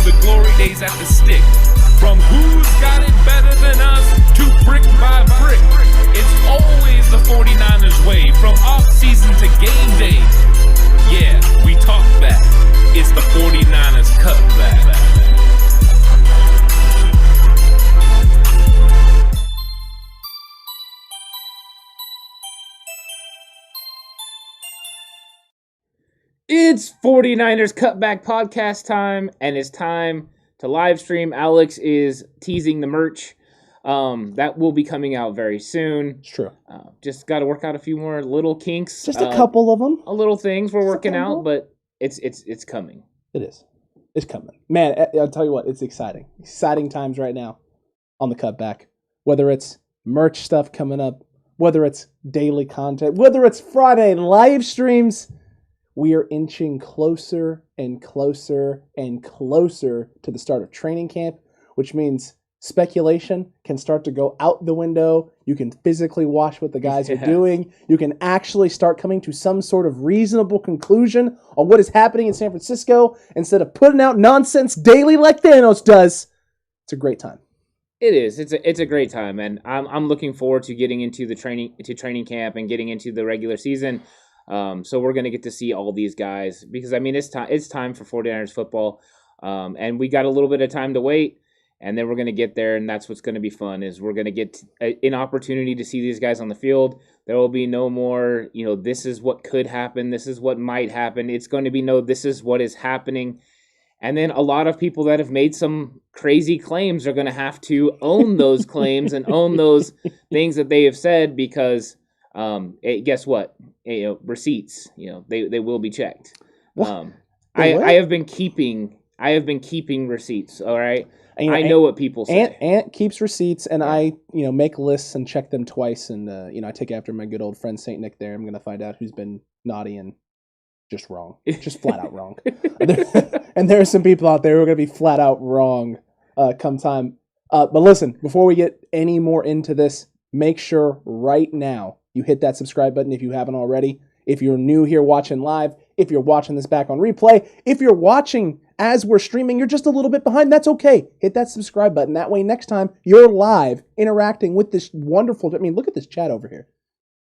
the glory days at the stick. From who's got it better than us to brick by brick. It's always the 49ers way, from offseason to game day. Yeah, we talk back. It's the 49ers Cutback. It's 49ers Cutback Podcast time, and it's time to live stream. Alex is teasing the merch. That will be coming out very soon. It's true. Just got to work out a few more little kinks. Just a couple of them. A little things we're working out, but it's coming. It is. It's coming. Man, I'll tell you what, it's exciting. Exciting times right now on the Cutback. Whether it's merch stuff coming up, whether it's daily content, whether it's Friday live streams, we are inching closer and closer and closer to the start of training camp, which means speculation can start to go out the window. You can physically watch what the guys are doing. You can actually start coming to some sort of reasonable conclusion on what is happening in San Francisco instead of putting out nonsense daily like Thanos does. It's a great time. It is. It's a great time, and I'm looking forward to getting into the training camp and getting into the regular season. So we're going to get to see all these guys because, I mean, it's time for 49ers football, and we got a little bit of time to wait, and then we're going to get there, and that's what's going to be fun is we're going to get an opportunity to see these guys on the field. There will be no more, this is what could happen, this is what might happen. It's going to be this is what is happening. And then a lot of people that have made some crazy claims are going to have to own those claims and own those things that they have said because guess what? Receipts, they will be checked. I have been keeping receipts. All right. I know what people say. Ant keeps receipts, and I, make lists and check them twice. And, I take after my good old friend Saint Nick there. I'm going to find out who's been naughty and just wrong, just flat out wrong. And there are some people out there who are going to be flat out wrong come time. But listen, before we get any more into this, make sure right now you hit that subscribe button if you haven't already. If you're new here watching live, if you're watching this back on replay, if you're watching as we're streaming, you're just a little bit behind, that's okay. Hit that subscribe button. That way next time you're live interacting with this wonderful, look at this chat over here.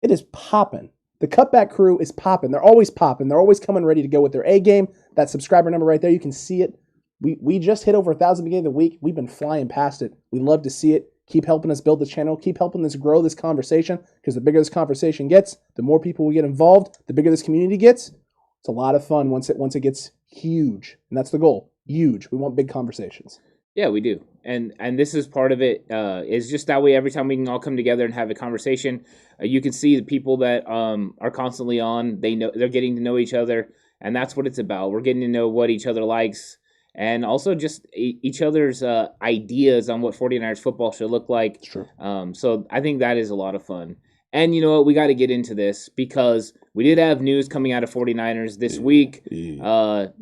It is popping. The Cutback crew is popping. They're always popping. They're always coming ready to go with their A game. That subscriber number right there, you can see it. We just hit over 1,000 beginning of the week. We've been flying past it. We love to see it. Keep helping us build this channel. Keep helping us grow this conversation because the bigger this conversation gets, the more people we get involved, the bigger this community gets. It's a lot of fun once it gets huge, and that's the goal. Huge. We want big conversations. Yeah, we do, and this is part of it. Is just that way. Every time we can all come together and have a conversation, you can see the people that are constantly on. They're getting to know each other, and that's what it's about. We're getting to know what each other likes. And also just each other's ideas on what 49ers football should look like. Sure. So I think that is a lot of fun. And you know what? We got to get into this because we did have news coming out of 49ers this week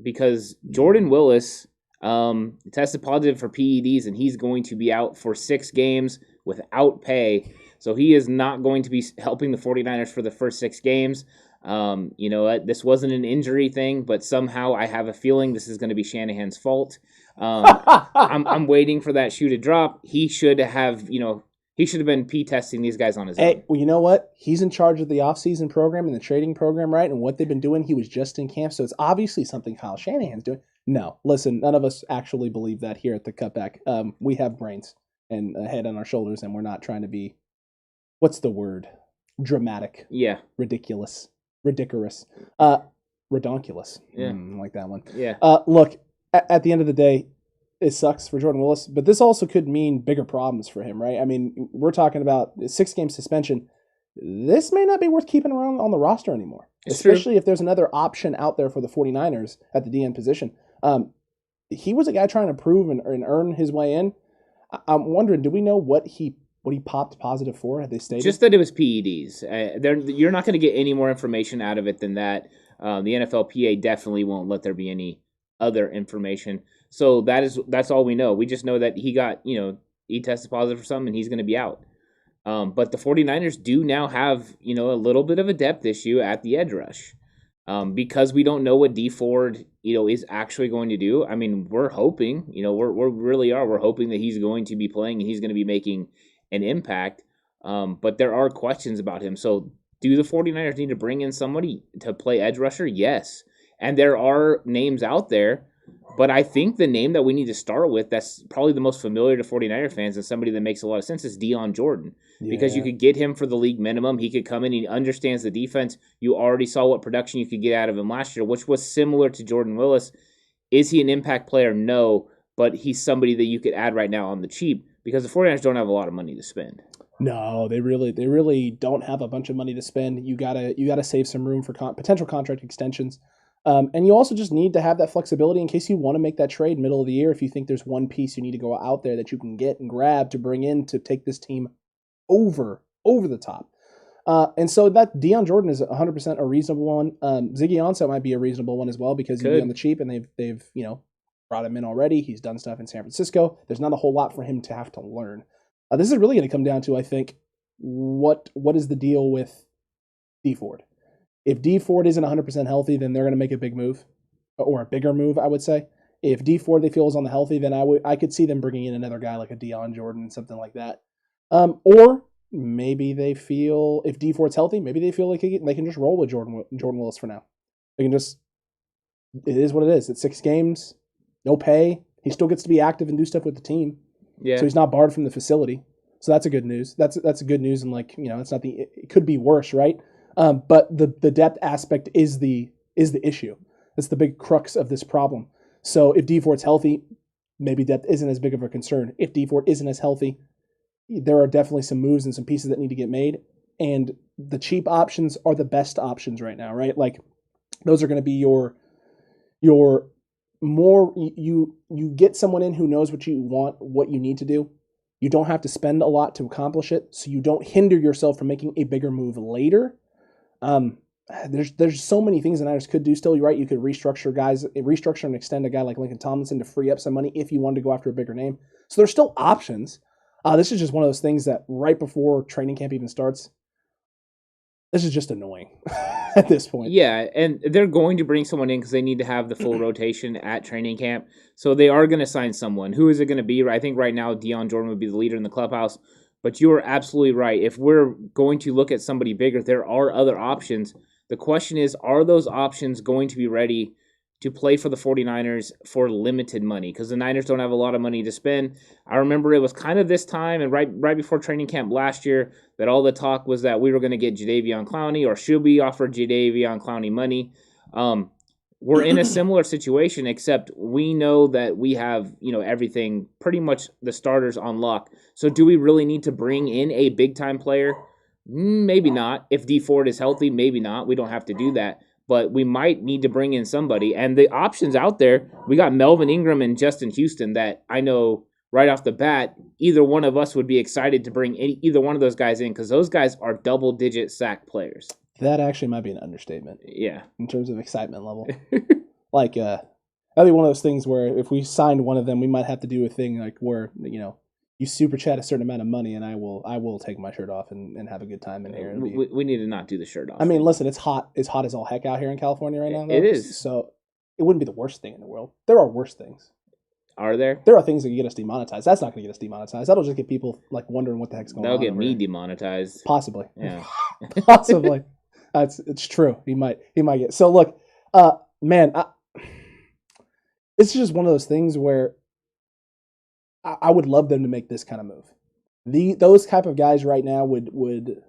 because Jordan Willis tested positive for PEDs, and he's going to be out for 6 games without pay. So he is not going to be helping the 49ers for the first 6 games. This wasn't an injury thing, but somehow I have a feeling this is going to be Shanahan's fault. I'm waiting for that shoe to drop. He should have been P-testing these guys on his own. Well, you know what? He's in charge of the offseason program and the trading program, right? And what they've been doing, he was just in camp. So it's obviously something Kyle Shanahan's doing. No, listen, none of us actually believe that here at the Cutback. We have brains and a head on our shoulders, and we're not trying to be, what's the word? Dramatic. Yeah. Ridiculous. Redonkulous. Yeah. I like that one. Yeah. Look, at the end of the day, it sucks for Jordan Willis, but this also could mean bigger problems for him, right? I mean, we're talking about a 6-game suspension. This may not be worth keeping around on the roster anymore, especially if there's another option out there for the 49ers at the DN position. He was a guy trying to prove and earn his way in. I'm wondering, do we know what he popped positive for? Had they stated? Just that it was PEDs. You're not going to get any more information out of it than that. The NFLPA definitely won't let there be any other information. So that's all we know. We just know that he tested positive for something and he's going to be out. But the 49ers do now have, a little bit of a depth issue at the edge rush. Because we don't know what D Ford, is actually going to do. I mean, we're hoping, we're hoping that he's going to be playing and he's going to be making an impact. But there are questions about him. So do the 49ers need to bring in somebody to play edge rusher? Yes. And there are names out there, but I think the name that we need to start with that's probably the most familiar to 49er fans and somebody that makes a lot of sense is Deion Jordan. Because you could get him for the league minimum. He could come in, he understands the defense. You already saw what production you could get out of him last year, which was similar to Jordan Willis. Is he an impact player? No, but he's somebody that you could add right now on the cheap because the 49ers don't have a lot of money to spend. No, they really don't have a bunch of money to spend. You gotta save some room for potential contract extensions. And you also just need to have that flexibility in case you want to make that trade middle of the year. If you think there's one piece you need to go out there that you can get and grab to bring in to take this team over the top. And so that Deion Jordan is 100% a reasonable one. Ziggy Ansah might be a reasonable one as well because he'd be on the cheap and they've brought him in already. He's done stuff in San Francisco. There's not a whole lot for him to have to learn. This is really going to come down to, I think, what is the deal with D Ford? If D Ford isn't 100% healthy, then they're going to make a big move, or a bigger move, I would say. If D Ford they feel is on the healthy, then I could see them bringing in another guy like a Deion Jordan, something like that. Or maybe they feel if D Ford's healthy, maybe they feel like they can just roll with Jordan Willis for now. They can just, it is what it is. It's 6 games, no pay. He still gets to be active and do stuff with the team. Yeah. So he's not barred from the facility. So that's a good news. That's a good news, and it's not it could be worse, right? But the depth aspect is the issue. That's the big crux of this problem. So if D Ford's healthy, maybe depth isn't as big of a concern. If D Ford isn't as healthy, there are definitely some moves and some pieces that need to get made. And the cheap options are the best options right now, right? Like those are going to be your more you get someone in who knows what you want, what you need to do. You don't have to spend a lot to accomplish it, so you don't hinder yourself from making a bigger move later. There's so many things the Niners could do still. You're right, you could restructure and extend a guy like Lincoln Tomlinson to free up some money if you wanted to go after a bigger name. So there's still options. This is just one of those things that right before training camp even starts, this is just annoying at this point. Yeah, and they're going to bring someone in because they need to have the full rotation at training camp. So they are going to sign someone. Who is it going to be? I think right now Deion Jordan would be the leader in the clubhouse. But you are absolutely right. If we're going to look at somebody bigger, there are other options. The question is, are those options going to be ready to play for the 49ers for limited money? Because the Niners don't have a lot of money to spend. I remember it was kind of this time and right before training camp last year that all the talk was that we were going to get Jadeveon Clowney, or should we offer Jadeveon Clowney money? We're in a similar situation, except we know that we have, everything, pretty much the starters on lock. So do we really need to bring in a big-time player? Maybe not. If D Ford is healthy, maybe not. We don't have to do that. But we might need to bring in somebody. And the options out there, we got Melvin Ingram and Justin Houston that I know right off the bat, either one of us would be excited to bring either one of those guys in because those guys are double-digit sack players. That actually might be an understatement. Yeah. In terms of excitement level. That'd be one of those things where if we signed one of them, we might have to do a thing like where, you super chat a certain amount of money and I will take my shirt off and have a good time in here. We need to not do the shirt off. I mean, listen, it's hot as all heck out here in California right now. Though, it is. So it wouldn't be the worst thing in the world. There are worse things. Are there? There are things that can get us demonetized. That's not going to get us demonetized. That'll just get people wondering what the heck's going on. That'll get me demonetized. Possibly. Yeah. Possibly. It's true. He might get. So look, man, it's just one of those things where I would love them to make this kind of move. Those type of guys right now would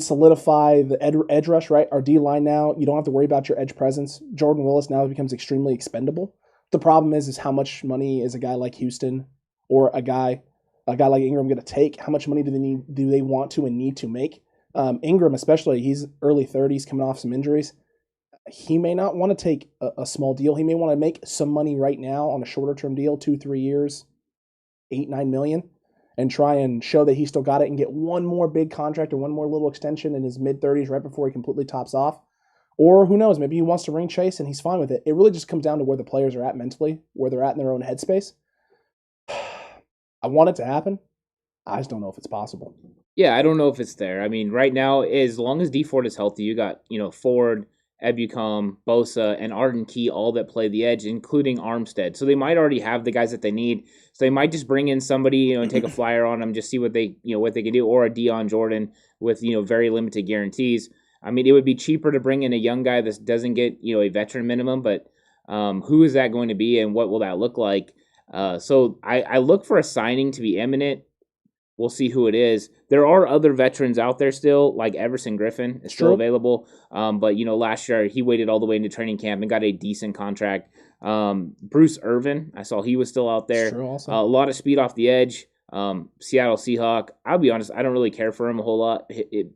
solidify the edge rush, right? Our D line now. You don't have to worry about your edge presence. Jordan Willis now becomes extremely expendable. The problem is how much money is a guy like Houston or a guy like Ingram going to take? How much money do they want to and need to make? Ingram especially, he's early 30s coming off some injuries. He may not want to take a small deal. He may want to make some money right now on a shorter term deal, 2-3 years, $8-9 million, and try and show that he still got it and get one more big contract or one more little extension in his mid-30s right before he completely tops off. Or who knows, maybe he wants to ring chase and he's fine with it. It really just comes down to where the players are at mentally, where they're at in their own headspace. I want it to happen. I just don't know if it's possible. Yeah, I don't know if it's there. I mean, right now, as long as D Ford is healthy, you got, Ford Ebukam, Bosa, and Arden Key all that play the edge, including Armstead. So they might already have the guys that they need. So they might just bring in somebody, and take a flyer on them, just see what they can do, or a Dion Jordan with, very limited guarantees. I mean, it would be cheaper to bring in a young guy that doesn't get, a veteran minimum, but who is that going to be and what will that look like? So I look for a signing to be imminent. We'll see who it is. There are other veterans out there still, like Everson Griffin is still available. But, last year he waited all the way into training camp and got a decent contract. Bruce Irvin, I saw he was still out there. A lot of speed off the edge. Seattle Seahawk. I'll be honest, I don't really care for him a whole lot.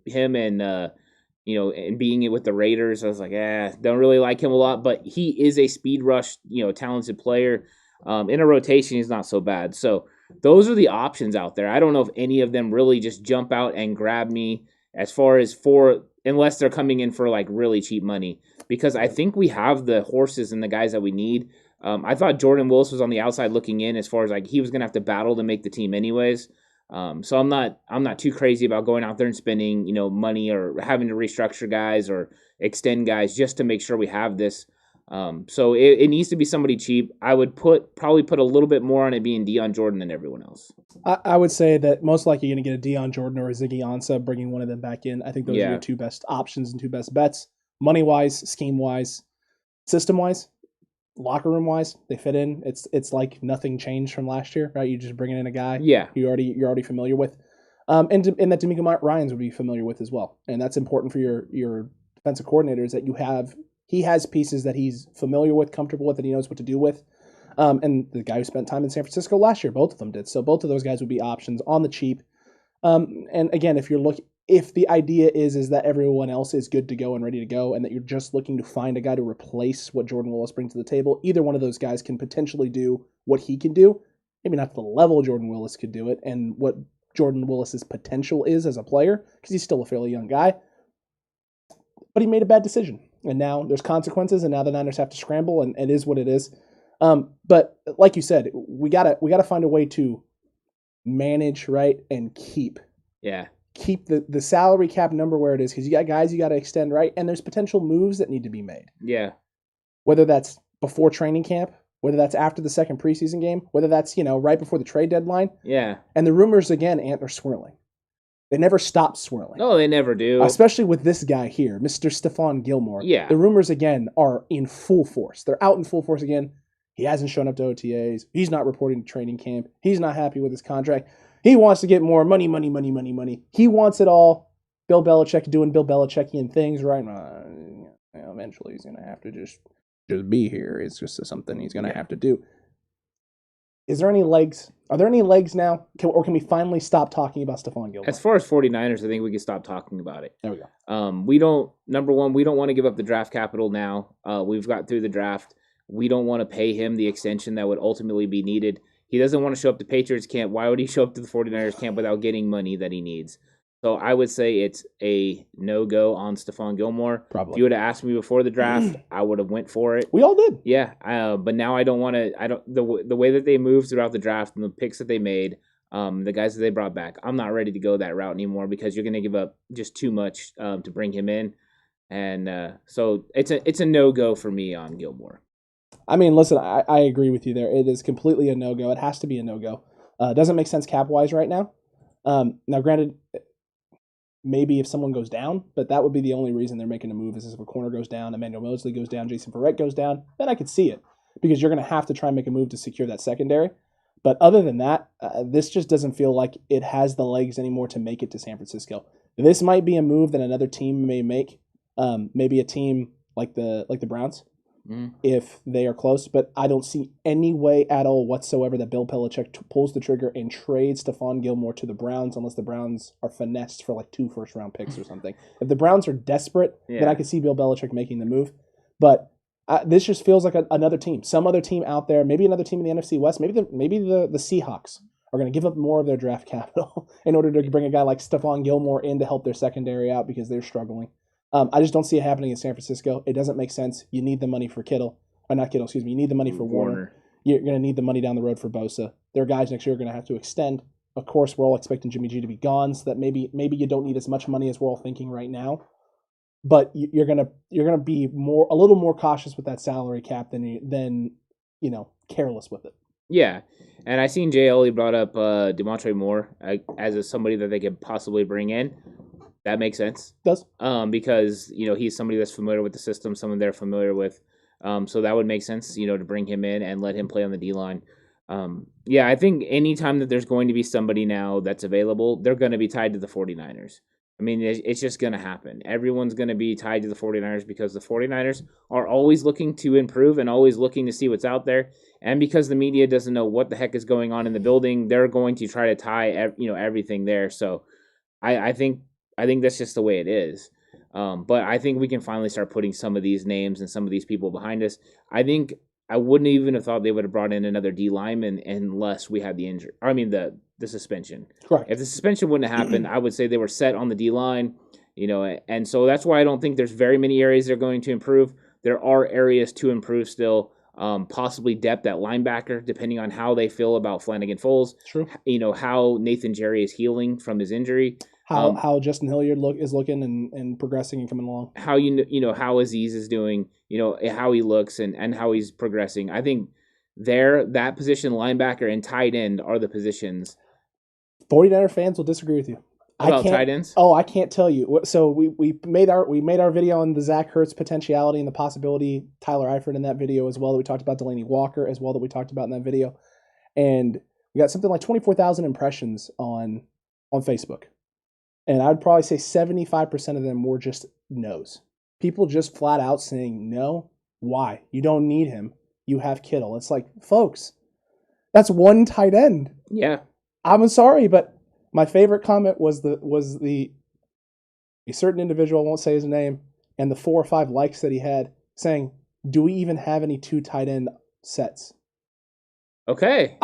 Him and, and being it with the Raiders, I was like, don't really like him a lot. But he is a speed rush, talented player. In a rotation, he's not so bad. So those are the options out there. I don't know if any of them really just jump out and grab me as far as unless they're coming in for like really cheap money, because I think we have the horses and the guys that we need. I thought Jordan Willis was on the outside looking in as far as like he was going to have to battle to make the team anyways. So I'm not too crazy about going out there and spending, money or having to restructure guys or extend guys just to make sure we have this. So it needs to be somebody cheap. I would probably put a little bit more on it being Dion Jordan than everyone else. I would say that most likely you're going to get a Dion Jordan or a Ziggy Ansah, bringing one of them back in. I think those are your two best options and two best bets. Money-wise, scheme-wise, system-wise, locker room-wise, they fit in. It's like nothing changed from last year, right? You're just bringing in a guy you're already familiar with. And that D'Amico Ryans would be familiar with as well. And that's important for your defensive coordinators, that he has pieces that he's familiar with, comfortable with, and he knows what to do with. And the guy who spent time in San Francisco last year, both of them did. So both of those guys would be options on the cheap. And again, if the idea is that everyone else is good to go and ready to go, and that you're just looking to find a guy to replace what Jordan Willis brings to the table, either one of those guys can potentially do what he can do. Maybe not to the level Jordan Willis could do it, and what Jordan Willis's potential is as a player, because he's still a fairly young guy. But he made a bad decision. And now there's consequences, and now the Niners have to scramble, and it is what it is. But like you said, we gotta find a way to manage, right, and keep the salary cap number where it is, because you got guys you got to extend, right, and there's potential moves that need to be made. Yeah, whether that's before training camp, whether that's after the second preseason game, whether that's right before the trade deadline. Yeah, and the rumors again, Ant, are swirling. They never stop swirling. No, they never do. Especially with this guy here, Mr. Stephon Gilmore. Yeah. The rumors, again, are in full force. They're out in full force again. He hasn't shown up to OTAs. He's not reporting to training camp. He's not happy with his contract. He wants to get more money. He wants it all. Bill Belichick doing Bill Belichickian things, right? Eventually, he's going to have to just be here. It's just something he's going to have to do. Is there any legs? Are there any legs now? Or can we finally stop talking about Stephon Gilmore? As far as 49ers, I think we can stop talking about it. There we go. We don't want to give up the draft capital now. We've got through the draft. We don't want to pay him the extension that would ultimately be needed. He doesn't want to show up to Patriots camp. Why would he show up to the 49ers camp without getting money that he needs? So I would say it's a no-go on Stephon Gilmore. Probably. If you would have asked me before the draft, I would have went for it. We all did. Yeah, but now I don't want to. The way that they moved throughout the draft and the picks that they made, the guys that they brought back, I'm not ready to go that route anymore, because you're going to give up just too much to bring him in, and so it's a no-go for me on Gilmore. I mean, listen, I agree with you there. It is completely a no-go. It has to be a no-go. It doesn't make sense cap-wise right now. Now, granted, maybe if someone goes down, but that would be the only reason they're making a move, is if a corner goes down, Emmanuel Mosley goes down, Jason Verrett goes down, then I could see it, because you're going to have to try and make a move to secure that secondary. But other than that, this just doesn't feel like it has the legs anymore to make it to San Francisco. This might be a move that another team may make, maybe a team like the Browns, if they are close, but I don't see any way at all whatsoever that Bill Belichick pulls the trigger and trades Stephon Gilmore to the Browns, unless the Browns are finessed for like 2 first-round picks or something. If the Browns are desperate, then I could see Bill Belichick making the move. But this just feels like another team, some other team out there, maybe another team in the NFC West, maybe the Seahawks are going to give up more of their draft capital in order to bring a guy like Stephon Gilmore in to help their secondary out, because they're struggling. I just don't see it happening in San Francisco. It doesn't make sense. You need the money for Kittle. Or not Kittle, excuse me. You need the money for Warner. You're going to need the money down the road for Bosa. There are guys next year who are going to have to extend. Of course, we're all expecting Jimmy G to be gone, so that maybe you don't need as much money as we're all thinking right now. but you're gonna be a little more cautious with that salary cap than careless with it. Yeah, and I seen Jay Ellie brought up DeMontre Moore as somebody that they could possibly bring in. That makes sense. Does because he's somebody that's familiar with the system, someone they're familiar with. So that would make sense, to bring him in and let him play on the D line. Yeah, I think anytime that there's going to be somebody now that's available, they're going to be tied to the 49ers. I mean, it's just going to happen. Everyone's going to be tied to the 49ers because the 49ers are always looking to improve and always looking to see what's out there. And because the media doesn't know what the heck is going on in the building, they're going to try to tie everything there. So I think that's just the way it is. But I think we can finally start putting some of these names and some of these people behind us. I wouldn't even have thought they would have brought in another D lineman unless we had the injury. I mean the suspension. Correct. If the suspension wouldn't have happened, I would say they were set on the D line. And so that's why I don't think there's very many areas they're going to improve. There are areas to improve still. Possibly depth at linebacker, depending on how they feel about Flanagan Foles. True. How Nathan Jerry is healing from his injury. How Justin Hilliard is looking and progressing and coming along. How how Aziz is doing. How he looks and how he's progressing. I think that position, linebacker and tight end, are the positions. 49er fans will disagree with you. About tight ends? Oh, I can't tell you. So we made our video on the Zach Ertz potentiality and the possibility, Tyler Eifert in that video as well, that we talked about, Delaney Walker as well that we talked about in that video. And we got something like 24,000 impressions on Facebook. And I'd probably say 75% of them were just no's. People just flat out saying, no, why? You don't need him. You have Kittle. It's like, folks, that's one tight end. Yeah. I'm sorry, but my favorite comment was a certain individual, I won't say his name, and the 4 or 5 likes that he had saying, do we even have any 2 tight end sets? Okay.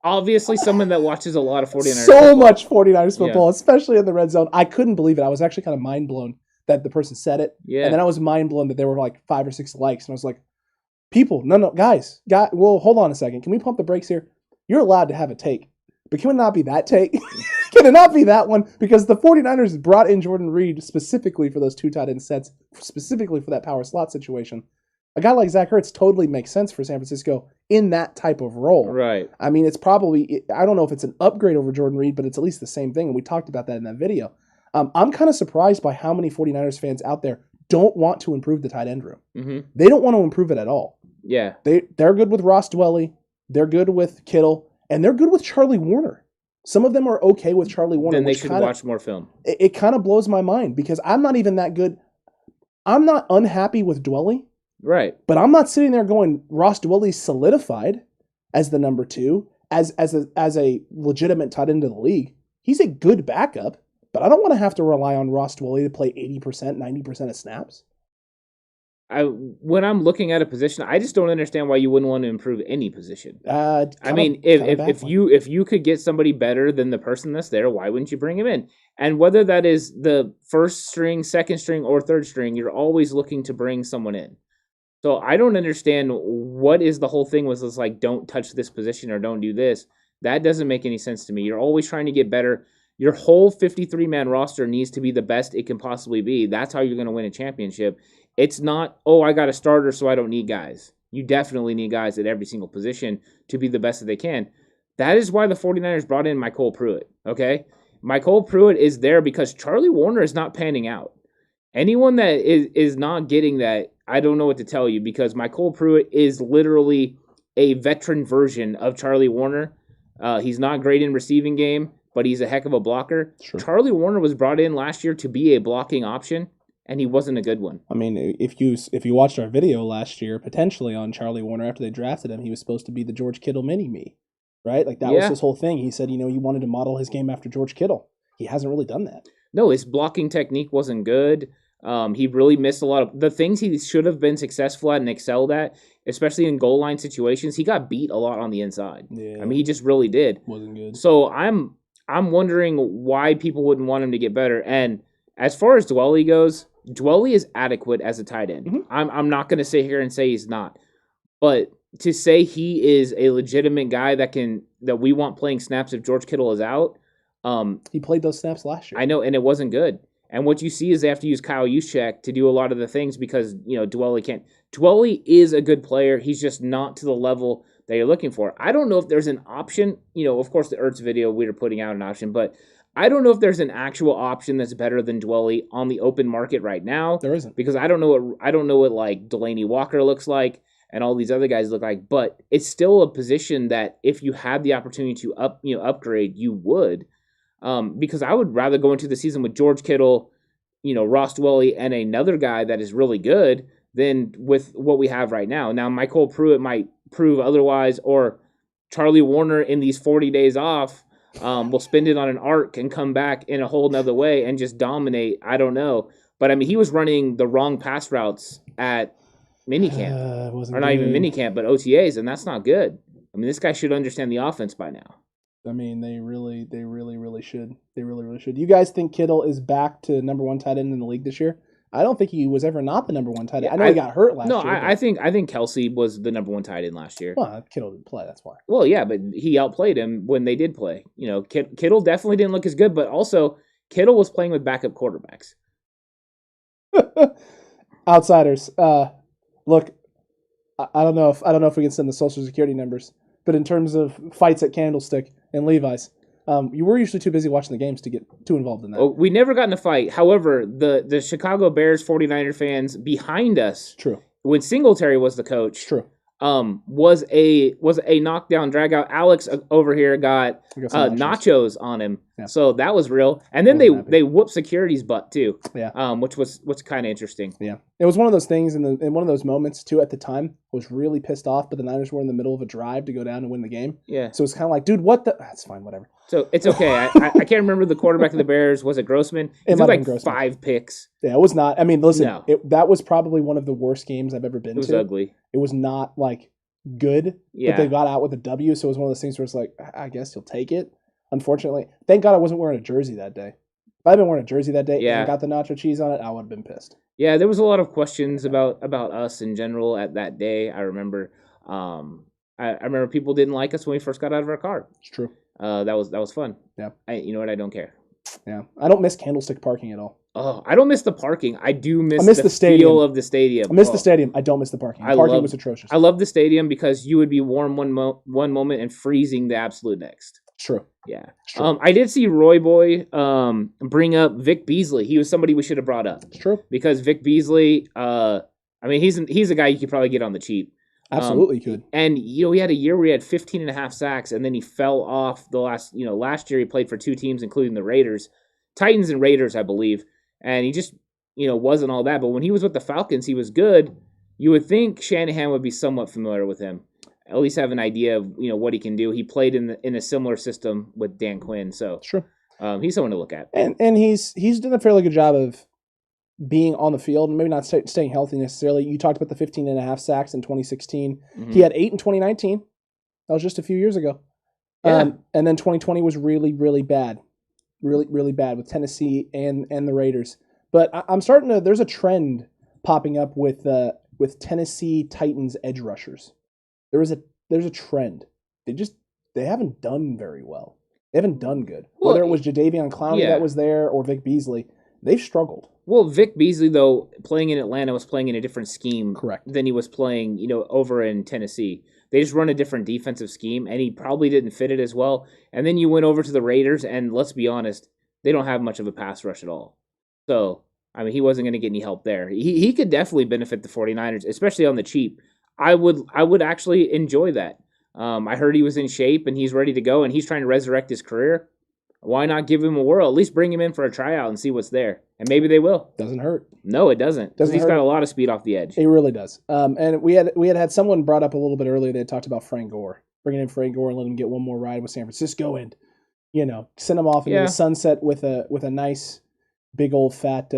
Obviously someone that watches a lot of 49ers so football. Much 49ers football, especially in the red zone. I couldn't believe it. I was actually kind of mind blown that the person said it. Yeah. And then I was mind blown that there were like 5 or 6 likes. And I was like, guys, well, hold on a second. Can we pump the brakes here? You're allowed to have a take, but can it not be that take? Can it not be that one? Because the 49ers brought in Jordan Reed specifically for those 2 tight end sets, specifically for that power slot situation. A guy like Zach Ertz totally makes sense for San Francisco in that type of role. Right. I mean, it's probably, I don't know if it's an upgrade over Jordan Reed, but it's at least the same thing. And we talked about that in that video. I'm kind of surprised by how many 49ers fans out there don't want to improve the tight end room. Mm-hmm. They don't want to improve it at all. Yeah. They're good with Ross Dwelley. They're good with Kittle. And they're good with Charlie Warner. Some of them are okay with Charlie Warner. Then they should watch more film. It kind of blows my mind because I'm not even that good. I'm not unhappy with Dwelley. Right. But I'm not sitting there going, Ross Dwelley's solidified as the number 2, as a legitimate tight end of the league. He's a good backup, but I don't want to have to rely on Ross Dwelley to play 80%, 90% of snaps. When I'm looking at a position, I just don't understand why you wouldn't want to improve any position. I mean, if you could get somebody better than the person that's there, why wouldn't you bring him in? And whether that is the first string, second string, or third string, you're always looking to bring someone in. So I don't understand what is the whole thing with this, like, don't touch this position or don't do this. That doesn't make any sense to me. You're always trying to get better. Your whole 53-man roster needs to be the best it can possibly be. That's how you're going to win a championship. It's not, I got a starter, so I don't need guys. You definitely need guys at every single position to be the best that they can. That is why the 49ers brought in MyCole Pruitt, okay? MyCole Pruitt is there because Charlie Warner is not panning out. Anyone that is not getting that, I don't know what to tell you, because MyCole Pruitt is literally a veteran version of Charlie Warner. He's not great in receiving game, but he's a heck of a blocker. Sure. Charlie Warner was brought in last year to be a blocking option, and he wasn't a good one. I mean, if you watched our video last year, potentially on Charlie Warner after they drafted him, he was supposed to be the George Kittle mini-me, right? Like that was his whole thing. He said, he wanted to model his game after George Kittle. He hasn't really done that. No, his blocking technique wasn't good. He really missed a lot of the things he should have been successful at and excelled at, especially in goal line situations. He got beat a lot on the inside. Yeah. I mean, he just really did. Wasn't good. So I'm wondering why people wouldn't want him to get better. And as far as Dwelley goes, Dwelley is adequate as a tight end. Mm-hmm. I'm not going to sit here and say he's not, but to say he is a legitimate guy that we want playing snaps if George Kittle is out. He played those snaps last year. I know, and it wasn't good. And what you see is they have to use Kyle Juszczyk to do a lot of the things because, Dwelly can't. Dwelly is a good player. He's just not to the level that you're looking for. I don't know if there's an option. Of course, the Ertz video, we were putting out an option, but I don't know if there's an actual option that's better than Dwelly on the open market right now. There isn't. Because I don't know what like Delaney Walker looks like and all these other guys look like, but it's still a position that if you had the opportunity to upgrade, you would. Because I would rather go into the season with George Kittle, Ross Dwelly, and another guy that is really good than with what we have right now. Now, Michael Pruitt might prove otherwise, or Charlie Warner in these 40 days off will spend it on an arc and come back in a whole nother way and just dominate. I don't know. But, I mean, he was running the wrong pass routes at minicamp. Or not even minicamp, but OTAs, and that's not good. I mean, this guy should understand the offense by now. I mean, they really should. They really should. You guys think Kittle is back to number one tight end in the league this year? I don't think he was ever not the number one tight end. I know he got hurt last year. No, I think Kelsey was the number one tight end last year. Well, Kittle didn't play, that's why. Well, yeah, but he outplayed him when they did play. Kittle definitely didn't look as good, but also Kittle was playing with backup quarterbacks. Outsiders. Look, I don't know if we can send the social security numbers, but in terms of fights at Candlestick and Levi's, you were usually too busy watching the games to get too involved in that. Oh, we never got in a fight. However, the Chicago Bears 49er fans behind us, true, when Singletary was the coach, true, was a knockdown dragout. Alex over here got nachos on him, so that was real. And then they whooped security's butt too, which was kind of interesting. Yeah, it was one of those things, and one of those moments too. At the time, I was really pissed off, but the Niners were in the middle of a drive to go down and win the game. Yeah, so it's kind of like, dude, what the? That's fine, whatever. So it's okay. I can't remember the quarterback of the Bears. Was it Grossman? It was like Grossman. 5 picks. Yeah, it was not. I mean, listen, that was probably one of the worst games I've ever been to. It was ugly. It was not like good, but they got out with a W, so it was one of those things where it's like, I guess you'll take it. Unfortunately, thank God I wasn't wearing a jersey that day. If I'd been wearing a jersey that day and got the nacho cheese on it, I would have been pissed. Yeah, there was a lot of questions about us in general at that day. I remember, I remember people didn't like us when we first got out of our car. It's true. That was fun. Yeah. You know what? I don't care. Yeah. I don't miss Candlestick parking at all. Oh, I don't miss the parking. I do miss the stadium. feel of the stadium. I miss the stadium. I don't miss the parking. The parking was atrocious. I love the stadium because you would be warm one moment and freezing the absolute next. True. Yeah. True. I did see Roy Boy bring up Vic Beasley. He was somebody we should have brought up. It's true. Because Vic Beasley, I mean, he's a guy you could probably get on the cheap. Absolutely could. And, he had a year where he had 15 and a half sacks, and then he fell off the last year he played for 2 teams, including the Raiders. Titans and Raiders, I believe. And he just, wasn't all that. But when he was with the Falcons, he was good. You would think Shanahan would be somewhat familiar with him. At least have an idea of, what he can do. He played in a similar system with Dan Quinn. So true. He's someone to look at. And he's done a fairly good job of being on the field, and maybe not staying healthy necessarily. You talked about the 15 and a half sacks in 2016. Mm-hmm. He had 8 in 2019. That was just a few years ago. Yeah. And then 2020 was really, really bad. Really, really bad with Tennessee and the Raiders. But I'm starting to. There's a trend popping up with Tennessee Titans edge rushers. There's a trend. They haven't done very well. They haven't done good. Well, whether it was Jadeveon Clowney that was there or Vic Beasley, they've struggled. Well, Vic Beasley, though, playing in Atlanta was playing in a different scheme than he was playing, over in Tennessee. They just run a different defensive scheme, and he probably didn't fit it as well. And then you went over to the Raiders, and let's be honest, they don't have much of a pass rush at all. So, I mean, he wasn't going to get any help there. He could definitely benefit the 49ers, especially on the cheap. I would actually enjoy that. I heard he was in shape, and he's ready to go, and he's trying to resurrect his career. Why not give him a whirl? At least bring him in for a tryout and see what's there. And maybe they will. Doesn't hurt. No, it doesn't. Because he's got a lot of speed off the edge. It really does. And we had someone brought up a little bit earlier. They had talked about Frank Gore. Bringing in Frank Gore and letting him get one more ride with San Francisco and, send him off into the sunset with a nice big old fat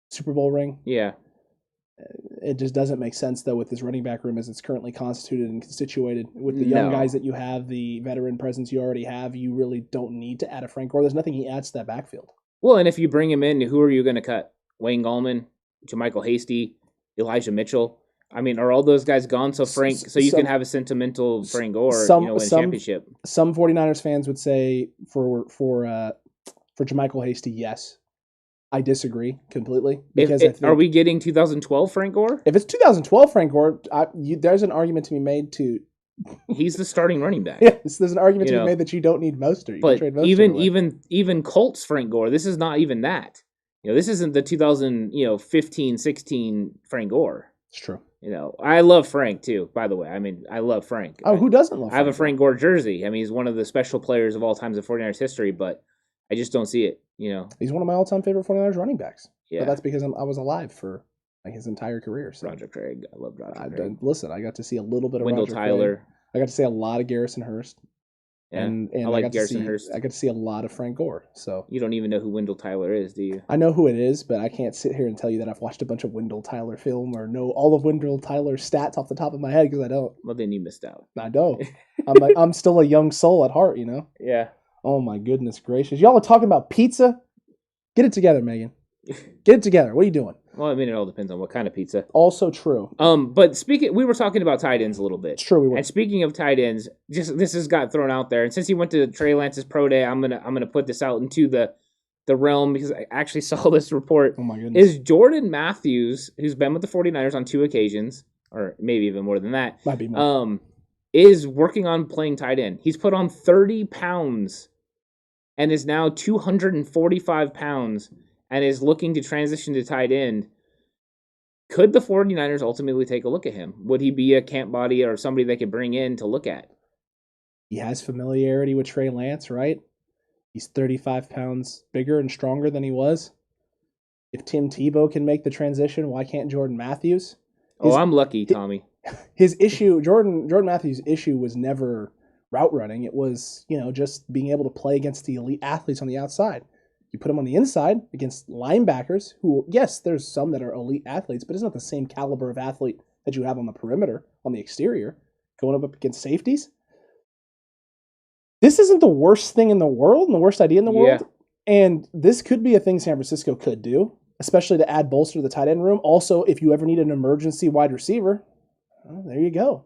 Super Bowl ring. Yeah. It just doesn't make sense, though, with this running back room as it's currently constituted and constituted. With the young guys that you have, the veteran presence you already have, you really don't need to add a Frank Gore. There's nothing he adds to that backfield. Well, and if you bring him in, who are you going to cut? Wayne Gallman, JaMychal Hasty, Elijah Mitchell? I mean, are all those guys gone so you can have a sentimental Frank Gore, win a championship? Some 49ers fans would say for For JaMychal Hasty, yes. I disagree completely. Because I think, are we getting 2012 Frank Gore? if it's 2012 Frank Gore, there's an argument to be made to... He's the starting running back. Yes, there's an argument to be made that you don't need Mostert. But even Colts Frank Gore, this is not even that. This isn't the 2015, 16 Frank Gore. It's true. I love Frank too, by the way. I mean, I love Frank. Oh, who doesn't love Frank? I have a Frank Gore jersey. I mean, he's one of the special players of all times in 49ers history, but I just don't see it, He's one of my all-time favorite 49ers running backs. Yeah. But that's because I was alive for his entire career. So. Roger Craig. I love Roger Craig. Listen, I got to see a little bit of Wendell Roger Tyler. Craig. I got to see a lot of Garrison Hurst. Yeah, and I like Garrison Hurst. I got to see a lot of Frank Gore. So you don't even know who Wendell Tyler is, do you? I know who it is, but I can't sit here and tell you that I've watched a bunch of Wendell Tyler film or know all of Wendell Tyler's stats off the top of my head because I don't. Well, then you missed out. I don't. I'm still a young soul at heart, Yeah. Oh my goodness gracious! Y'all are talking about pizza. Get it together, Megan. Get it together. What are you doing? Well, I mean, it all depends on what kind of pizza. Also true. But we were talking about tight ends a little bit. It's true, we were. And speaking of tight ends, this has got thrown out there. And since he went to Trey Lance's pro day, I'm gonna put this out into the realm because I actually saw this report. Oh my goodness. Is Jordan Matthews, who's been with the 49ers on 2 occasions, or maybe even more than that, might be more. Is working on playing tight end. He's put on 30 pounds and is now 245 pounds. And is looking to transition to tight end. Could the 49ers ultimately take a look at him? Would he be a camp body or somebody they could bring in to look at? He has familiarity with Trey Lance, right? He's 35 pounds bigger and stronger than he was. If Tim Tebow can make the transition, why can't Jordan Matthews? I'm lucky, Tommy. His issue, Jordan Matthews' issue was never route running. It was, just being able to play against the elite athletes on the outside. You put them on the inside against linebackers who, yes, there's some that are elite athletes, but it's not the same caliber of athlete that you have on the perimeter, on the exterior, going up against safeties. This isn't the worst thing in the world and the worst idea in the world. And this could be a thing San Francisco could do, especially to add bolster to the tight end room. Also, if you ever need an emergency wide receiver, well, there you go.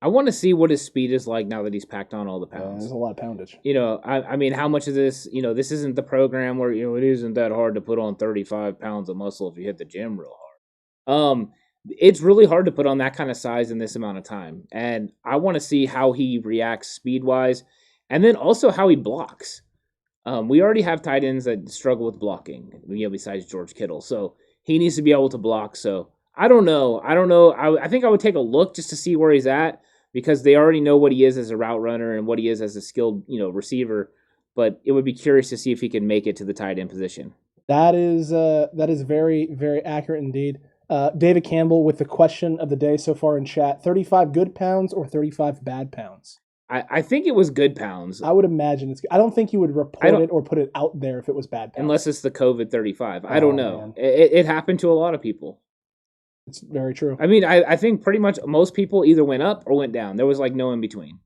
I want to see what his speed is like now that he's packed on all the pounds. There's a lot of poundage. I mean, how much of this, this isn't the program where, it isn't that hard to put on 35 pounds of muscle if you hit the gym real hard. It's really hard to put on that kind of size in this amount of time. And I want to see how he reacts speed-wise and then also how he blocks. We already have tight ends that struggle with blocking, besides George Kittle. So he needs to be able to block. So I don't know. I think I would take a look just to see where he's at. Because they already know what he is as a route runner and what he is as a skilled, receiver. But it would be curious to see if he can make it to the tight end position. That is very, very accurate indeed. David Campbell with the question of the day so far in chat: 35 good pounds or 35 bad pounds? I think it was good pounds. I would imagine it's. I don't think you would report it or put it out there if it was bad pounds. Unless it's the COVID 35. I don't know. It happened to a lot of people. It's very true. I mean, I think pretty much most people either went up or went down. There was no in between.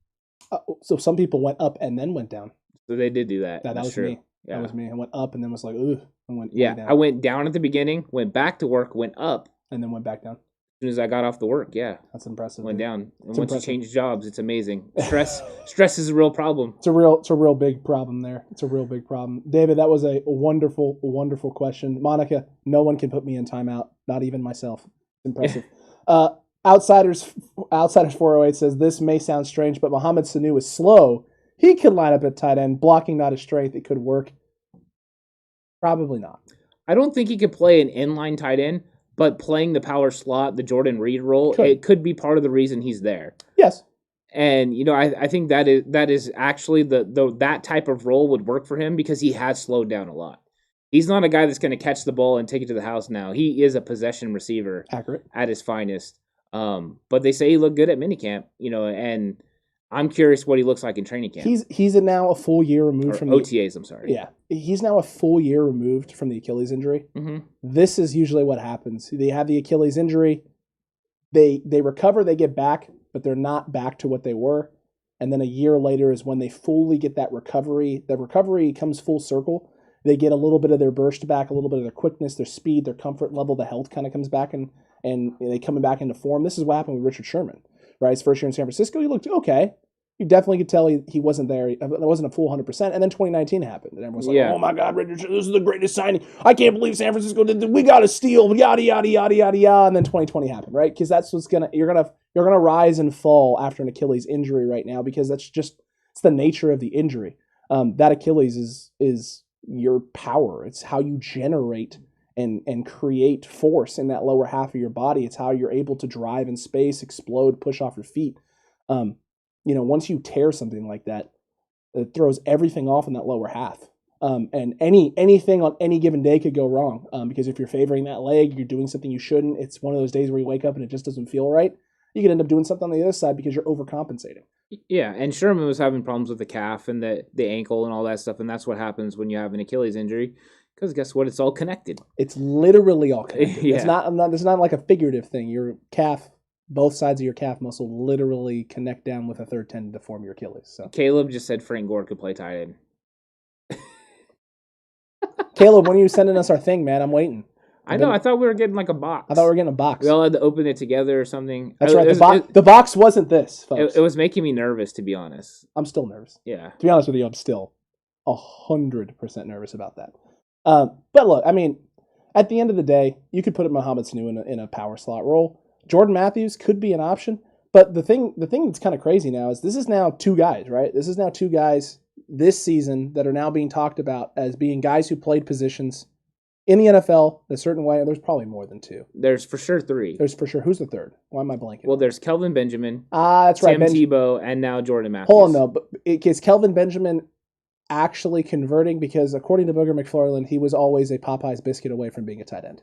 So some people went up and then went down. So they did do that. That was true. Me. Yeah. That was me. I went up and then was like, ugh. And went down. I went down at the beginning, went back to work, went up. And then went back down. As soon as I got off the work, yeah. That's impressive. Went down. And once you change jobs, it's amazing. Stress is a real problem. It's a real big problem there. It's a real big problem. David, that was a wonderful, wonderful question. Monica, no one can put me in timeout, not even myself. Impressive. Outsiders 408 says, this may sound strange, but Mohamed Sanu is slow. He could line up at tight end. Blocking not his strength. It could work. Probably not. I don't think he could play an inline tight end, but playing the power slot, the Jordan Reed role, it could be part of the reason he's there. Yes. And, I think that is actually that type of role would work for him because he has slowed down a lot. He's not a guy that's going to catch the ball and take it to the house now. He is a possession receiver. Accurate. At his finest. But they say he looked good at minicamp, and I'm curious what he looks like in training camp. He's now a full year removed from OTAs, I'm sorry. Yeah. He's now a full year removed from the Achilles injury. Mm-hmm. This is usually what happens. They have the Achilles injury. They recover, they get back, but they're not back to what they were. And then a year later is when they fully get that recovery. The recovery comes full circle. They get a little bit of their burst back, a little bit of their quickness, their speed, their comfort level, the health kind of comes back, and they coming back into form. This is what happened with Richard Sherman, right? His first year in San Francisco, he looked okay, You definitely could tell he wasn't there. It wasn't a full 100%. And then 2019 happened. And everyone was like, oh my God, Richardson, this is the greatest signing. I can't believe San Francisco did this. We got to steal, yada, yada, yada, yada, yada. And then 2020 happened, right? Because that's what's you're going to rise and fall after an Achilles injury right now, because it's the nature of the injury. That Achilles is your power. It's how you generate and create force in that lower half of your body. It's how you're able to drive in space, explode, push off your feet. Once you tear something like that, it throws everything off in that lower half. And anything on any given day could go wrong. Because if you're favoring that leg, you're doing something you shouldn't. It's one of those days where you wake up and it just doesn't feel right. You could end up doing something on the other side because you're overcompensating. Yeah, and Sherman was having problems with the calf and the ankle and all that stuff, and that's what happens when you have an Achilles injury. Because guess what? It's all connected. It's literally all connected. Yeah. It's not like a figurative thing. Your calf, both sides of your calf muscle literally connect down with a third tendon to form your Achilles. So Caleb just said Frank Gore could play tight end. Caleb, when are you sending us our thing, man? I'm waiting. I know. I thought we were getting like a box. I thought we were getting a box. We all had to open it together or something. That's right. The box wasn't this, folks. It was making me nervous, to be honest. I'm still nervous. Yeah. To be honest with you, I'm still 100% nervous about that. But look, I mean, at the end of the day, you could put Mohamed Sanu in a power slot role. Jordan Matthews could be an option. But the thing that's kind of crazy now is this is now two guys, right? This is now two guys this season that are now being talked about as being guys who played positions in the NFL a certain way. There's probably more than two. There's for sure three. There's for sure. Who's the third? Why am I blanking? Well, there's Kelvin Benjamin. That's right. Tim Tebow, and now Jordan Matthews. Hold on, though. But is Kelvin Benjamin actually converting? Because according to Booger McFarland, he was always a Popeye's biscuit away from being a tight end.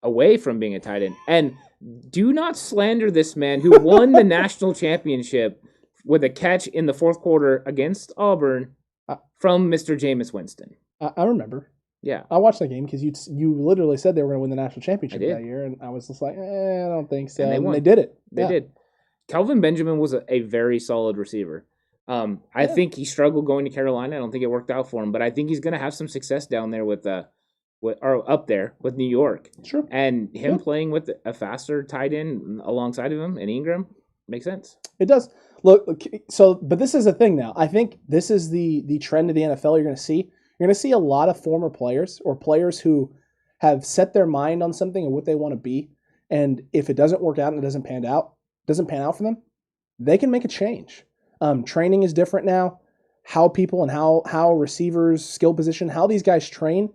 Away from being a tight end. And do not slander this man who won the national championship with a catch in the fourth quarter against Auburn from Mr. Jameis Winston. I remember. Yeah. I watched that game because you literally said they were going to win the national championship that year, and I was just like, I don't think so. And they did it. They did. Kelvin Benjamin was a very solid receiver. I think he struggled going to Carolina. I don't think it worked out for him, but I think he's going to have some success down there or up there with New York. Sure. And him playing with a faster tight end alongside of him and Ingram makes sense. It does. Look, but this is the thing now. I think this is the trend of the NFL you're going to see. You're going to see a lot of former players or players who have set their mind on something and what they want to be. And if it doesn't work out and it doesn't pan out for them, they can make a change. Training is different now. How people and how receivers, skill position, how these guys train,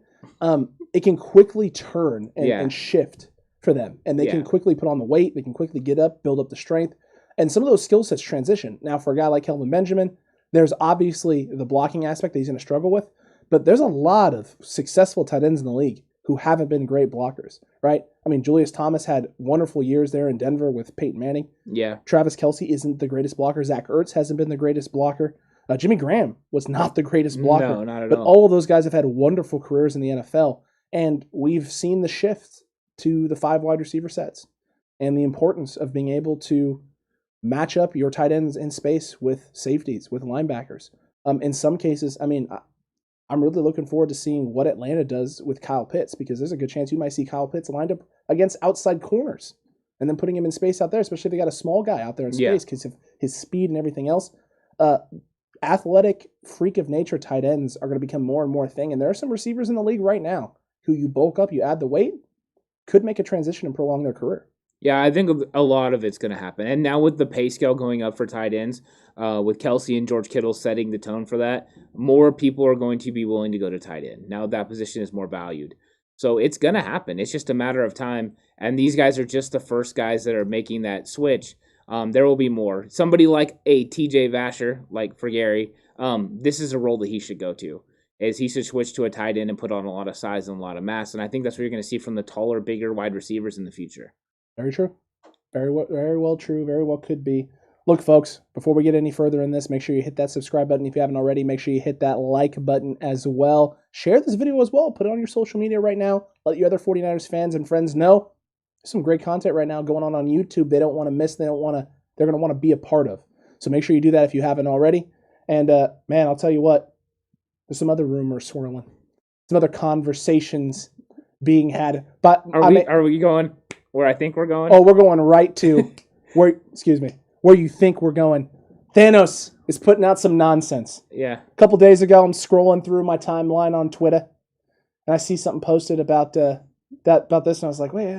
it can quickly turn and shift for them. And they can quickly put on the weight. They can quickly get up, build up the strength. And some of those skill sets transition. Now, for a guy like Kelvin Benjamin, there's obviously the blocking aspect that he's going to struggle with. But there's a lot of successful tight ends in the league who haven't been great blockers, right? I mean, Julius Thomas had wonderful years there in Denver with Peyton Manning. Yeah. Travis Kelce isn't the greatest blocker. Zach Ertz hasn't been the greatest blocker. Jimmy Graham was not the greatest blocker. No, not at all. But all of those guys have had wonderful careers in the NFL. And we've seen the shift to the 5 wide receiver sets and the importance of being able to match up your tight ends in space with safeties, with linebackers. In some cases, I mean, I'm really looking forward to seeing what Atlanta does with Kyle Pitts, because there's a good chance you might see Kyle Pitts lined up against outside corners and then putting him in space out there, especially if they got a small guy out there in space because of his speed and everything else. Athletic, freak of nature tight ends are going to become more and more a thing. And there are some receivers in the league right now who you bulk up, you add the weight, could make a transition and prolong their career. Yeah, I think a lot of it's going to happen. And now with the pay scale going up for tight ends, with Kelce and George Kittle setting the tone for that, more people are going to be willing to go to tight end. Now that position is more valued. So it's going to happen. It's just a matter of time. And these guys are just the first guys that are making that switch. There will be more. Somebody like a TJ Vasher, like for Gary, this is a role that he should go to. Is he should switch to a tight end and put on a lot of size and a lot of mass. And I think that's what you're going to see from the taller, bigger wide receivers in the future. Very true. Very well true. Very well could be. Look, folks, before we get any further in this, make sure you hit that subscribe button if you haven't already. Make sure you hit that like button as well. Share this video as well. Put it on your social media right now. Let your other 49ers fans and friends know. There's some great content right now going on YouTube. They don't want to miss. They're going to want to be a part of. So make sure you do that if you haven't already. And, man, I'll tell you what. There's some other rumors swirling. Some other conversations being had. But are we going where I think we're going? Oh, we're going right to where you think we're going. Thanos, is putting out some nonsense. Yeah. A couple days ago, I'm scrolling through my timeline on Twitter, and I see something posted about this, and I was like, wait,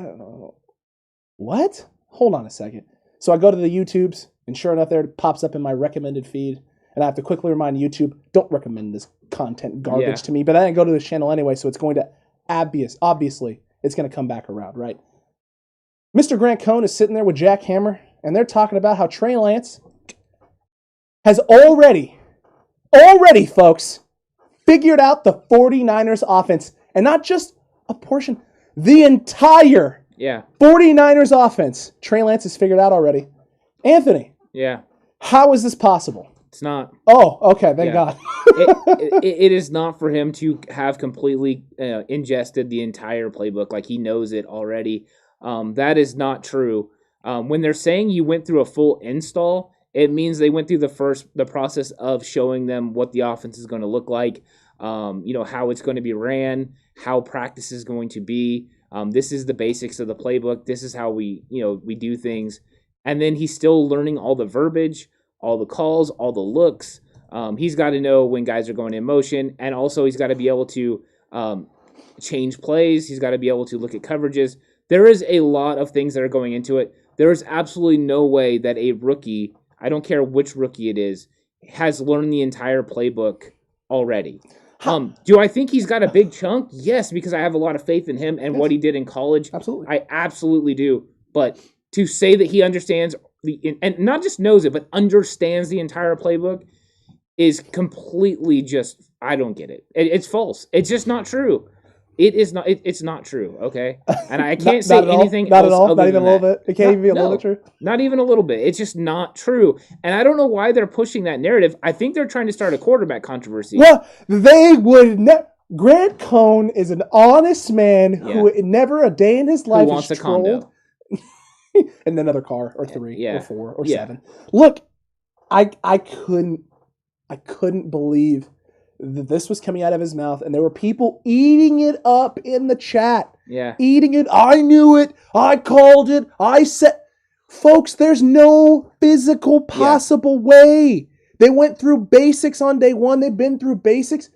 what? Hold on a second. So I go to the YouTubes, and sure enough, there it pops up in my recommended feed, and I have to quickly remind YouTube, don't recommend this content garbage to me, but I didn't go to this channel anyway, so it's going to, obviously, it's going to come back around, right? Mr. Grant Cohn is sitting there with Jack Hammer, and they're talking about how Trey Lance has already, folks, figured out the 49ers offense. And not just a portion, the entire 49ers offense. Trey Lance has figured out already. Anthony. Yeah. How is this possible? It's not. Oh, okay. Thank God. It is not for him to have completely ingested the entire playbook. Like, he knows it already. That is not true. When they're saying you went through a full install, it means they went through the process of showing them what the offense is going to look like, how it's going to be ran, how practice is going to be. This is the basics of the playbook. This is how we do things. And then he's still learning all the verbiage, all the calls, all the looks. He's got to know when guys are going in motion, and also he's got to be able to change plays. He's got to be able to look at coverages. There is a lot of things that are going into it. There is absolutely no way that a rookie, I don't care which rookie it is, has learned the entire playbook already. Do I think he's got a big chunk? Yes, because I have a lot of faith in him and what he did in college. Absolutely. I absolutely do. But to say that he understands, and not just knows it, but understands the entire playbook is completely just, I don't get it. It's false. It's just not true. It is not. It's not true. Okay, and I can't say anything not else. At all. Other not even than a little bit. It can't even be a little bit true. Not even a little bit. It's just not true. And I don't know why they're pushing that narrative. I think they're trying to start a quarterback controversy. Well, they would never. Grant Cohn is an honest man who never a day in his life wants is a condo and another car or 3 or 4 or 7. Look, I couldn't believe that this was coming out of his mouth, and there were people eating it up in the chat. Yeah. Eating it. I knew it. I called it. I said, folks, there's no physical possible way. They went through basics on day one. They've been through basics.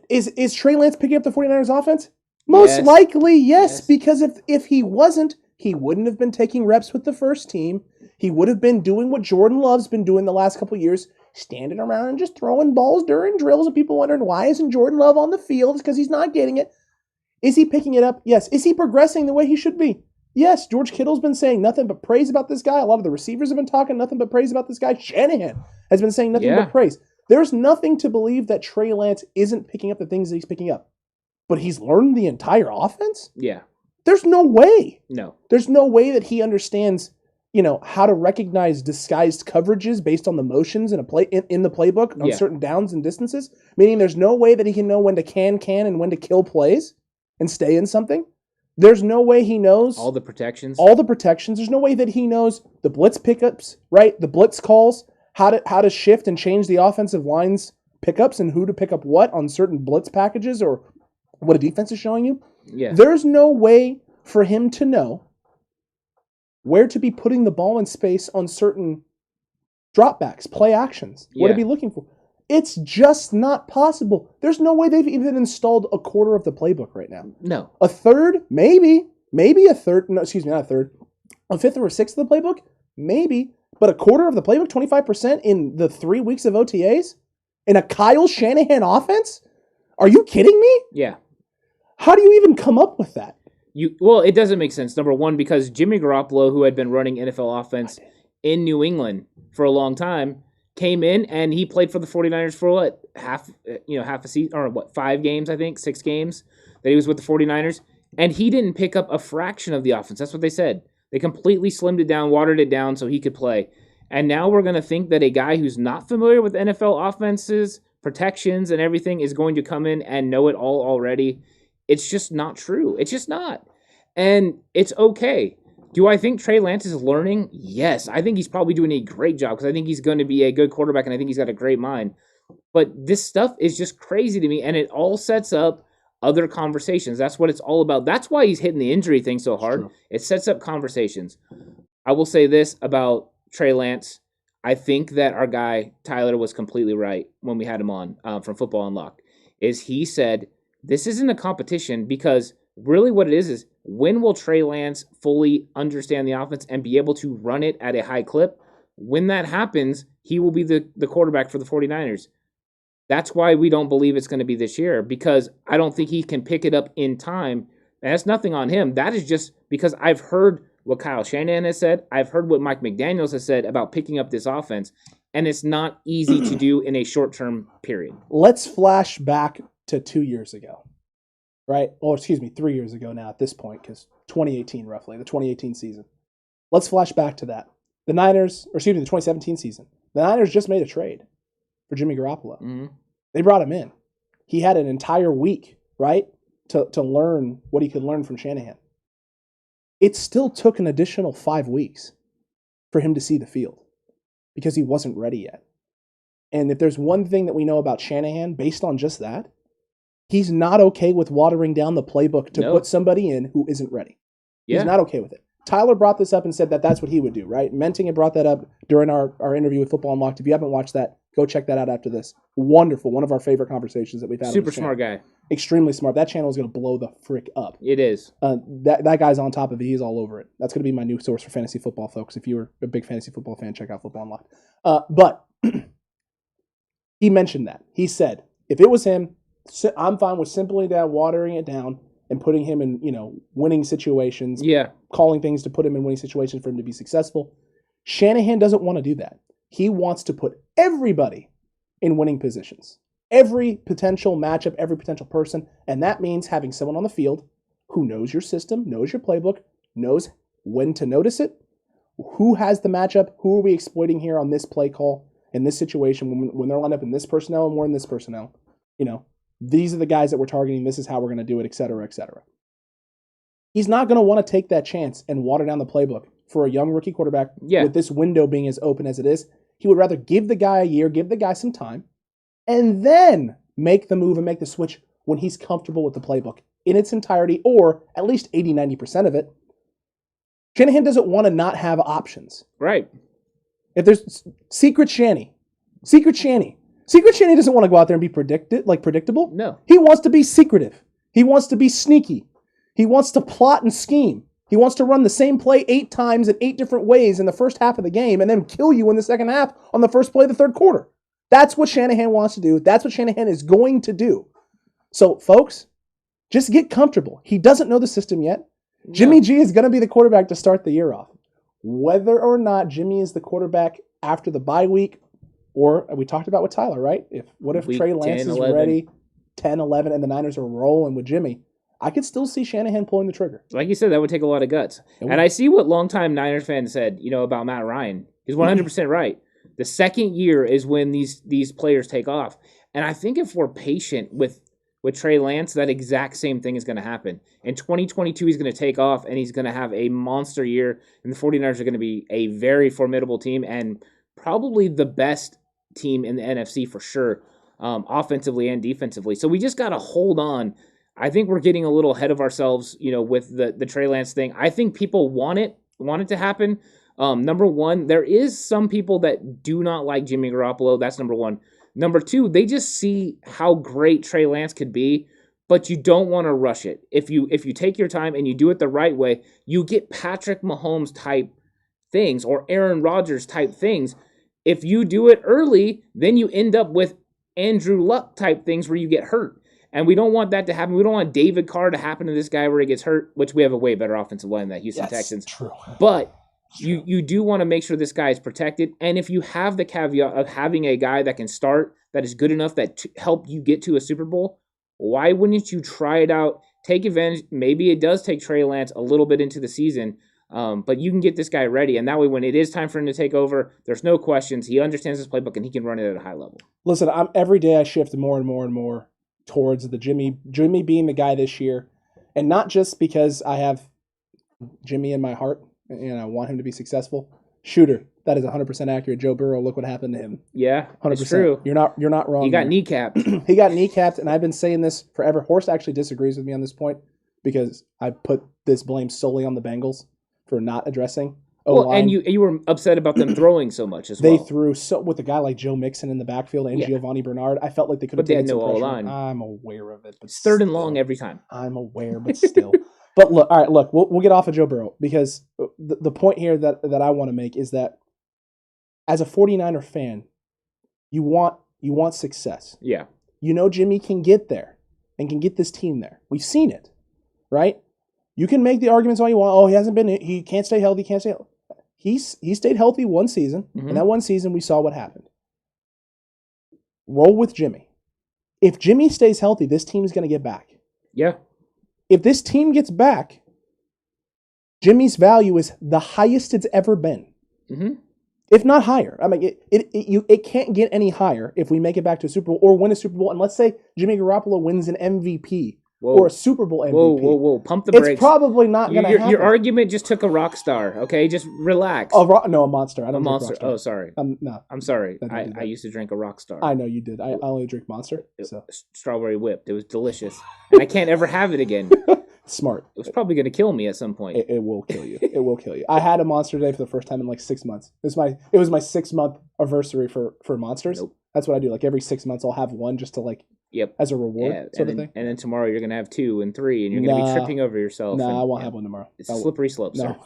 Is Trey Lance picking up the 49ers offense? Most likely, yes, because if he wasn't, he wouldn't have been taking reps with the first team. He would have been doing what Jordan Love's been doing the last couple of years, standing around and just throwing balls during drills, and people wondering, why isn't Jordan Love on the field? It's because he's not getting it. Is he picking it up? Yes. Is he progressing the way he should be? Yes. George Kittle's been saying nothing but praise about this guy. A lot of the receivers have been talking nothing but praise about this guy. Shanahan has been saying nothing but praise. There's nothing to believe that Trey Lance isn't picking up the things that he's picking up. But he's learned the entire offense? Yeah. There's no way. No. There's no way that he understands, how to recognize disguised coverages based on the motions in in the playbook on certain downs and distances. Meaning there's no way that he can know when to can and when to kill plays and stay in something. There's no way he knows all the protections. There's no way that he knows the blitz pickups, right? The blitz calls, how to shift and change the offensive line's pickups and who to pick up what on certain blitz packages or what a defense is showing you. Yeah. There's no way for him to know where to be putting the ball in space on certain dropbacks, play actions, what to be looking for. It's just not possible. There's no way they've even installed a quarter of the playbook right now. No. A third? Maybe a third. No, excuse me, not a third. A fifth or a sixth of the playbook? Maybe. But a quarter of the playbook, 25% in the 3 weeks of OTAs? In a Kyle Shanahan offense? Are you kidding me? Yeah. How do you even come up with that? Well, it doesn't make sense. Number one, because Jimmy Garoppolo, who had been running NFL offense in New England for a long time, came in and he played for the 49ers for what? Half a season, or what, 5 games, I think, 6 games that he was with the 49ers. And he didn't pick up a fraction of the offense. That's what they said. They completely slimmed it down, watered it down so he could play. And now we're going to think that a guy who's not familiar with NFL offenses, protections, and everything is going to come in and know it all already. It's just not true. It's just not. And it's okay. Do I think Trey Lance is learning? Yes. I think he's probably doing a great job because I think he's going to be a good quarterback and I think he's got a great mind. But this stuff is just crazy to me, and it all sets up other conversations. That's what it's all about. That's why he's hitting the injury thing so hard. It sets up conversations. I will say this about Trey Lance. I think that our guy, Tyler, was completely right when we had him on from Football Unlocked, is he said, this isn't a competition because really what it is when will Trey Lance fully understand the offense and be able to run it at a high clip? When that happens, he will be the quarterback for the 49ers. That's why we don't believe it's going to be this year, because I don't think he can pick it up in time. And that's nothing on him. That is just because I've heard what Kyle Shanahan has said. I've heard what Mike McDaniels has said about picking up this offense, and it's not easy to do in a short-term period. Let's flash back to 2 years ago, right? Or 3 years ago now at this point, because 2018 roughly, the 2018 season. Let's flash back to that. The 2017 season. The Niners just made a trade for Jimmy Garoppolo. Mm-hmm. They brought him in. He had an entire week, right, to learn what he could learn from Shanahan. It still took an additional 5 weeks for him to see the field because he wasn't ready yet. And if there's one thing that we know about Shanahan, based on just that, he's not okay with watering down the playbook to put somebody in who isn't ready. He's not okay with it. Tyler brought this up and said that that's what he would do, right? Menting had brought that up during our interview with Football Unlocked. If you haven't watched that, go check that out after this. Wonderful. One of our favorite conversations that we've had. Super smart guy. Extremely smart. That channel is going to blow the frick up. It is. That guy's on top of it. He's all over it. That's going to be my new source for fantasy football, folks. If you're a big fantasy football fan, check out Football Unlocked. But he mentioned that. He said, if it was him, I'm fine with simply watering it down and putting him in, winning situations. Yeah. Calling things to put him in winning situations for him to be successful. Shanahan doesn't want to do that. He wants to put everybody in winning positions. Every potential matchup, every potential person. And that means having someone on the field who knows your system, knows your playbook, knows when to notice it, who has the matchup, who are we exploiting here on this play call, in this situation, when they're lined up in this personnel and we're in this personnel. These are the guys that we're targeting. This is how we're going to do it, et cetera, et cetera. He's not going to want to take that chance and water down the playbook for a young rookie quarterback with this window being as open as it is. He would rather give the guy a year, give the guy some time, and then make the move and make the switch when he's comfortable with the playbook in its entirety, or at least 80, 90% of it. Shanahan doesn't want to not have options. Right. If there's Secret Shanny doesn't want to go out there and be predictable. No. He wants to be secretive. He wants to be sneaky. He wants to plot and scheme. He wants to run the same play 8 times in 8 different ways in the first half of the game and then kill you in the second half on the first play of the third quarter. That's what Shanahan wants to do. That's what Shanahan is going to do. So, folks, just get comfortable. He doesn't know the system yet. No. Jimmy G is going to be the quarterback to start the year off. Whether or not Jimmy is the quarterback after the bye week, or we talked about with Tyler, right? What if Trey Lance 10, is 11. Ready 10, 11, and the Niners are rolling with Jimmy? I could still see Shanahan pulling the trigger. Like you said, that would take a lot of guts. And I see what longtime Niners fans said, about Matt Ryan. He's 100% right. The second year is when these players take off. And I think if we're patient with Trey Lance, that exact same thing is going to happen. In 2022, he's going to take off, and he's going to have a monster year. And the 49ers are going to be a very formidable team and probably the best team in the NFC for sure, offensively and defensively. So we just got to hold on. I think we're getting a little ahead of ourselves, with the Trey Lance thing. I think people want it to happen. Number one, there is some people that do not like Jimmy Garoppolo. That's number one. Number two, they just see how great Trey Lance could be, but you don't want to rush it. If you take your time and you do it the right way, you get Patrick Mahomes type things or Aaron Rodgers type things. If you do it early, then you end up with Andrew Luck type things where you get hurt. And we don't want that to happen. We don't want David Carr to happen to this guy where he gets hurt, which we have a way better offensive line than that Houston Texans. True. But you do want to make sure this guy is protected. And if you have the caveat of having a guy that can start, that is good enough that to help you get to a Super Bowl, why wouldn't you try it out? Take advantage. Maybe it does take Trey Lance a little bit into the season, but you can get this guy ready. And that way, when it is time for him to take over, there's no questions. He understands his playbook, and he can run it at a high level. Listen, every day I shift more and more and more towards the Jimmy being the guy this year. And not just because I have Jimmy in my heart and I want him to be successful. Shooter, that is 100% accurate. Joe Burrow, look what happened to him. Yeah, 100%. It's true. You're not wrong. He got kneecapped. He got kneecapped, and I've been saying this forever. Horst actually disagrees with me on this point because I put this blame solely on the Bengals for not addressing Well, and you were upset about them throwing so much as well. They threw with a guy like Joe Mixon in the backfield and Giovanni Bernard. I felt like they could have taken some pressure. line. I'm aware of it, but it's third and long every time. I'm aware, but still. But look, all right, look, we'll get off of Joe Burrow because the point here that I want to make is that as a 49er fan, you want success. Yeah. You know Jimmy can get there and can get this team there. We've seen it, right? You can make the arguments all you want. Oh, he can't stay healthy, He stayed healthy one season, and that one season we saw what happened. Roll with Jimmy. If Jimmy stays healthy, this team is going to get back. Yeah. If this team gets back, Jimmy's value is the highest it's ever been. Mm-hmm. If not higher. I mean, it can't get any higher if we make it back to a Super Bowl or win a Super Bowl. And let's say Jimmy Garoppolo wins an MVP. Whoa. Or a Super Bowl MVP. Whoa. Pump the brakes. It's probably not going to happen. Your argument just took a rock star, okay? Just relax. No, a monster. I don't drink Monster. Rockstar. Oh, sorry. No. I'm sorry. I used to drink a rock star. I know you did. I only drink Monster. So. Strawberry whipped. It was delicious. And I can't ever have it again. Smart. It was probably going to kill me at some point. It will kill you. It will kill you. I had a Monster today for the first time in like 6 months. It was my 6-month anniversary for Monsters. Nope. That's what I do. Like every 6 months, I'll have one just to like. Yep. As a reward sort of thing. And then tomorrow you're going to have 2 and 3, and you're going to be tripping over yourself. I won't have one tomorrow. It's a slippery slope, sir.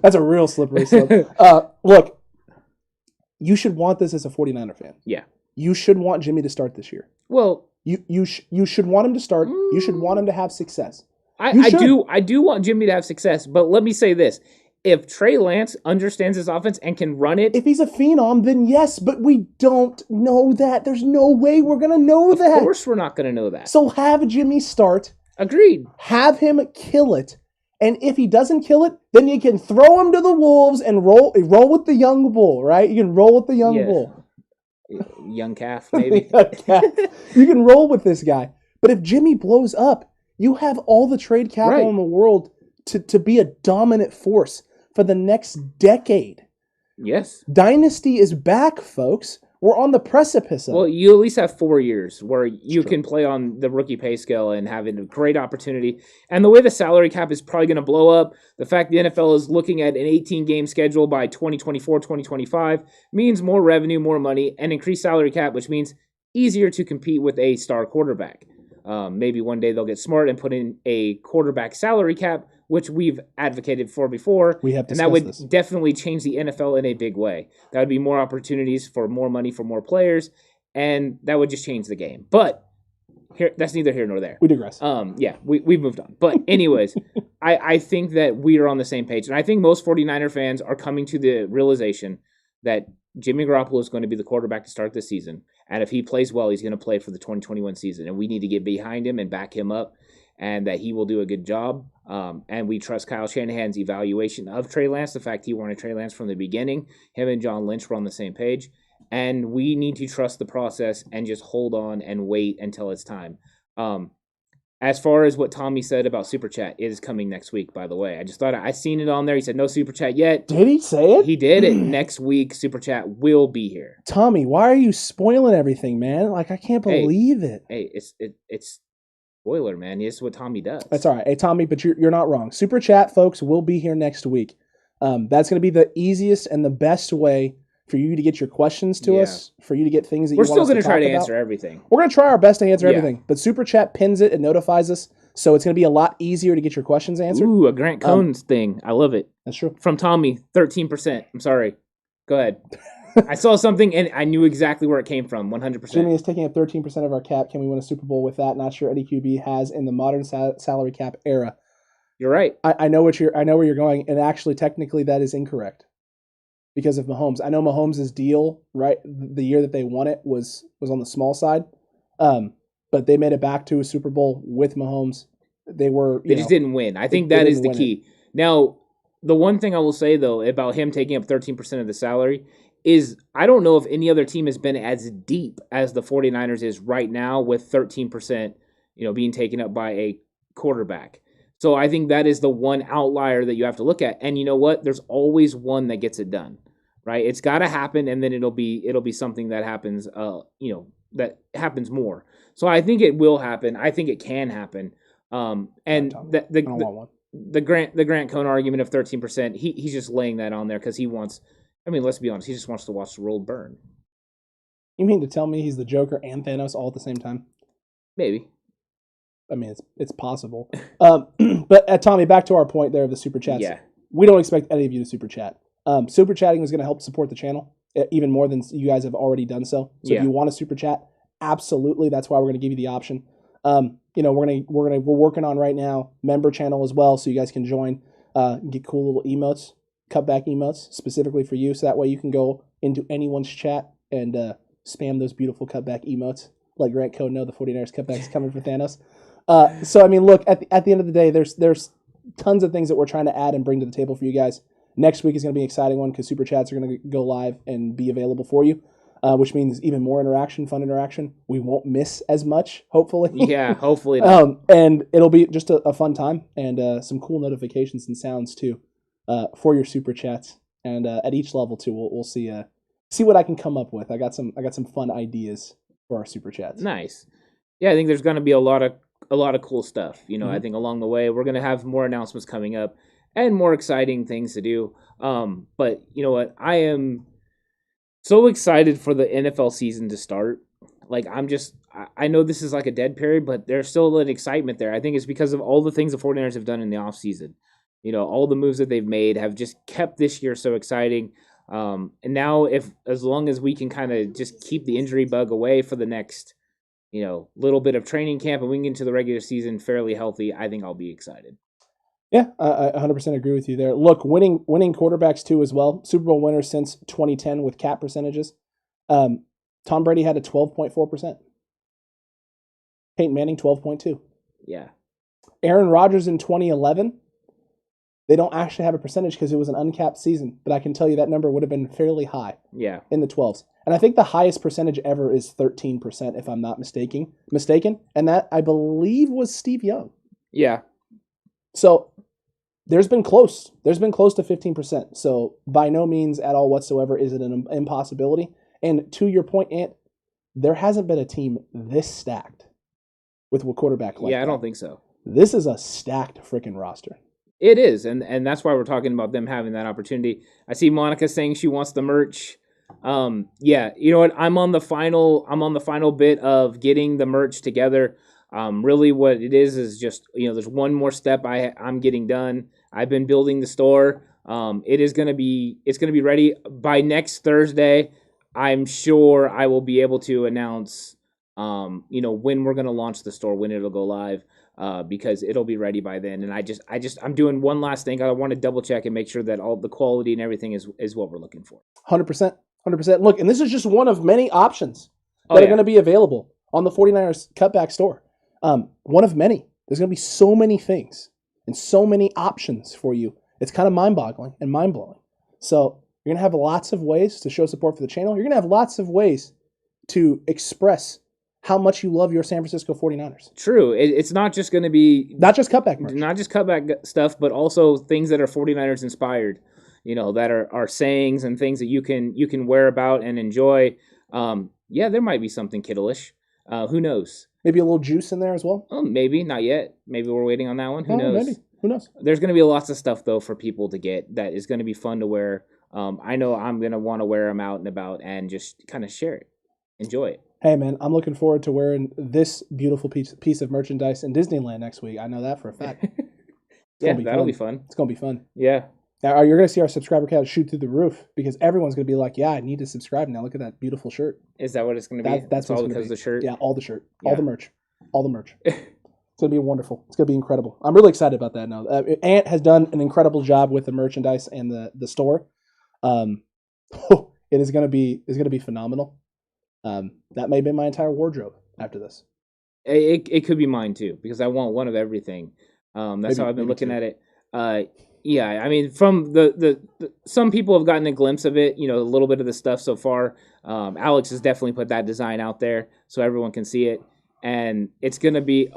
That's a real slippery slope. Look, you should want this as a 49er fan. Yeah. You should want Jimmy to start this year. Well, you should want him to start. You should want him to have success. I do want Jimmy to have success, but let me say this. If Trey Lance understands his offense and can run it... If he's a phenom, then yes, but we don't know that. There's no way we're going to know that. Of course we're not going to know that. So have Jimmy start. Agreed. Have him kill it. And if he doesn't kill it, then you can throw him to the wolves and roll with the young bull, right? You can roll with the young bull. Young calf, maybe. You can roll with this guy. But if Jimmy blows up, you have all the trade capital in the world to be a dominant force for the next decade. Yes. Dynasty is back, folks. We're on the precipice of it. Well, you at least have 4 years where you can play on the rookie pay scale and have a great opportunity. And the way the salary cap is probably going to blow up, the fact the NFL is looking at an 18-game schedule by 2024, 2025 means more revenue, more money, and increased salary cap, which means easier to compete with a star quarterback. Maybe one day they'll get smart and put in a quarterback salary cap, which we've advocated for before. We have discussed and that would this. definitely change the NFL in a big way. That would be more opportunities for more money for more players, and that would just change the game. But that's neither here nor there. We digress. We've moved on. But anyways, I think that we are on the same page. And I think most 49er fans are coming to the realization that Jimmy Garoppolo is going to be the quarterback to start this season. And if he plays well, he's going to play for the 2021 season. And we need to get behind him and back him up, and that he will do a good job. And we trust Kyle Shanahan's evaluation of Trey Lance, the fact he wanted Trey Lance from the beginning. Him and John Lynch were on the same page. And we need to trust the process and just hold on and wait until it's time. As far as what Tommy said about Super Chat, it is coming next week, by the way. I just thought I seen it on there. He said no Super Chat yet. Did he say it? He did it. Next week, Super Chat will be here. Tommy, why are you spoiling everything, man? Like, I can't believe it. Hey, it's spoiler, man. It's what Tommy does. That's all right. Hey, Tommy, but you're not wrong. Super Chat, folks, will be here next week. That's going to be the easiest and the best way for you to get your questions to us, for you to get things that We're you want us to still going to try to about. answer everything. We're going to try our best to answer everything. But Super Chat pins it and notifies us, so it's going to be a lot easier to get your questions answered. Ooh, a Grant Cohn's thing. I love it. That's true. From Tommy, 13%. I'm sorry. Go ahead. I saw something, and I knew exactly where it came from, 100%. Jimmy is taking up 13% of our cap. Can we win a Super Bowl with that? Not sure Eddie QB has in the modern salary cap era. You're right. I know where you're going, and actually, technically, that is incorrect because of Mahomes. I know Mahomes' deal, right, the year that they won it was on the small side, but they made it back to a Super Bowl with Mahomes. They just didn't win. I think that is the key. Now, the one thing I will say, though, about him taking up 13% of the salary is I don't know if any other team has been as deep as the 49ers is right now with 13%, being taken up by a quarterback. So I think that is the one outlier that you have to look at. And you know what? There's always one that gets it done, right? It's got to happen, and then it'll be something that happens, that happens more. So I think it will happen. I think it can happen. And I don't want one. the Grant Cohn argument of 13%, he's just laying that on there because he wants. I mean, let's be honest, he just wants to watch the world burn. You mean to tell me he's the Joker and Thanos all at the same time? Maybe. I mean, it's possible. But Tommy, back to our point there of the super chats. Yeah. We don't expect any of you to super chat. Super chatting is going to help support the channel even more than you guys have already done so. So if you want to super chat, absolutely. That's why we're going to give you the option. We're working on right now member channel as well, so you guys can join, get cool little emotes, cutback emotes specifically for you. So that way you can go into anyone's chat and spam those beautiful cutback emotes. Like Grant Cohn, the 49ers cutback's coming for Thanos. So I mean, look, at the end of the day, there's tons of things that we're trying to add and bring to the table for you guys. Next week is going to be an exciting one because super chats are going to go live and be available for you, which means even more interaction, fun interaction. We won't miss as much, hopefully. Yeah, hopefully not. And it'll be just a fun time and some cool notifications and sounds too for your super chats. And at each level too, we'll see what I can come up with. I got some fun ideas for our super chats. Nice. Yeah, I think there's going to be a lot of cool stuff. I think along the way we're going to have more announcements coming up and more exciting things to do. But you know what? I am so excited for the NFL season to start. Like I know this is like a dead period, but there's still an excitement there. I think it's because of all the things the 49ers have done in the offseason. All the moves that they've made have just kept this year so exciting. And now as long as we can kind of just keep the injury bug away for the next, little bit of training camp and we can get into the regular season fairly healthy, I think I'll be excited. Yeah, I 100% agree with you there. Look, winning quarterbacks too as well. Super Bowl winners since 2010 with cap percentages. Tom Brady had a 12.4%. Peyton Manning 12.2. Yeah. Aaron Rodgers in 2011. They don't actually have a percentage because it was an uncapped season, but I can tell you that number would have been fairly high. Yeah. In the 12s. And I think the highest percentage ever is 13%, if I'm not mistaken. And that, I believe, was Steve Young. Yeah. So there's been close to 15%. So by no means at all whatsoever is it an impossibility. And to your point, Ant, there hasn't been a team this stacked with a quarterback like that. I don't think so. This is a stacked freaking roster. It is, and that's why we're talking about them having that opportunity. I see Monica saying she wants the merch. Yeah, you know what? I'm on the final bit of getting the merch together. Really what it is just, there's one more step I'm getting done. I've been building the store. It's going to be ready by next Thursday. I'm sure I will be able to announce, when we're going to launch the store, when it'll go live, because it'll be ready by then. And I'm doing one last thing. I want to double check and make sure that all the quality and everything is what we're looking for. 100%. Look, and this is just one of many options that are going to be available on the 49ers Cutback store. One of many. There's going to be so many things and so many options for you. It's kind of mind-boggling and mind-blowing. So you're going to have lots of ways to show support for the channel. You're going to have lots of ways to express how much you love your San Francisco 49ers. True. It's not just going to be... Not just Cutback merch. Not just Cutback stuff, but also things that are 49ers inspired, that are sayings and things that you can wear about and enjoy. There might be something kiddleish. Who knows? Maybe a little juice in there as well? Oh, maybe. Not yet. Maybe we're waiting on that one. Who knows? Maybe. Who knows? There's going to be lots of stuff, though, for people to get that is going to be fun to wear. I know I'm going to want to wear them out and about and just kind of share it. Enjoy it. Hey, man, I'm looking forward to wearing this beautiful piece of merchandise in Disneyland next week. I know that for a fact. That'll be fun. It's going to be fun. Yeah. Now, you're going to see our subscriber count shoot through the roof because everyone's going to be like, yeah, I need to subscribe now. Look at that beautiful shirt. Is that what it's going to be? That's all because of the shirt? Yeah, all the shirt. Yeah. All the merch. It's going to be wonderful. It's going to be incredible. I'm really excited about that now. Ant has done an incredible job with the merchandise and the store. It is going to be phenomenal. That may be my entire wardrobe after this. It could be mine too because I want one of everything. That's how I've been looking at it. Yeah, I mean, from the some people have gotten a glimpse of it, a little bit of the stuff so far. Alex has definitely put that design out there so everyone can see it, and it's gonna be.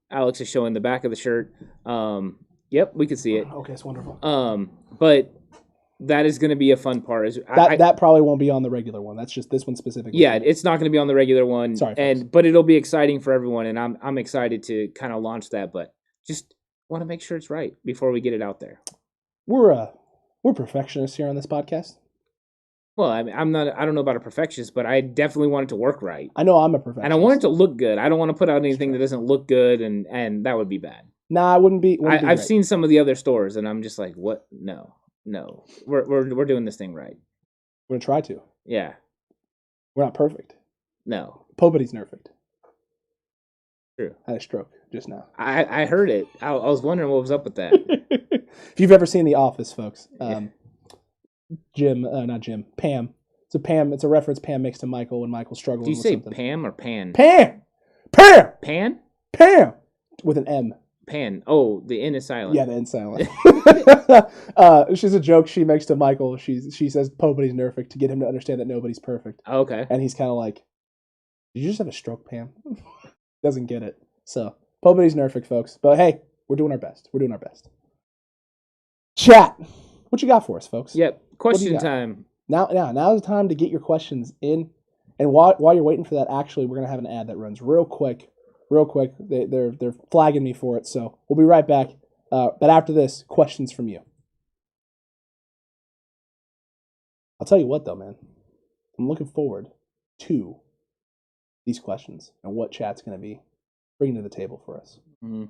Alex is showing the back of the shirt. Yep, we can see it. Okay, it's wonderful. But that is going to be a fun part. That probably won't be on the regular one. That's just this one specifically. Yeah, it's not going to be on the regular one. Sorry, but it'll be exciting for everyone, and I'm excited to kind of launch that. But just Want to make sure it's right before we get it out there. We're perfectionists here on this podcast. Well, I mean, I don't know about a perfectionist, but I definitely want it to work right. I know I'm a perfectionist. And I want it to look good. I don't want to put out anything that doesn't look good, and that would be bad. Nah, it wouldn't be. I've seen some of the other stores, and I'm just like, what? No. We're doing this thing right. We're gonna try to. Yeah. We're not perfect. No. Nobody's perfect. True. I had a stroke just now. I heard it. I was wondering what was up with that. If you've ever seen The Office, folks, Pam. It's a reference Pam makes to Michael when Michael's struggling. Do you with say something. Pam or Pan? Pam. Pan? With an M. Pan. Oh, the N is silent. Yeah, the N silent. She's a joke she makes to Michael. She says nobody's perfect to get him to understand that nobody's perfect. Okay. And he's kind of like, did you just have a stroke, Pam? Doesn't get it. So, nobody's perfect, folks. But hey, we're doing our best. Chat. What you got for us, folks? Yep. Question time. Now is the time to get your questions in. And while you're waiting for that, actually, we're gonna have an ad that runs real quick. They're flagging me for it, so we'll be right back. But after this, questions from you. I'll tell you what, though, man. I'm looking forward to these questions and what chat's gonna be bringing to the table for us. Mm-hmm.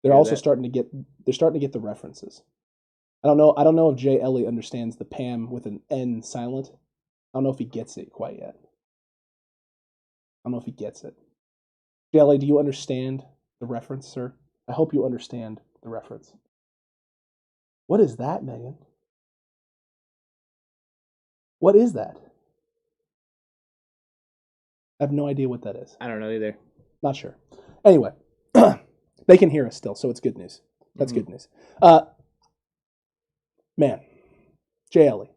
They're also starting to get the references. I don't know if Jay Ellie understands the Pam with an N silent. I don't know if he gets it quite yet. Jay Ellie, do you understand the reference, sir? I hope you understand the reference. What is that, Megan? What is that? I have no idea what that is. I don't know either. Not sure. Anyway, they can hear us still, so it's good news. That's good news. Man, Jay Ellie.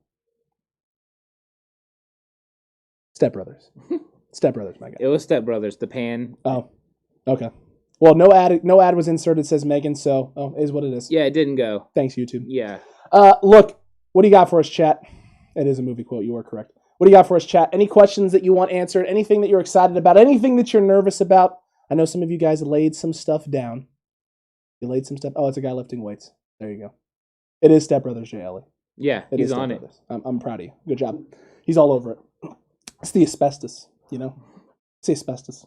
Step Brothers, my guy. It was Step Brothers, the Pan. Oh, okay. Well, no ad was inserted, says Megan, so it is what it is. Yeah, it didn't go. Thanks, YouTube. Yeah. Look, what do you got for us, chat? It is a movie quote. You are correct. What do you got for us, chat? Any questions that you want answered? Anything that you're excited about? Anything that you're nervous about? I know some of you guys laid some stuff down. You laid some stuff. Oh, it's a guy lifting weights. There you go. It is Step Brothers, Jay Ellie. Yeah, he's on it. I'm proud of you. Good job. He's all over it. It's the asbestos, you know? It's the asbestos.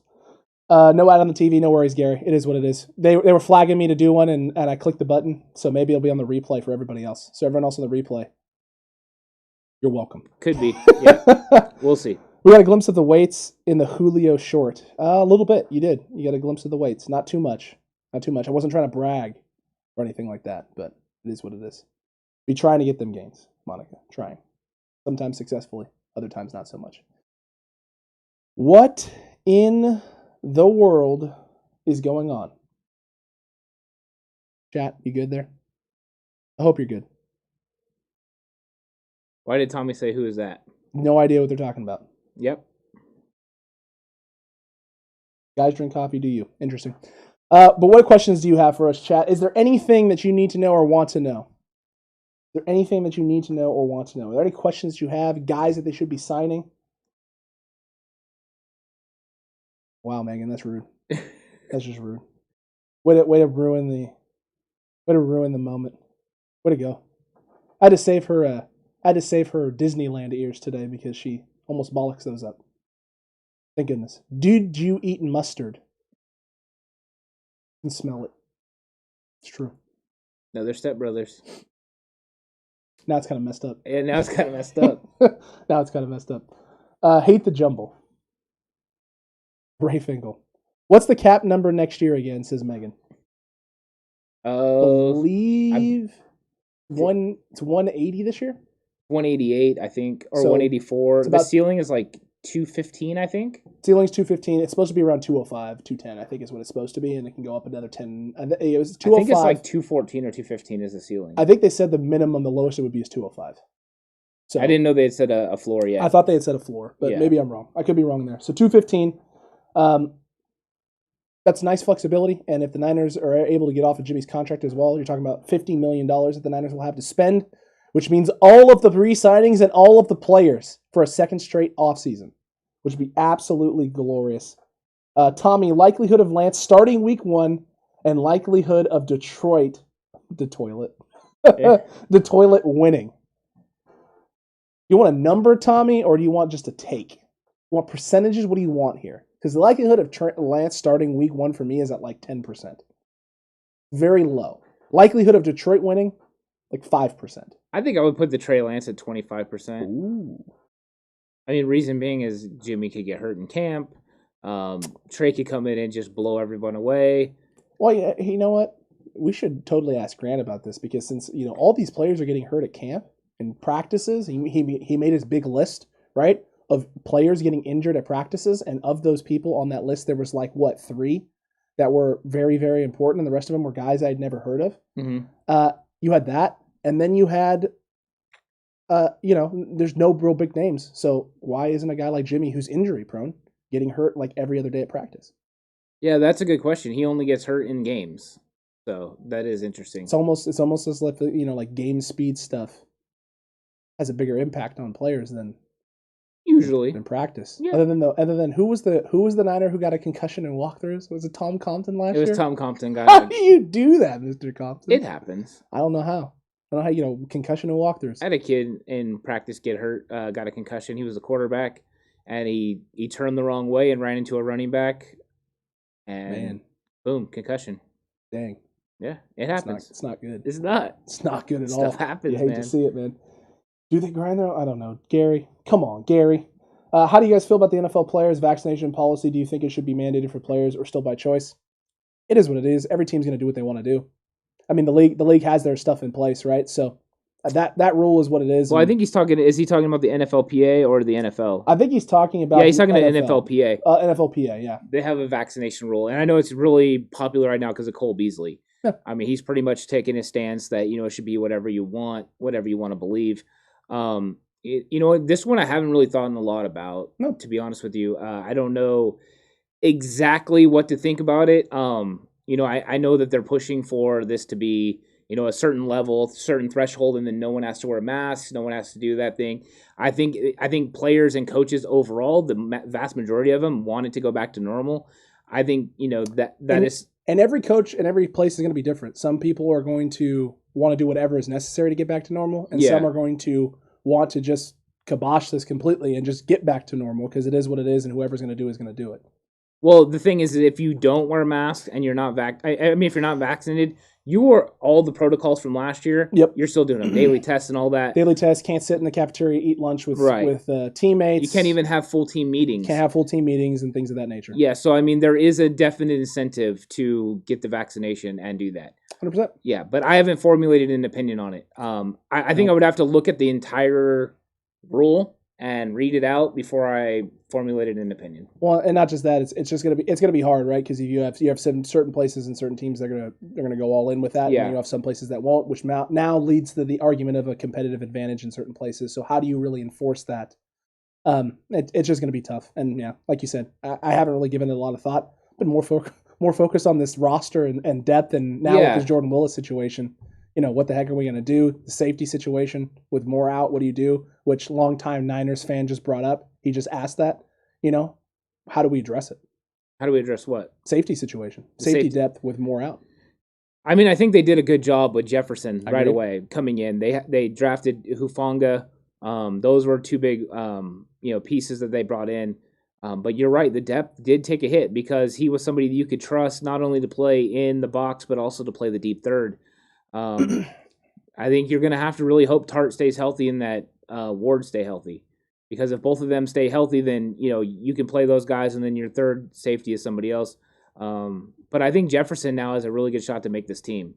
No ad on the TV. No worries, Gary. It is what it is. They were flagging me to do one, and I clicked the button, so maybe it'll be on the replay for everybody else. So everyone else on the replay, you're welcome. Could be. Yeah. We'll see. We got a glimpse of the weights in the Julio short. A little bit. You did. You got a glimpse of the weights. Not too much. I wasn't trying to brag or anything like that, but it is what it is. Be trying to get them gains, Monica. Trying. Sometimes successfully, other times not so much. What in the world is going on? Chat, you good there? I hope you're good. Why did Tommy say, who is that? No idea what they're talking about. Yep. Guys drink coffee, do you? Interesting. But what questions do you have for us, chat? Is there anything that you need to know or want to know? Is there anything that you need to know or want to know? Are there any questions you have? Guys that they should be signing? Wow, Megan, that's rude. That's just rude. Way to ruin the moment. Way to go. I had to save her Disneyland ears today because she almost bollocks those up. Thank goodness. Did you eat mustard? And smell it. It's true. No, they're Step Brothers. Now it's kind of messed up. Yeah, now it's kind of messed up. Now it's kind of messed up. Hate the jumble. Ray Finkel. What's the cap number next year again, says Megan? Believe it's 180 this year? 188, I think, or So 184. The ceiling is like 215, I think. Ceiling's 215. It's supposed to be around 205, 210, I think is what it's supposed to be, and it can go up another 10. It was 205. I think it's like 214 or 215 is the ceiling. I think they said the minimum, the lowest it would be is 205. So I didn't know they had said a floor yet. I thought they had said a floor, but maybe I'm wrong. I could be wrong there. So 215. That's nice flexibility, and if the Niners are able to get off of Jimmy's contract as well, you're talking about $50 million that the Niners will have to spend, which means all of the re-signings and all of the players for a second straight offseason, which would be absolutely glorious. Tommy, likelihood of Lance starting week 1 and likelihood of Detroit, the toilet winning. You want a number, Tommy, or do you want just a take? You want percentages? What do you want here? Because the likelihood of Trey Lance starting week 1 for me is at like 10%. Very low. Likelihood of Detroit winning, like 5%. I think I would put the Trey Lance at 25%. Ooh. I mean, reason being is Jimmy could get hurt in camp. Trey could come in and just blow everyone away. Well, yeah, you know what? We should totally ask Grant about this because since all these players are getting hurt at camp and practices, he made his big list, right, of players getting injured at practices, and of those people on that list, there was 3 that were very, very important, and the rest of them were guys I'd never heard of. Mm-hmm. You had that, and then you had, there's no real big names. So why isn't a guy like Jimmy, who's injury prone, getting hurt like every other day at practice? Yeah, that's a good question. He only gets hurt in games, so that is interesting. It's almost as like game speed stuff has a bigger impact on players than usually in practice. Yeah. Other than who was the Niner who got a concussion in walkthroughs? Was it Tom Compton last year? It was Tom Compton. How do you do that, Mr. Compton? It happens. I don't know how. Concussion in walkthroughs. I had a kid in practice get hurt, got a concussion. He was a quarterback, and he turned the wrong way and ran into a running back, and boom, concussion. Dang. Yeah, it happens. It's not good. It's not. It's not good at all. Stuff happens, You hate man. to see it, man. Do they grind their own? I don't know. Gary, come on, Gary. How do you guys feel about the NFL players' vaccination policy? Do you think it should be mandated for players or still by choice? It is what it is. Every team's going to do what they want to do. I mean, the league has their stuff in place, right? So that rule is what it is. Well, I think he's talking. Is he talking about the NFLPA or the NFL? I think he's talking about. Yeah, he's talking NFL. to NFLPA. NFLPA, yeah. They have a vaccination rule, and I know it's really popular right now because of Cole Beasley. Yeah. I mean, he's pretty much taking a stance that it should be whatever you want to believe. This one I haven't really thought a lot about. No. To be honest with you, I don't know exactly what to think about it. I know that they're pushing for this to be, a certain level, certain threshold, and then no one has to wear masks, no one has to do that thing. I think players and coaches overall, the vast majority of them wanted to go back to normal. I think and every coach and every place is going to be different. Some people are going to want to do whatever is necessary to get back to normal, and some are going to want to just kibosh this completely and just get back to normal because it is what it is, and whoever's going to do is going to do it. Well, the thing is that if you don't wear a mask and you're not if you're not vaccinated, you are all the protocols from last year. Yep. You're still doing them. Daily tests and all that. Daily tests, can't sit in the cafeteria, eat lunch with teammates. You can't even have full team meetings. Can't have full team meetings and things of that nature. Yeah, so I mean, there is a definite incentive to get the vaccination and do that. 100%. Yeah, but I haven't formulated an opinion on it. I think I would have to look at the entire rule and read it out before I formulated an opinion. Well, and not just that, it's just gonna be hard, right? Because you have certain places and certain teams that are gonna go all in with that. Yeah. And you have some places that won't, which now leads to the argument of a competitive advantage in certain places. So how do you really enforce that? It's just gonna be tough. And yeah, like you said, I haven't really given it a lot of thought. Been more focused on this roster and depth, and now with this Jordan Willis situation. What the heck are we going to do? The safety situation with Moore out, what do you do? Which longtime Niners fan just brought up. He just asked that. How do we address it? How do we address what? Safety situation. Safety depth with Moore out. I mean, I think they did a good job with Jefferson right away coming in. They drafted Hufanga. Those were two big pieces that they brought in. But you're right, the depth did take a hit because he was somebody that you could trust not only to play in the box but also to play the deep third. I think you're going to have to really hope Tart stays healthy and that Ward stay healthy. Because if both of them stay healthy, then you can play those guys, and then your third safety is somebody else. But I think Jefferson now has a really good shot to make this team.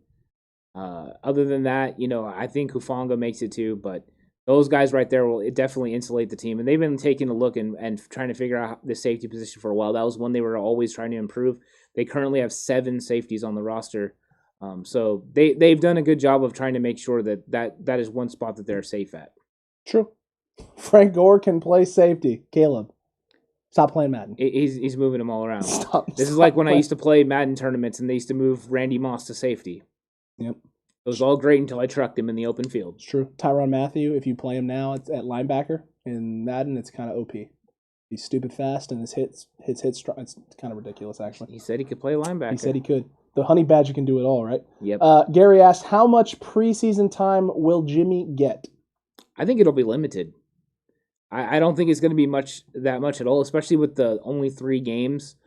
Other than that, I think Hufanga makes it too, but those guys right there will definitely insulate the team. And they've been taking a look and trying to figure out the safety position for a while. That was one they were always trying to improve. They currently have 7 safeties on the roster. So they've done a good job of trying to make sure that is one spot that they're safe at. True. Frank Gore can play safety. Caleb, stop playing Madden. He's moving them all around. Stop This is like when playing. I used to play Madden tournaments and they used to move Randy Moss to safety. Yep. It was all great until I trucked him in the open field. It's true. Tyrann Mathieu, if you play him now at linebacker in Madden, it's kind of OP. He's stupid fast and his hits strong. It's kind of ridiculous, actually. He said he could play linebacker. He said he could. The honey badger can do it all, right? Yep. Gary asked, how much preseason time will Jimmy get? I think it'll be limited. I don't think it's going to be that much at all, especially with the only 3 games.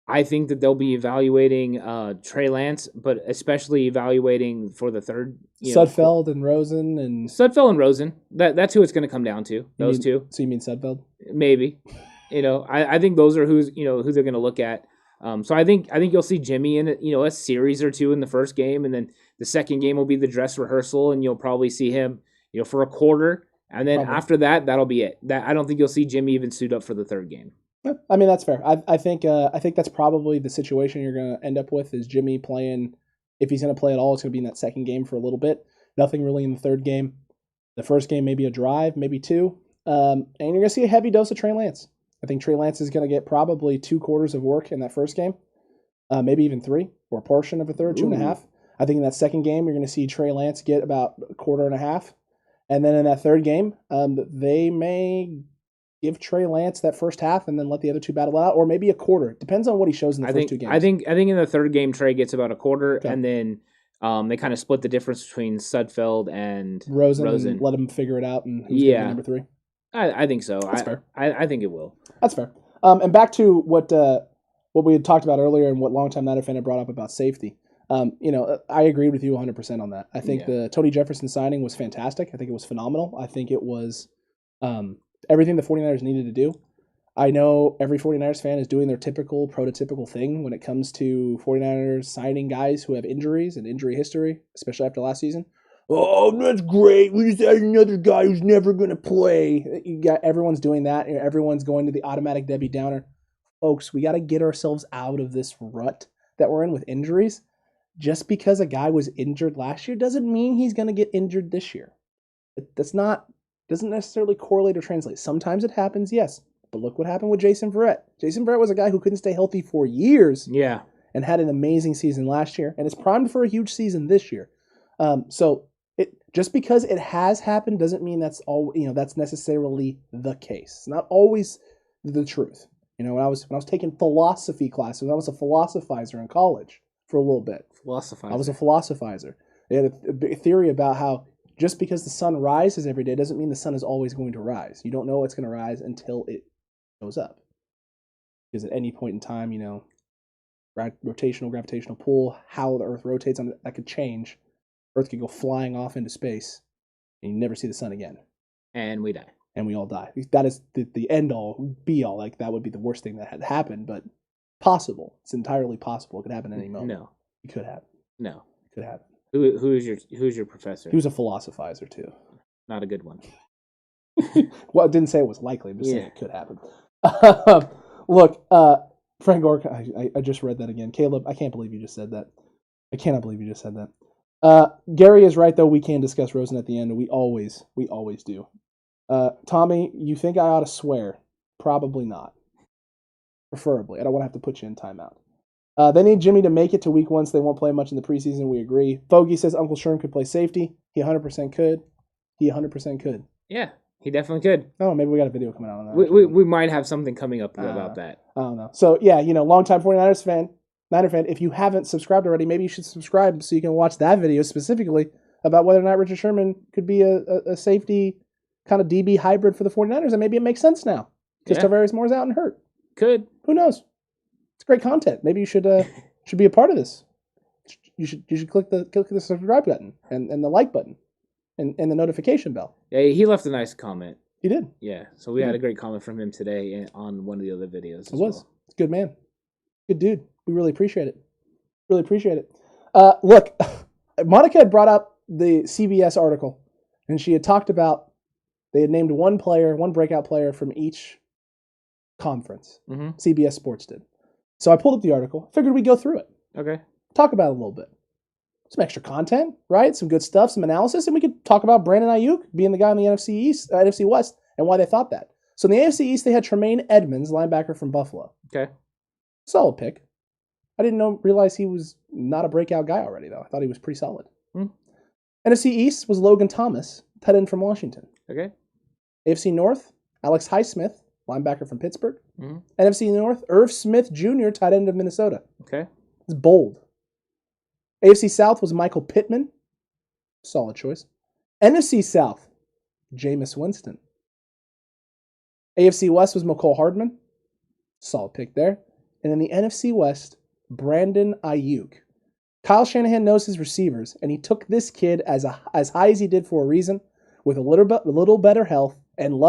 I think that they'll be evaluating Trey Lance, but especially evaluating for the third. Sudfeld and Rosen and Sudfeld and Rosen. That's who it's going to come down to. Those two. So you mean Sudfeld? Maybe. I think those are who they're going to look at. So I think you'll see Jimmy in a series or 2 in the first game, and then the second game will be the dress rehearsal, and you'll probably see him for a quarter. And then after that, that'll be it. I don't think you'll see Jimmy even suit up for the third game. I mean, that's fair. I think that's probably the situation you're going to end up with is Jimmy playing. If he's going to play at all, it's going to be in that second game for a little bit. Nothing really in the third game. The first game, maybe a drive, maybe 2. And you're going to see a heavy dose of Trey Lance. I think Trey Lance is going to get probably 2 quarters of work in that first game, maybe even 3 or a portion of a third, 2.5. I think in that second game, you're going to see Trey Lance get about a quarter and a half. And then in that third game, they may give Trey Lance that first half and then let the other 2 battle out, or maybe a quarter. It depends on what he shows in the first 2 games. I think in the third game, Trey gets about a quarter, and then they kind of split the difference between Sudfeld and Rosen. And let him figure it out, and who's going to be number 3. I think so. That's fair. I think it will. That's fair. And back to what we had talked about earlier and what longtime Niner fan had brought up about safety. I agree with you 100% on that. I think the Tony Jefferson signing was fantastic. I think it was phenomenal. I think it was everything the 49ers needed to do. I know every 49ers fan is doing their typical, prototypical thing when it comes to 49ers signing guys who have injuries and injury history, especially after last season. Oh, that's great. We just added another guy who's never going to play. Everyone's doing that. Everyone's going to the automatic Debbie Downer. Folks, we got to get ourselves out of this rut that we're in with injuries. Just because a guy was injured last year doesn't mean he's going to get injured this year. Doesn't necessarily correlate or translate. Sometimes it happens, yes. But look what happened with Jason Verrett. Jason Verrett was a guy who couldn't stay healthy for years. Yeah. And had an amazing season last year and is primed for a huge season this year. Just because it has happened doesn't mean that's that's necessarily the case. It's not always the truth. When I was taking philosophy classes, I was a philosophizer in college for a little bit. Philosophizer. I was a philosophizer. They had a theory about how just because the sun rises every day doesn't mean the sun is always going to rise. You don't know it's going to rise until it goes up. Because at any point in time, rotational, gravitational pull, how the Earth rotates, that could change. Earth could go flying off into space, and you never see the sun again. And we die. And we all die. That is the end-all, be-all. Like, that would be the worst thing that had happened, but possible. It's entirely possible. It could happen at any moment. No. It could happen. No. It could happen. Who's your professor? He was a philosophizer, too. Not a good one. Well, it didn't say it was likely. I'm just saying it could happen. Look, Frank Gork, I just read that again. Caleb, I can't believe you just said that. I cannot believe you just said that. Gary is right, though. We can discuss Rosen at the end, and we always do. Tommy, you think I ought to swear? Probably not. Preferably. I don't want to have to put you in timeout. They need Jimmy to make it to week 1, so they won't play much in the preseason. We agree. Fogey says Uncle Sherm could play safety. He 100% could. Yeah, he definitely could. Oh, maybe we got a video coming out on that. We might have something coming up about that. I don't know. So, yeah, longtime 49ers fan, Niner fan, if you haven't subscribed already, maybe you should subscribe so you can watch that video specifically about whether or not Richard Sherman could be a safety kind of DB hybrid for the 49ers, and maybe it makes sense now because Tavares Moore's out and hurt. Could. Who knows? It's great content. Maybe you should be a part of this. You should click the subscribe button and the like button and the notification bell. Yeah, he left a nice comment. He did. Yeah, so we had a great comment from him today on one of the other videos. It was. It's a good man. Good dude. We really appreciate it. Look, Monica had brought up the CBS article, and she had talked about they had named one breakout player from each conference. Mm-hmm. CBS Sports did. So I pulled up the article. Figured we'd go through it. Okay. Talk about it a little bit. Some extra content, right? Some good stuff, some analysis, and we could talk about Brandon Ayuk being the guy in the NFC West, and why they thought that. So in the AFC East, they had Tremaine Edmonds, linebacker from Buffalo. Okay. Solid pick. I didn't realize he was not a breakout guy already, though. I thought he was pretty solid. NFC East was Logan Thomas, tight end from Washington. Okay. AFC North, Alex Highsmith, linebacker from Pittsburgh. NFC North, Irv Smith Jr., tight end of Minnesota. Okay. It's bold. AFC South was Michael Pittman. Solid choice. NFC South, Jameis Winston. AFC West was McCole Hardman. Solid pick there. And in the NFC West, Brandon Ayuk. Kyle Shanahan knows his receivers, and he took this kid as high as he did for a reason. With a little better health and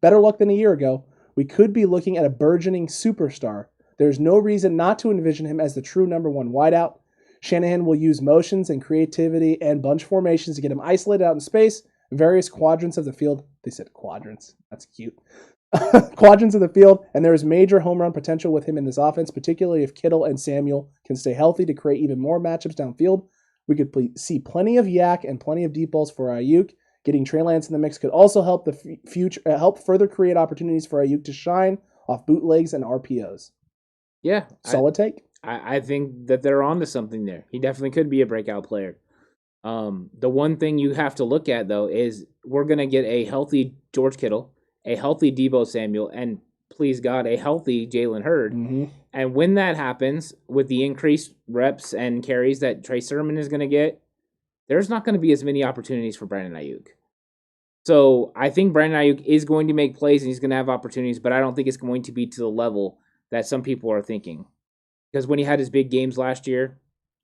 better luck than a year ago, we could be looking at a burgeoning superstar. There's no reason not to envision him as the true number one wideout. Shanahan will use motions and creativity and bunch formations to get him isolated out in space, various quadrants of the field. They said quadrants. That's cute. Quadrants of the field, and there is major home run potential with him in this offense, particularly if Kittle and Samuel can stay healthy to create even more matchups downfield. We could see plenty of yak and plenty of deep balls for Ayuk. Getting Trey Lance in the mix could also help help further create opportunities for Ayuk to shine off bootlegs and RPOs. Yeah. Solid take. I think that they're onto something there. He definitely could be a breakout player. The one thing you have to look at, though, is we're going to get a healthy George Kittle, a healthy Deebo Samuel, and please God, a healthy Jalen Hurd. Mm-hmm. And when that happens, with the increased reps and carries that Trey Sermon is going to get, there's not going to be as many opportunities for Brandon Ayuk. So I think Brandon Ayuk is going to make plays and he's going to have opportunities, but I don't think it's going to be to the level that some people are thinking. Because when he had his big games last year,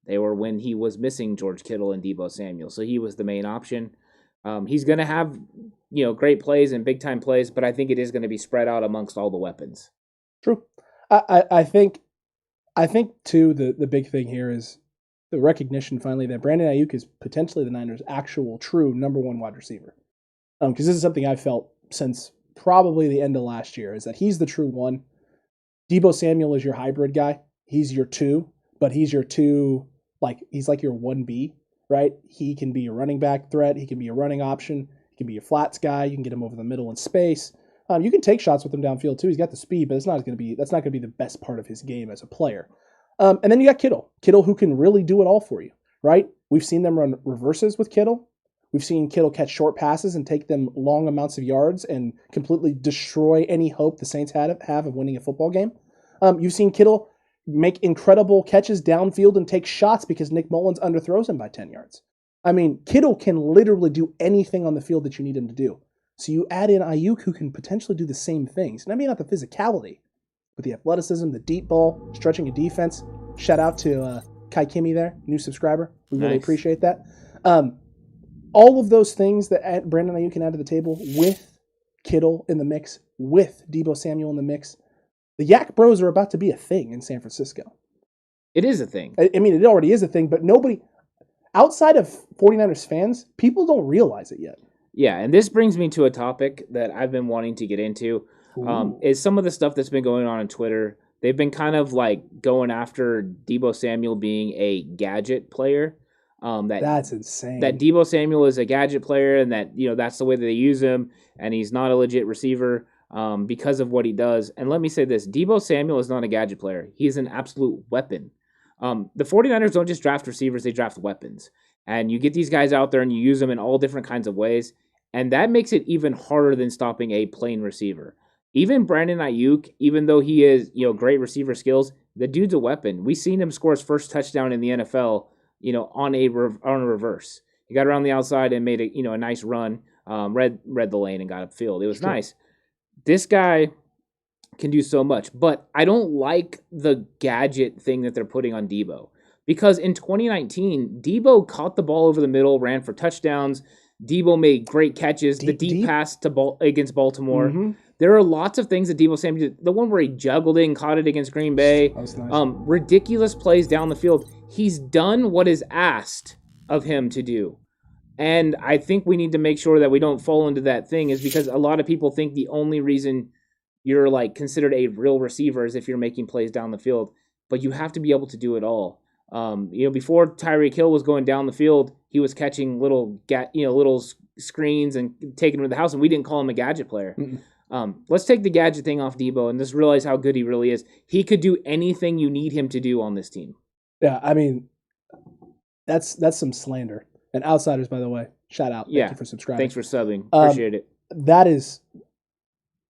they were when he was missing George Kittle and Deebo Samuel. So he was the main option. He's going to have, great plays and big-time plays, but I think it is going to be spread out amongst all the weapons. True. I think too, the big thing here is the recognition finally that Brandon Ayuk is potentially the Niners' actual true number one wide receiver. Because this is something I've felt since probably the end of last year, is that he's the true one. Deebo Samuel is your hybrid guy. He's your 2, but he's your 2, he's like your 1B, right? He can be a running back threat. He can be a running option. He can be a flats guy. You can get him over the middle in space. You can take shots with him downfield too. He's got the speed, but that's not going to be the best part of his game as a player. And then you got Kittle who can really do it all for you, right? We've seen them run reverses with Kittle. We've seen Kittle catch short passes and take them long amounts of yards and completely destroy any hope the Saints have of winning a football game. You've seen Kittle make incredible catches downfield and take shots because Nick Mullins underthrows him by 10 yards. I mean, Kittle can literally do anything on the field that you need him to do. So you add in Ayuk, who can potentially do the same things. And I mean, not the physicality, but the athleticism, the deep ball, stretching a defense. Shout out to Kai Kimmy there, new subscriber. We really appreciate that. All of those things that Brandon Ayuk can add to the table with Kittle in the mix, with Deebo Samuel in the mix. The Yak Bros are about to be a thing in San Francisco. It is a thing. I mean, it already is a thing, but nobody, outside of 49ers fans, people don't realize it yet. Yeah, and this brings me to a topic that I've been wanting to get into, is some of the stuff that's been going on Twitter. They've been kind of going after Deebo Samuel being a gadget player. That's insane. That Deebo Samuel is a gadget player and that, that's the way that they use him, and he's not a legit receiver because of what he does. And let me say this, Deebo Samuel is not a gadget player. He's an absolute weapon. The 49ers don't just draft receivers, they draft weapons. And you get these guys out there and you use them in all different kinds of ways, and that makes it even harder than stopping a plain receiver. Even Brandon Ayuk, even though he is, great receiver skills, the dude's a weapon. We've seen him score his first touchdown in the NFL, on a reverse. He got around the outside and made a nice run, read the lane and got upfield. It was nice. This guy can do so much, but I don't like the gadget thing that they're putting on Deebo. Because in 2019, Deebo caught the ball over the middle, ran for touchdowns. Deebo made great catches. The deep pass against Baltimore. Mm-hmm. There are lots of things that Deebo Samuel did. The one where he juggled it and caught it against Green Bay. That was nice. Ridiculous plays down the field. He's done what is asked of him to do. And I think we need to make sure that we don't fall into that thing, is because a lot of people think the only reason you're considered a real receiver is if you're making plays down the field. But you have to be able to do it all. Before Tyreek Hill was going down the field, he was catching little screens and taking them to the house, and we didn't call him a gadget player. Mm-hmm. Let's take the gadget thing off Deebo and just realize how good he really is. He could do anything you need him to do on this team. Yeah, I mean, that's some slander. And Outsiders, by the way, shout out. Thank you for subscribing. Thanks for subbing. Appreciate it.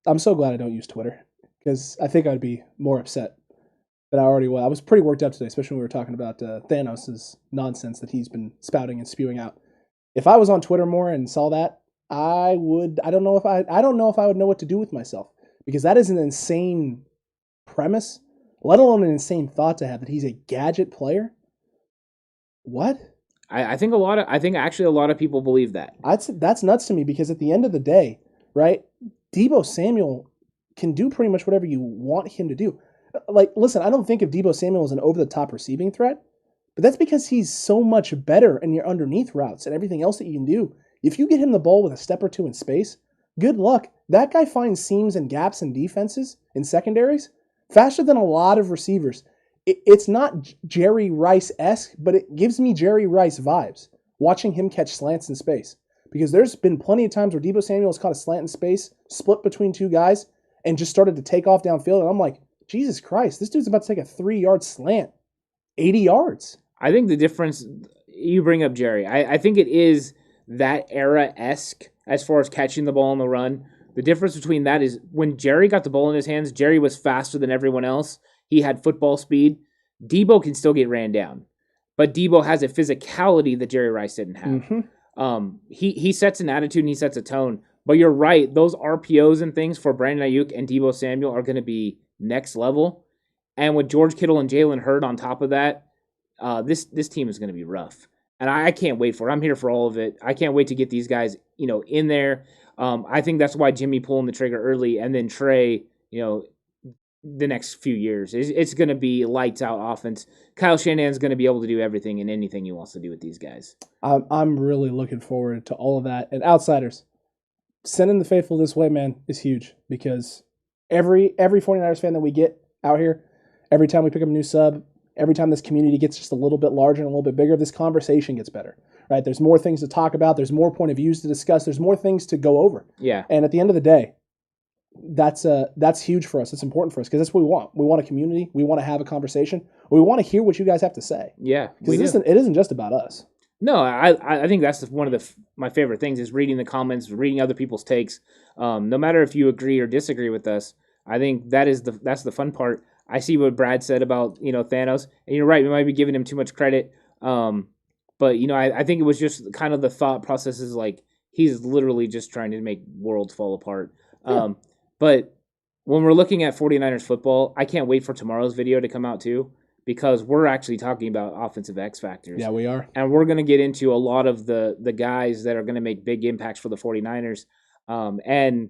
I'm so glad I don't use Twitter, because I think I'd be more upset that I already was. I was pretty worked up today, especially when we were talking about Thanos' nonsense that he's been spouting and spewing out. If I was on Twitter more and saw that, I don't know if I would know what to do with myself, because that is an insane premise, let alone an insane thought to have that he's a gadget player. What? I think actually a lot of people believe that. That's nuts to me, because at the end of the day, right, Deebo Samuel can do pretty much whatever you want him to do. Like, listen, I don't think of Deebo Samuel as an over-the-top receiving threat, but that's because he's so much better in your underneath routes and everything else that you can do. If you get him the ball with a step or two in space, good luck. That guy finds seams and gaps in defenses, in secondaries, faster than a lot of receivers. It's not Jerry Rice-esque, but it gives me Jerry Rice vibes, watching him catch slants in space. Because there's been plenty of times where Deebo Samuel has caught a slant in space, split between two guys, and just started to take off downfield, and I'm like, Jesus Christ, this dude's about to take a 3-yard slant, 80 yards. I think the difference, you bring up Jerry, I think it is that era-esque as far as catching the ball on the run. The difference between that is when Jerry got the ball in his hands, Jerry was faster than everyone else. He had football speed. Deebo can still get ran down, but Deebo has a physicality that Jerry Rice didn't have. Mm-hmm. He sets an attitude and he sets a tone. But you're right, those RPOs and things for Brandon Ayuk and Deebo Samuel are going to be next level. And with George Kittle and Jalen Hurd on top of that, this team is going to be rough. And I can't wait for it. I'm here for all of it. I can't wait to get these guys, in there. I think that's why Jimmy pulling the trigger early, and then Trey, the next few years. It's going to be lights out offense. Kyle Shanahan's going to be able to do everything and anything he wants to do with these guys. I'm really looking forward to all of that. And outsiders, sending the faithful this way, man, is huge, because every 49ers fan that we get out here, every time we pick up a new sub, every time this community gets just a little bit larger and a little bit bigger, this conversation gets better, right? There's more things to talk about. There's more point of views to discuss. There's more things to go over. Yeah. And at the end of the day, that's huge for us. It's important for us, because that's what we want. We want a community. We want to have a conversation. We want to hear what you guys have to say. Yeah. Because it isn't just about us. No, I think that's one of my favorite things is reading the comments, reading other people's takes. No matter if you agree or disagree with us, I think that's the fun part. I see what Brad said about Thanos, and you're right. We might be giving him too much credit, but I think it was just kind of the thought process is like he's literally just trying to make worlds fall apart. Yeah. But when we're looking at 49ers football, I can't wait for tomorrow's video to come out too, because we're actually talking about offensive X factors. Yeah, we are. And we're going to get into a lot of the guys that are going to make big impacts for the 49ers. And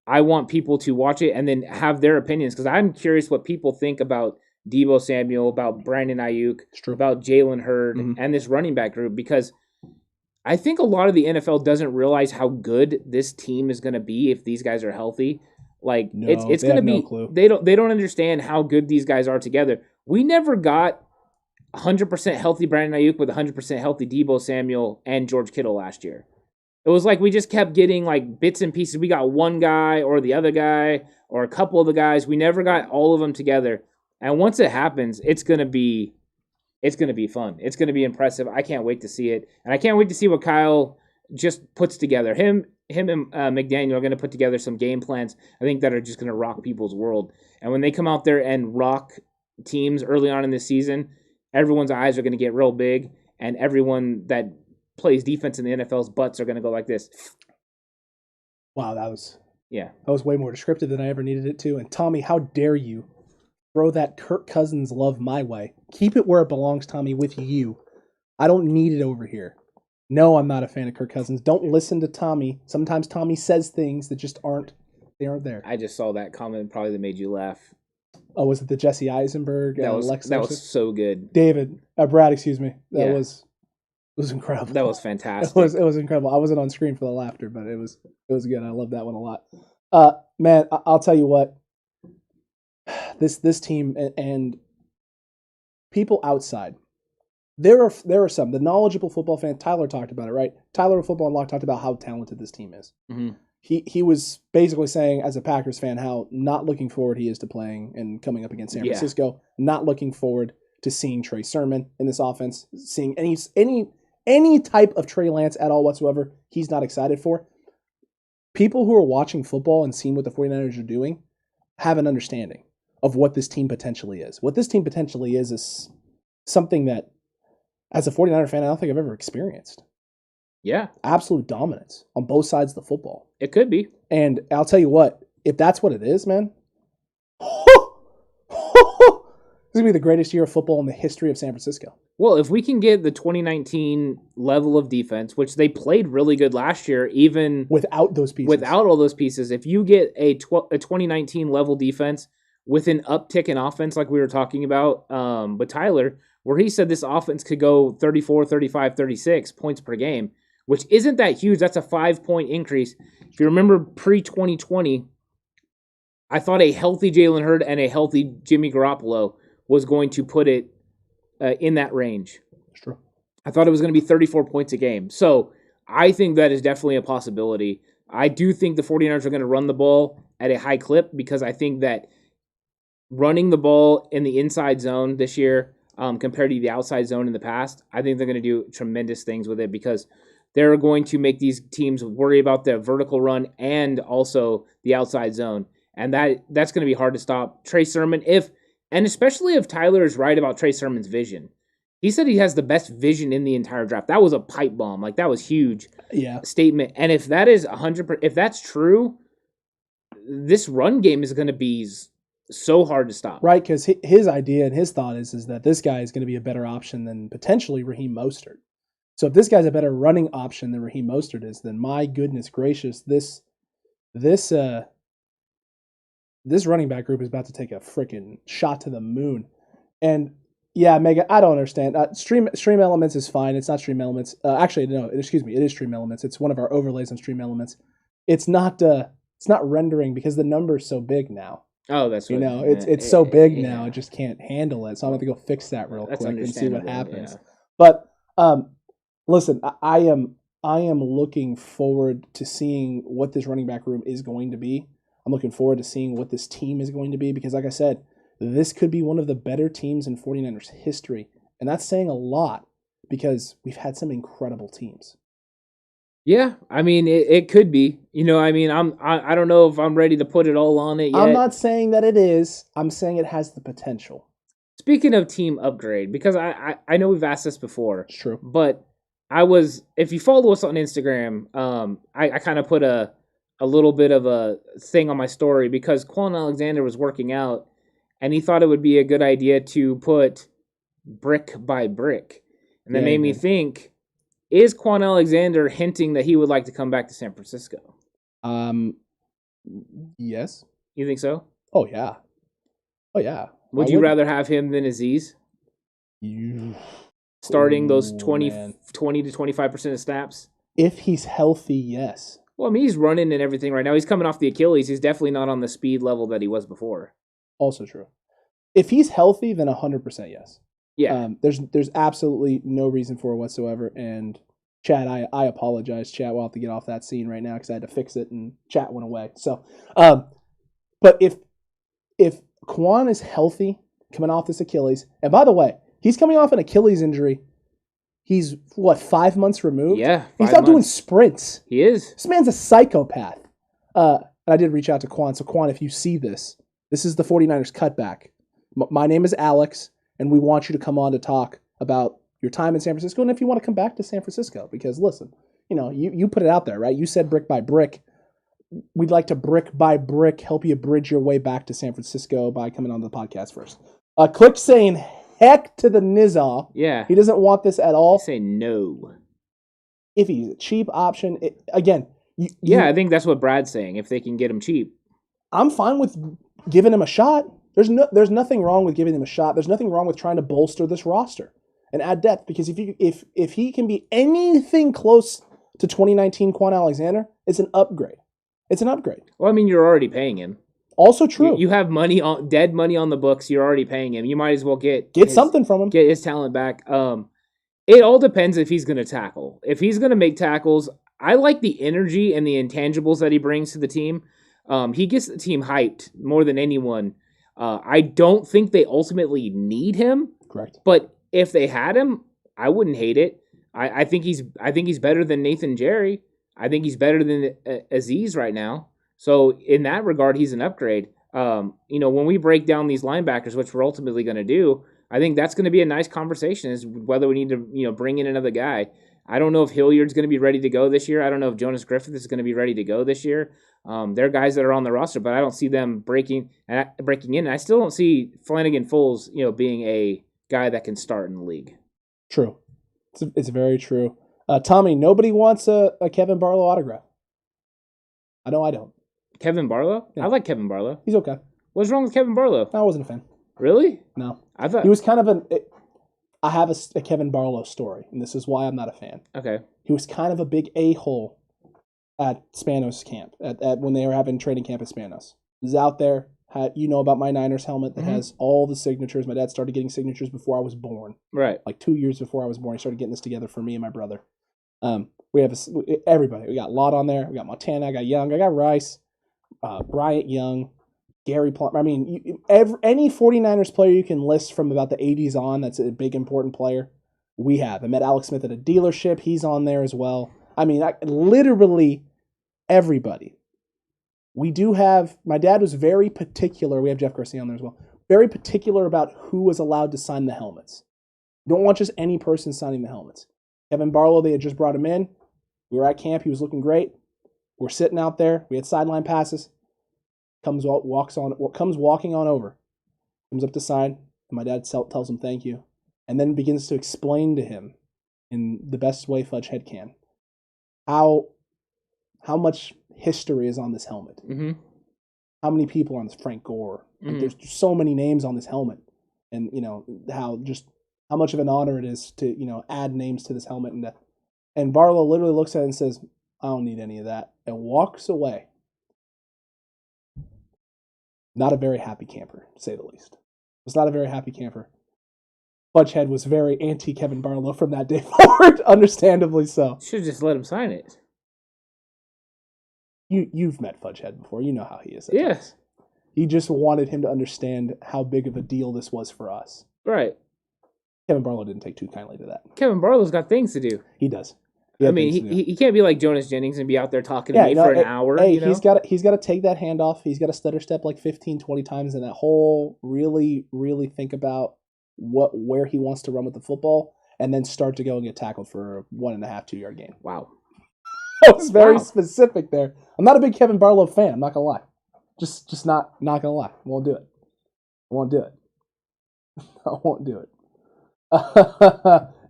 I want people to watch it and then have their opinions, because I'm curious what people think about Deebo Samuel, about Brandon Ayuk, about Jalen Hurd, mm-hmm. and this running back group, because I think a lot of the NFL doesn't realize how good this team is going to be if these guys are healthy. Like it's going to be they don't understand how good these guys are together. We never got 100% healthy Brandon Ayuk with 100% healthy Deebo Samuel and George Kittle last year. It was like we just kept getting like bits and pieces. We got one guy or the other guy or a couple of the guys. We never got all of them together. And once it happens, it's going to be fun. It's going to be impressive. I can't wait to see it. And I can't wait to see what Kyle just puts together. Him and McDaniel are going to put together some game plans, I think, that are just going to rock people's world. And when they come out there and rock teams early on in this season, everyone's eyes are going to get real big, and everyone that plays defense in the NFL's butts are going to go like this. Wow, that was way more descriptive than I ever needed it to. And Tommy, how dare you throw that Kirk Cousins love my way? Keep it where it belongs, Tommy, with you. I don't need it over here. No, I'm not a fan of Kirk Cousins. Don't listen to Tommy. Sometimes Tommy says things that just aren't there. I just saw that comment probably that made you laugh. Oh, was it the Jesse Eisenberg? That was so good. Brad, excuse me. That was incredible. That was fantastic. It was incredible. I wasn't on screen for the laughter, but it was good. I love that one a lot. Man, I'll tell you what. This team and people outside. There are some. The knowledgeable football fan, Tyler talked about it, right? Tyler of Football Unlocked talked about how talented this team is. Mm-hmm. He was basically saying, as a Packers fan, how not looking forward he is to playing and coming up against San Francisco. Not looking forward to seeing Trey Sermon in this offense, seeing any type of Trey Lance at all whatsoever. He's not excited for. People who are watching football and seeing what the 49ers are doing have an understanding. of what this team potentially is. What this team potentially is something that, as a 49er fan, I don't think I've ever experienced. Yeah. Absolute dominance on both sides of the football. It could be. And I'll tell you what, if that's what it is, man, this is going to be the greatest year of football in the history of San Francisco. Well, if we can get the 2019 level of defense, which they played really good last year, even without those pieces. Without all those pieces, if you get a 2019 level defense with an uptick in offense like we were talking about with Tyler, where he said this offense could go 34, 35, 36 points per game, which isn't that huge. That's a 5-point increase. If you remember pre-2020, I thought a healthy Jalen Hurd and a healthy Jimmy Garoppolo was going to put it in that range. That's true. I thought it was going to be 34 points a game. So I think that is definitely a possibility. I do think the 49ers are going to run the ball at a high clip because I think that running the ball in the inside zone this year compared to the outside zone in the past, I think they're going to do tremendous things with it because they're going to make these teams worry about the vertical run and also the outside zone. And that's going to be hard to stop. Trey Sermon, and especially if Tyler is right about Trey Sermon's vision. He said he has the best vision in the entire draft. That was a pipe bomb. Like, that was huge statement. And if that is 100%, if that's true, this run game is going to be so hard to stop. Right, because his idea and his thought is that this guy is going to be a better option than potentially Raheem Mostert. So if this guy's a better running option than Raheem Mostert is, then my goodness gracious, this running back group is about to take a freaking shot to the moon. And yeah, Mega, I don't understand. Stream Elements is fine. It's not Stream Elements. Actually, no, excuse me. It is Stream Elements. It's one of our overlays on Stream Elements. It's not rendering because the number's so big now. Oh, that's what it's so big now. It just can't handle it. So I'm going to go fix that real quick and see what happens. Yeah. But listen, I am looking forward to seeing what this running back room is going to be. I'm looking forward to seeing what this team is going to be because, like I said, this could be one of the better teams in 49ers history. And that's saying a lot because we've had some incredible teams. Yeah, I mean, it could be. I don't know if I'm ready to put it all on it yet. I'm not saying that it is. I'm saying it has the potential. Speaking of team upgrade, because I know we've asked this before. It's true. But if you follow us on Instagram, I kind of put a little bit of a thing on my story because Quan Alexander was working out and he thought it would be a good idea to put brick by brick. And that made me think, is Quan Alexander hinting that he would like to come back to San Francisco? Yes. You think so? Oh, yeah. Would you rather have him than Aziz? Starting those 20 to 25% of snaps? If he's healthy, yes. Well, I mean, he's running and everything right now. He's coming off the Achilles. He's definitely not on the speed level that he was before. Also true. If he's healthy, then 100% yes. Yeah. There's absolutely no reason for it whatsoever. And Chad, I apologize, Chad. We'll have to get off that scene right now because I had to fix it and chat went away. So, but if Quan is healthy coming off this Achilles, and by the way, he's coming off an Achilles injury. He's, 5 months removed? Yeah. He's not doing sprints. He is. This man's a psychopath. And I did reach out to Quan. So, Quan, if you see this is the 49ers Cutback. My name is Alex, and we want you to come on to talk about your time in San Francisco and if you want to come back to San Francisco. Because, listen, you put it out there, right? You said brick by brick. We'd like to brick by brick help you bridge your way back to San Francisco by coming on the podcast first. Click saying heck to the Nizza. Yeah. He doesn't want this at all. I say no. If he's a cheap option, I think that's what Brad's saying, if they can get him cheap. I'm fine with giving him a shot. There's nothing wrong with giving him a shot. There's nothing wrong with trying to bolster this roster and add depth because if he can be anything close to 2019 Quan Alexander, it's an upgrade. It's an upgrade. Well, I mean, you're already paying him. Also true. You have dead money on the books. You're already paying him. You might as well get something from him. Get his talent back. It all depends if he's going to tackle. If he's going to make tackles, I like the energy and the intangibles that he brings to the team. He gets the team hyped more than anyone. I don't think they ultimately need him. Correct. But if they had him, I wouldn't hate it. I think he's better than Nathan Jerry. I think he's better than Aziz right now. So in that regard, he's an upgrade. When we break down these linebackers, which we're ultimately going to do, I think that's going to be a nice conversation is whether we need to, bring in another guy. I don't know if Hilliard's going to be ready to go this year. I don't know if Jonas Griffith is going to be ready to go this year. They're guys that are on the roster, but I don't see them breaking in. I still don't see Flanagan Foles, being a guy that can start in the league. True. It's very true. Tommy, nobody wants a Kevin Barlow autograph. I know I don't. Kevin Barlow? Yeah. I like Kevin Barlow. He's okay. What's wrong with Kevin Barlow? I wasn't a fan. Really? No. I thought he was kind of I have a Kevin Barlow story, and this is why I'm not a fan. Okay. He was kind of a big a-hole at Spanos camp, at when they were having training camp at Spanos. He was out there, about my Niners helmet that has all the signatures. My dad started getting signatures before I was born. Right. Like 2 years before I was born, he started getting this together for me and my brother. We have everybody. We got Lott on there. We got Montana. I got Young. I got Rice, Bryant Young, Gary Plummer. I mean, any 49ers player you can list from about the 80s on that's a big, important player, we have. I met Alex Smith at a dealership. He's on there as well. I mean, literally everybody. We do have, my dad was very particular. We have Jeff Garcia on there as well. Very particular about who was allowed to sign the helmets. You don't want just any person signing the helmets. Kevin Barlow, they had just brought him in. We were at camp. He was looking great. We're sitting out there. We had sideline passes. Comes walking on over. Comes up to sign. And my dad tells him thank you. And then begins to explain to him in the best way Fudge Head can how much history is on this helmet. Mm-hmm. How many people are on this? Frank Gore. Like, there's so many names on this helmet. And, how much of an honor it is to, add names to this helmet. And Barlow literally looks at it and says, I don't need any of that, and walks away. Not a very happy camper, to say the least. Was not a very happy camper. Fudgehead was very anti-Kevin Barlow from that day forward, understandably so. Should have just let him sign it. You've met Fudgehead before. You know how he is. Yes. He just wanted him to understand how big of a deal this was for us. Right. Kevin Barlow didn't take too kindly to that. Kevin Barlow's got things to do. He does. He can't be like Jonas Jennings and be out there talking to me for an hour. Hey, he's got to take that hand off. He's got to stutter step like 15, 20 times in that whole really, really think about where he wants to run with the football and then start to go and get tackled for a 1.5, 2 yard gain. Wow. That was very specific there. I'm not a big Kevin Barlow fan. I'm not going to lie. Just not going to lie. I won't do it. I won't do it.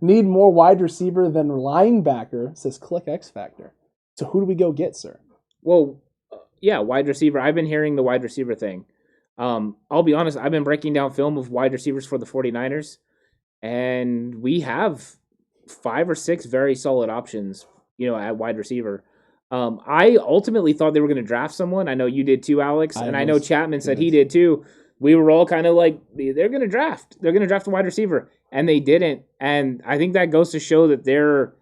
Need more wide receiver than linebacker, says Click X Factor. So who do we go get, sir? Well, wide receiver. I've been hearing the wide receiver thing. I'll be honest, I've been breaking down film of wide receivers for the 49ers, and we have 5 or 6 very solid options, at wide receiver. I ultimately thought they were going to draft someone. I know you did too, Alex, and I know Chapman said he did too. We were all kind of like, they're going to draft a wide receiver. And they didn't. And I think that goes to show that they're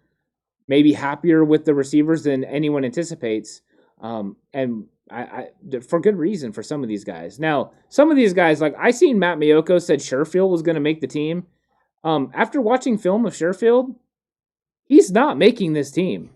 maybe happier with the receivers than anyone anticipates. And I for good reason for some of these guys. Now, some of these guys, like I seen Matt Maiocco said Sherfield was going to make the team. After watching film of Sherfield, he's not making this team.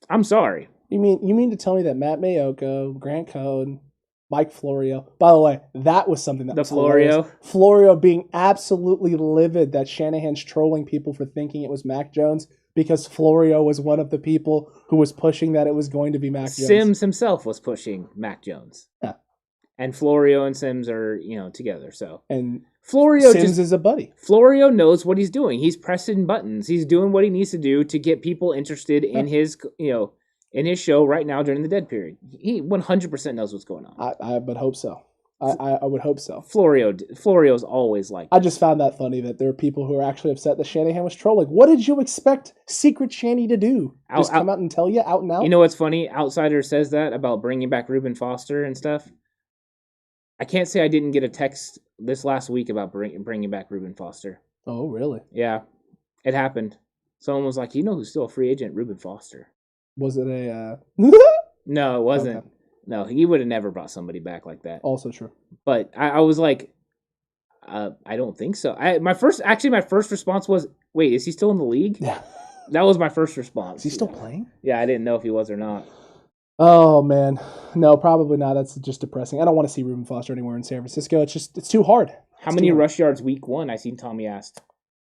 I'm sorry. You mean to tell me that Matt Maiocco, Grant Cohn, Mike Florio. By the way, that was something that was hilarious. Florio being absolutely livid that Shanahan's trolling people for thinking it was Mac Jones because Florio was one of the people who was pushing that it was going to be Mac Jones. Sims himself was pushing Mac Jones. Yeah. And Florio and Sims are, together. So and Florio Sims is a buddy. Florio knows what he's doing. He's pressing buttons. He's doing what he needs to do to get people interested in his, in his show right now during the dead period. He 100% knows what's going on. I would hope so. I would hope so. Florio's always like that. I just found that funny that there are people who are actually upset that Shanahan was trolling. What did you expect Secret Shanny to do? Just come out and tell you out and out? You know what's funny? Outsider says that about bringing back Reuben Foster and stuff. I can't say I didn't get a text this last week about bringing back Reuben Foster. Oh, really? Yeah, it happened. Someone was like, who's still a free agent? Reuben Foster. Was it a... No, it wasn't. Okay. No, he would have never brought somebody back like that. Also true. But I was like, I don't think so. My first response was, wait, is he still in the league? Yeah. That was my first response. Is he still playing? Yeah, I didn't know if he was or not. Oh, man. No, probably not. That's just depressing. I don't want to see Reuben Foster anywhere in San Francisco. It's too hard. How many rush yards week 1? I seen Tommy asked.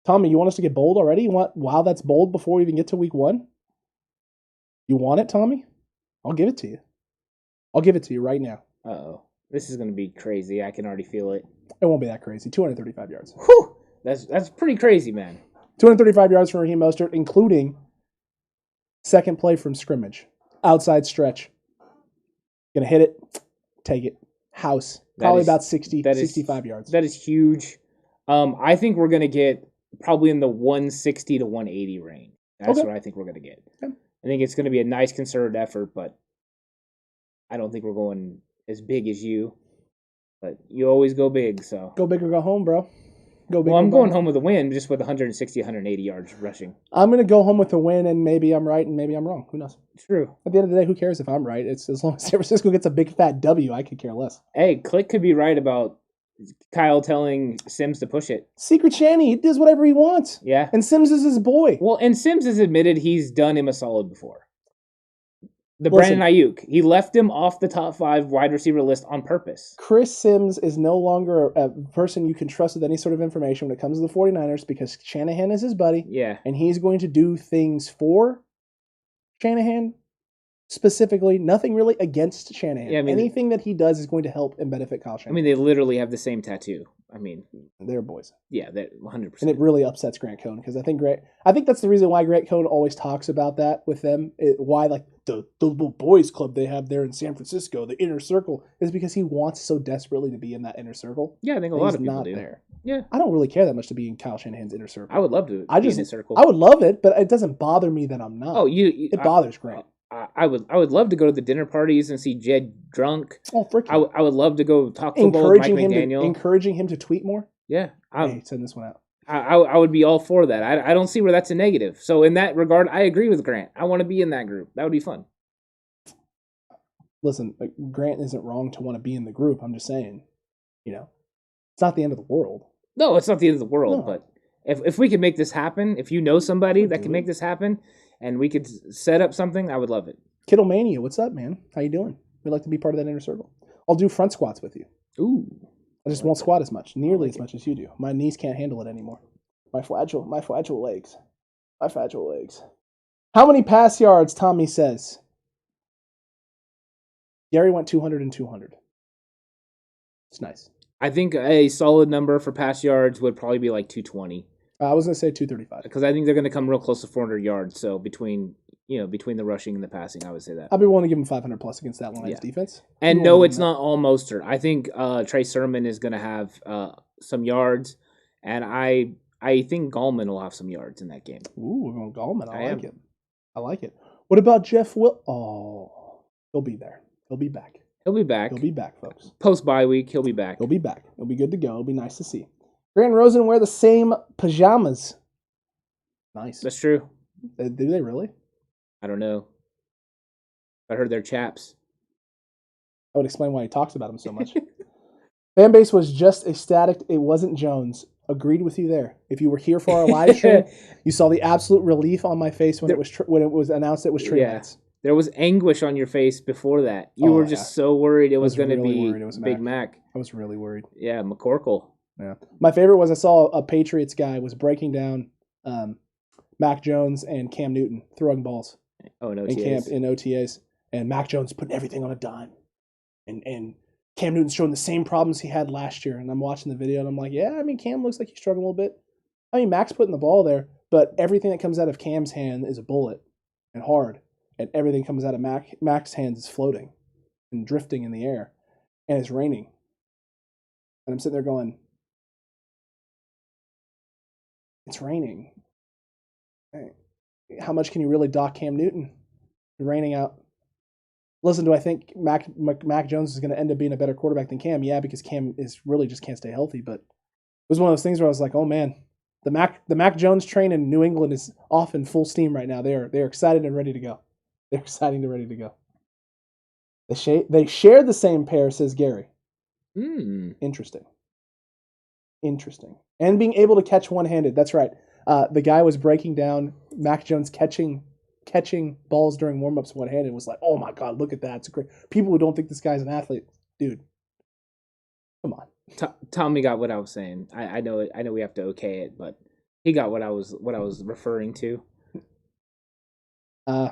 Tommy, you want us to get bold already? Wow, that's bold before we even get to week 1? You want it, Tommy? I'll give it to you. I'll give it to you right now. Uh-oh. This is going to be crazy. I can already feel it. It won't be that crazy. 235 yards. Whew! That's pretty crazy, man. 235 yards from Raheem Mostert, including second play from scrimmage. Outside stretch. Gonna hit it. Take it. House. Probably about 65 yards. That is huge. I think we're going to get probably in the 160 to 180 range. That's what I think we're going to get. Okay. I think it's going to be a nice concerted effort, but I don't think we're going as big as you. But you always go big, so. Go big or go home, bro. Go big. Well, I'm going home with a win, just with 160, 180 yards rushing. I'm going to go home with a win, and maybe I'm right and maybe I'm wrong. Who knows? True. At the end of the day, who cares if I'm right? It's as long as San Francisco gets a big fat W, I could care less. Hey, Click could be right about Kyle telling Sims to push it. Secret Shanny, he does whatever he wants. Yeah. And Sims is his boy. Well, and Sims has admitted he's done him a solid before. Brandon Ayuk. He left him off the top 5 wide receiver list on purpose. Chris Sims is no longer a person you can trust with any sort of information when it comes to the 49ers because Shanahan is his buddy. Yeah. And he's going to do things for Shanahan specifically. Nothing really against Shanahan. Yeah, I mean, anything that he does is going to help and benefit Kyle Shanahan. I mean, they literally have the same tattoo. I mean, they're boys. Yeah, they're 100%. And it really upsets Grant Cohn because I think that's the reason why Grant Cohn always talks about that with them. Why like the little boys club they have there in San Francisco, the inner circle, is because he wants so desperately to be in that inner circle. Yeah, I think a lot of people not do. There. Yeah, I don't really care that much to be in Kyle Shanahan's inner circle. I would love to. Be in his circle. I would love it, but it doesn't bother me that I'm not. It bothers Grant. I would love to go to the dinner parties and see Jed drunk. Oh, freaking! I would love to go talk football with Mike McDaniel. Encouraging him to tweet more. Yeah, hey, send this one out. I would be all for that. I don't see where that's a negative. So in that regard, I agree with Grant. I want to be in that group. That would be fun. Listen, Grant isn't wrong to want to be in the group. I'm just saying, it's not the end of the world. No, it's not the end of the world. No. But if we could make this happen, if you know somebody that can make this happen, and we could set up something, I would love it. Kittlemania, what's up, man? How you doing? We'd like to be part of that inner circle. I'll do front squats with you. Ooh. I just won't squat as much, nearly as much as you do. My knees can't handle it anymore. My fragile legs. My fragile legs. How many pass yards, Tommy says? Gary went 200 and 200. It's nice. I think a solid number for pass yards would probably be like 220. I was going to say 235. Because I think they're going to come real close to 400 yards. So between the rushing and the passing, I would say that. I'd be willing to give him 500 plus against that Lions defense. And no, it's not all Mostert. I think Trey Sermon is going to have some yards. And I think Gallman will have some yards in that game. Ooh, we're going Gallman. I like it. What about Jeff Will? Oh, he'll be there. He'll be back. He'll be back. He'll be back, folks. Post-bye week, he'll be back. He'll be back. He'll be good to go. It'll be nice to see. Grant and Rosen wear the same pajamas. Nice. That's true. Do they really? I don't know. I heard they're chaps. I would explain why he talks about them so much. Fan base was just ecstatic. It wasn't Jones. Agreed with you there. If you were here for our live stream, you saw the absolute relief on my face when it was announced it was Trey Lance. There was anguish on your face before that. You were just so worried it was going to be Big Mac. I was really worried. Yeah, McCorkle. Yeah. My favorite was I saw a Patriots guy was breaking down Mac Jones and Cam Newton throwing balls. Oh, in OTAs. In OTAs. And Mac Jones putting everything on a dime. And Cam Newton's showing the same problems he had last year. And I'm watching the video and I'm like, yeah, I mean, Cam looks like he's struggling a little bit. I mean, Mac's putting the ball there, but everything that comes out of Cam's hand is a bullet and hard. And everything comes out of Mac's hands is floating and drifting in the air. And it's raining. And I'm sitting there going, it's raining. How much can you really dock Cam Newton? It's raining out. Listen, do I think Mac Jones is going to end up being a better quarterback than Cam? Yeah, because Cam is really just can't stay healthy. But it was one of those things where I was like, oh man, the Mac Jones train in New England is off in full steam right now. They're excited and ready to go. They're excited and ready to go. They share the same pair, says Gary. Interesting. And being able to catch one-handed. That's right. The guy was breaking down Mac Jones catching catching balls during warm-ups one-handed was like, oh my God, look at that. It's great. People who don't think this guy's an athlete, dude, come on. Tommy got what I was saying. I know it. I know we have to okay it, but he got what I was referring to. Yeah.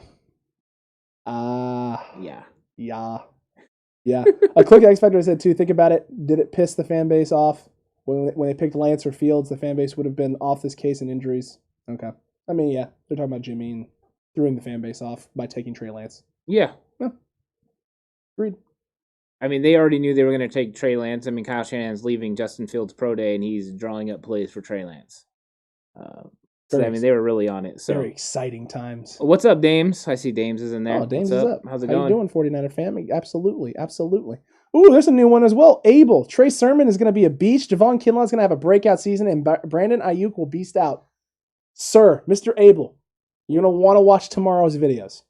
A quick X Factor said too, think about it. Did it piss the fan base off? When they picked Lance or Fields, the fan base would have been off this case in injuries. Okay. I mean, yeah, they're talking about Jimmy and throwing the fan base off by taking Trey Lance. Yeah. Agreed. I mean, they already knew they were going to take Trey Lance. I mean, Kyle Shanahan's leaving Justin Fields' pro day, and he's drawing up plays for Trey Lance. So, I mean, they were really on it. So very exciting times. What's up, Dames? I see Dames is in there. Oh, Dames What's is up. How's it How going? you doing, 49er family? Absolutely. Ooh, there's a new one as well. Abel. Trey Sermon is going to be a beast. Javon Kinlaw is going to have a breakout season, and Brandon Ayuk will beast out. Sir, Mr. Abel, you're going to want to watch tomorrow's videos.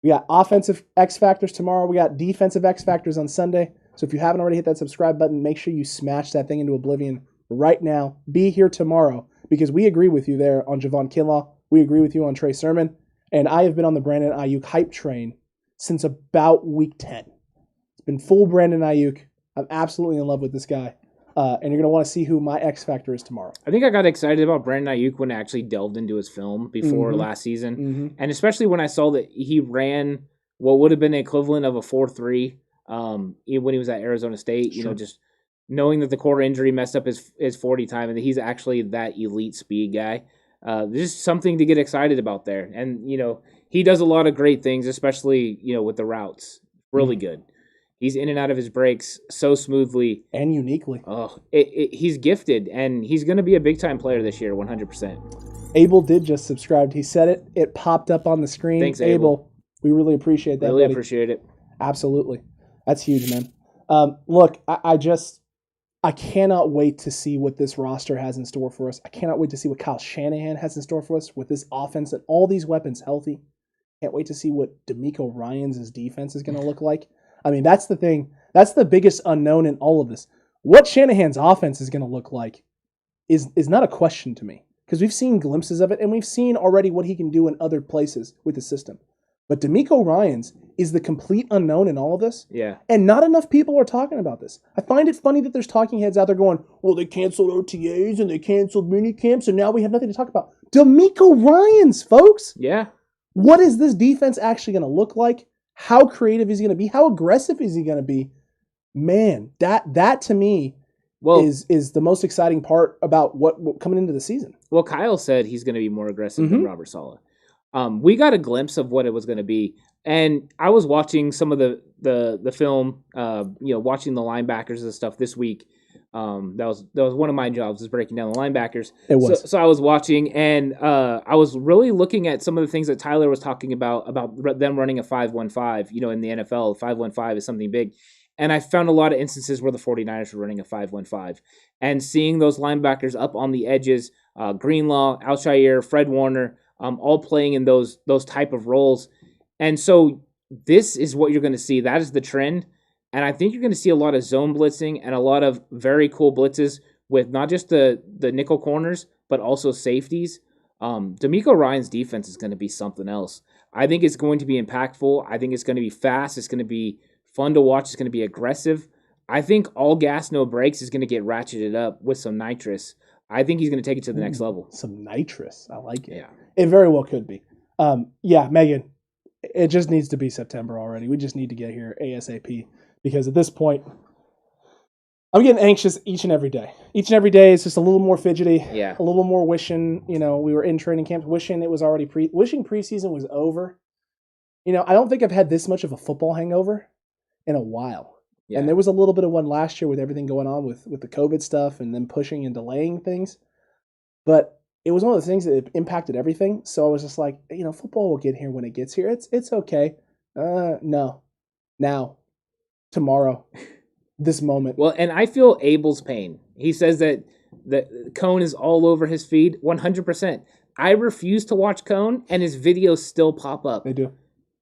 We got offensive X Factors tomorrow. We got defensive X Factors on Sunday. So if you haven't already hit that subscribe button, make sure you smash that thing into oblivion right now. Be here tomorrow because we agree with you there on Javon Kinlaw. We agree with you on Trey Sermon. And I have been on the Brandon Ayuk hype train since about week 10. It's been full Brandon Ayuk. I'm absolutely in love with this guy. And you're going to want to see who my X Factor is tomorrow. I think I got excited about Brandon Ayuk when I actually delved into his film before last season. And especially when I saw that he ran what would have been the equivalent of a 4.3 when he was at Arizona State. You know, just knowing that the core injury messed up his 40 time and that he's actually that elite speed guy. There's just something to get excited about there. And, you know, he does a lot of great things, especially, you know, with the routes. Really good. He's in and out of his breaks so smoothly. And uniquely. Oh, he's gifted, and he's going to be a big-time player this year, 100%. Abel did just subscribe. He said it. It popped up on the screen. Thanks, Abel. We really appreciate that, Really buddy. appreciate it. Absolutely. That's huge, man. Look, I cannot wait to see what this roster has in store for us. I cannot wait to see what Kyle Shanahan has in store for us with this offense and all these weapons healthy. Can't wait to see what DeMeco Ryans' defense is going to look like. I mean, that's the thing. That's the biggest unknown in all of this. What Shanahan's offense is going to look like is not a question to me because we've seen glimpses of it and we've seen already what he can do in other places with the system. But DeMeco Ryans is the complete unknown in all of this. Yeah. And not enough people are talking about this. I find it funny that there's talking heads out there going, well, they canceled OTAs and they canceled mini camps and now we have nothing to talk about. DeMeco Ryans, folks. Yeah. What is this defense actually going to look like? How creative is he going to be? How aggressive is he going to be? Man, that to me is the most exciting part about what coming into the season. Well, Kyle said he's going to be more aggressive than Robert Saleh. We got a glimpse of what it was going to be, and I was watching some of the film, watching the linebackers and stuff this week. That was one of my jobs, is breaking down the linebackers. It was. So I was watching, and I was really looking at some of the things that Tyler was talking about them running a 5-1-5. You know, in the NFL, 5-1-5 is something big. And I found a lot of instances where the 49ers were running a 5-1-5. And seeing those linebackers up on the edges, Greenlaw, Alshire, Fred Warner, all playing in those type of roles. And so this is what you're going to see. That is the trend. And I think you're going to see a lot of zone blitzing and a lot of very cool blitzes with not just the nickel corners, but also safeties. DeMeco Ryans' defense is going to be something else. I think it's going to be impactful. I think it's going to be fast. It's going to be fun to watch. It's going to be aggressive. I think all gas, no brakes is going to get ratcheted up with some nitrous. I think he's going to take it to the next level. Some nitrous. I like it. Yeah. It very well could be. Megan, it just needs to be September already. We just need to get here ASAP because at this point, I'm getting anxious each and every day. Each and every day is just a little more fidgety, Yeah. a little more wishing, we were in training camp, wishing it was already wishing preseason was over. I don't think I've had this much of a football hangover in a while. Yeah. And there was a little bit of one last year with everything going on with the COVID stuff and then pushing and delaying things. But it was one of the things that impacted everything. So I was just like, football will get here when it gets here. It's okay. No. Now. Tomorrow. This moment. Well, and I feel Abel's pain. He says that the Cone is all over his feed, 100%. I refuse to watch Cone, and his videos still pop up. They do.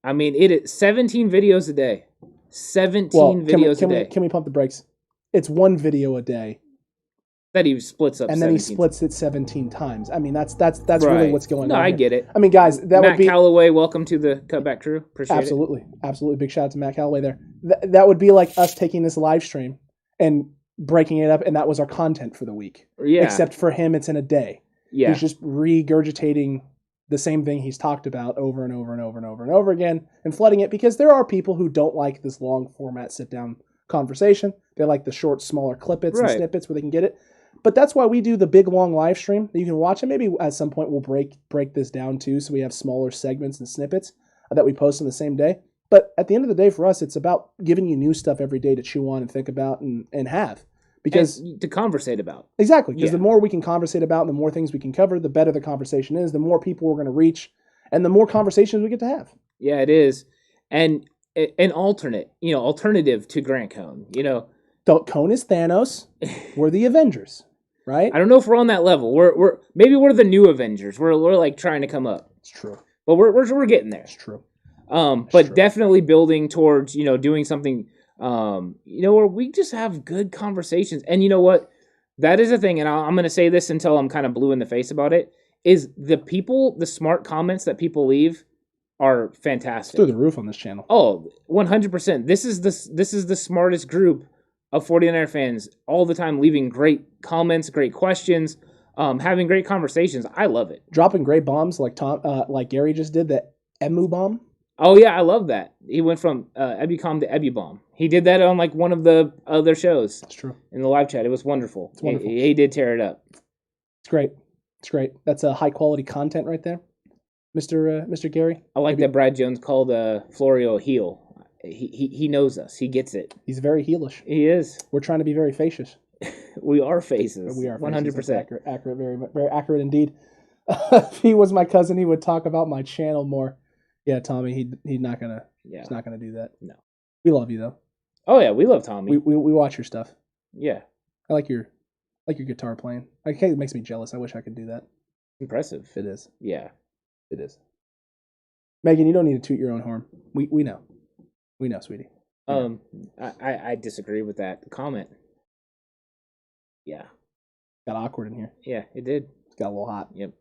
I mean, it is 17 videos a day. 17 videos a day. Can we pump the brakes? It's one video a day. That he splits up, and 17 then he splits it 17 times. I mean, that's really Right. what's going No, on. I here. get it. I mean, guys, that Matt would be Callaway, welcome to the Cutback crew. Appreciate absolutely. Big shout out to Matt Callaway there. That would be like us taking this live stream and breaking it up, and that was our content for the week. it. Yeah. Except for him, it's in a day. yeah. He's just regurgitating the same thing he's talked about over and over and over and over and over again and flooding it, because there are people who don't like this long format sit-down conversation. They like the short, smaller clippets and Right. snippets where they can get it. But that's why we do the big, long live stream that you can watch. And maybe at some point we'll break this down too, so we have smaller segments and snippets that we post on the same day. But at the end of the day, for us, it's about giving you new stuff every day to chew on and think about and have. Because And to conversate about. exactly, because Yeah. the more we can conversate about and the more things we can cover, the better the conversation is, the more people we're going to reach, and the more conversations we get to have. Yeah, it is. And an alternative to Grant Cohn. Cone is Thanos. We're the Avengers, right? I don't know if we're on that level. We're the new Avengers. We're like trying to come up. It's true. But we're getting there. It's true. But true. definitely building towards, doing something, where we just have good conversations. And you know what? That is a thing, and I'm going to say this until I'm kind of blue in the face about it, is the smart comments that people leave are fantastic. Through the roof on this channel. Oh, 100%. This is the smartest group of 49er fans all the time, leaving great comments, great questions, having great conversations. I love it. Dropping great bombs like Gary just did, the Emu bomb. Oh, yeah, I love that. He went from Ebicom to Ebubomb. He did that on like one of the other shows. That's true. In the live chat. It was wonderful. It's wonderful. He did tear it up. It's great. It's great. That's a high quality content right there, Mr. Gary. I like that Brad Jones called Florio a heel. He knows us. He gets it. He's very heelish. He is. We're trying to be very facious. We are faces. We are 100%. That's accurate, very very accurate indeed. If he was my cousin, he would talk about my channel more. Yeah, Tommy, he's not gonna. Yeah. He's not gonna do that. No. We love you though. Oh yeah, we love Tommy. We watch your stuff. Yeah. I like your guitar playing. It makes me jealous. I wish I could do that. Impressive. It is. Yeah. It is. Megan, you don't need to toot your own horn. We know. We know, sweetie. I disagree with that comment. Yeah. Got awkward in here. Yeah, it did. It got a little hot. Yep.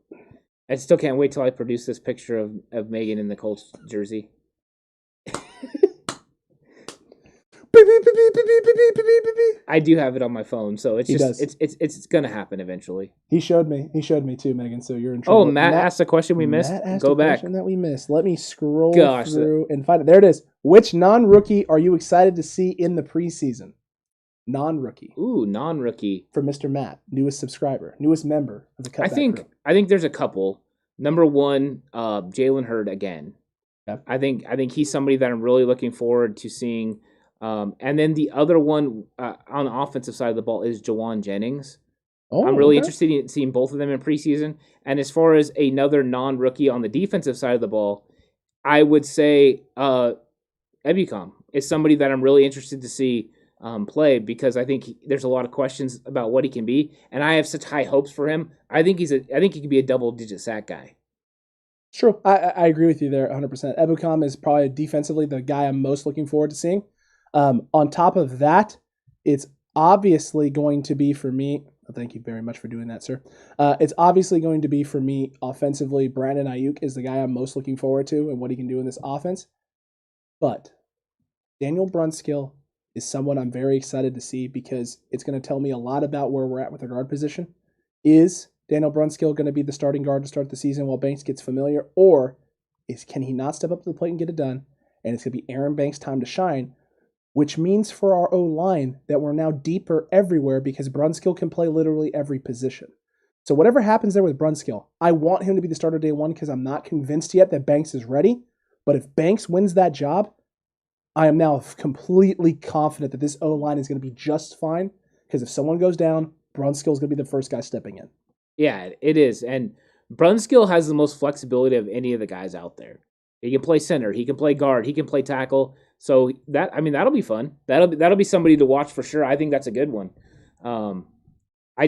I still can't wait till I produce this picture of Megan in the Colts jersey. I do have it on my phone, so it's it's gonna happen eventually. He showed me too, Megan. So you're in trouble. Oh, Matt asked a question we missed. Go back. That we missed. Let me scroll Gosh, through and find it. There it is. Which non-rookie are you excited to see in the preseason? Non-rookie. Ooh, non-rookie. For Mr. Matt, newest subscriber, newest member of the Cutback crew. I think there's a couple. Number one, Jalen Hurd again. Okay. I think he's somebody that I'm really looking forward to seeing. And then the other one on the offensive side of the ball is Jawan Jennings. Oh, I'm really okay. interested in seeing both of them in preseason. And as far as another non-rookie on the defensive side of the ball, I would say Ebicom is somebody that I'm really interested to see play, because I think there's a lot of questions about what he can be, and I have such high hopes for him. I think he could be a double-digit sack guy. True. I agree with you there 100%. Ebicom is probably defensively the guy I'm most looking forward to seeing. On top of that, it's obviously going to be for me. Thank you very much for doing that, sir. It's obviously going to be for me offensively. Brandon Ayuk is the guy I'm most looking forward to and what he can do in this offense. But Daniel Brunskill is someone I'm very excited to see, because it's going to tell me a lot about where we're at with the guard position. Is Daniel Brunskill going to be the starting guard to start the season while Banks gets familiar, or can he not step up to the plate and get it done? And it's going to be Aaron Banks' time to shine, which means for our O-line that we're now deeper everywhere, because Brunskill can play literally every position. So whatever happens there with Brunskill, I want him to be the starter day one, because I'm not convinced yet that Banks is ready. But if Banks wins that job, I am now completely confident that this O-line is going to be just fine, because if someone goes down, Brunskill is going to be the first guy stepping in. Yeah, it is. And Brunskill has the most flexibility of any of the guys out there. He can play center, he can play guard, he can play tackle. So that'll be fun. That'll be somebody to watch for sure. I think that's a good one. I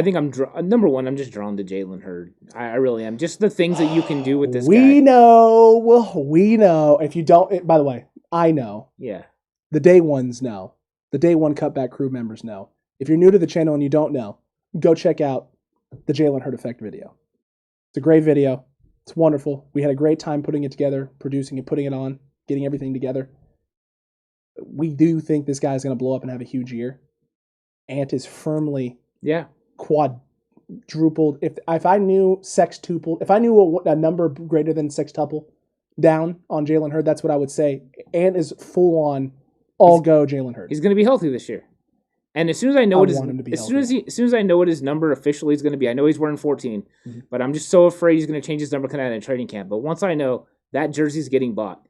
think number one. I'm just drawn to Jalen Hurd. I really am. Just the things that you can do with this guy. We know. If you don't, by the way, I know. Yeah. The day ones know. The day one Cutback crew members know. If you're new to the channel and you don't know, go check out the Jalen Hurd Effect video. It's a great video. It's wonderful. We had a great time putting it together, producing it, putting it on, getting everything together. We do think this guy's going to blow up and have a huge year. Ant is firmly quadrupled. If I knew sextuple, if I knew a number greater than sextuple down on Jalen Hurd, that's what I would say. Ant is full on all-go Jalen Hurd. He's going to be healthy this year. And as soon as I know as soon as I know what his number officially is going to be, I know he's wearing 14, but I'm just so afraid he's going to change his number coming out of training camp. But once I know, that jersey's getting bought.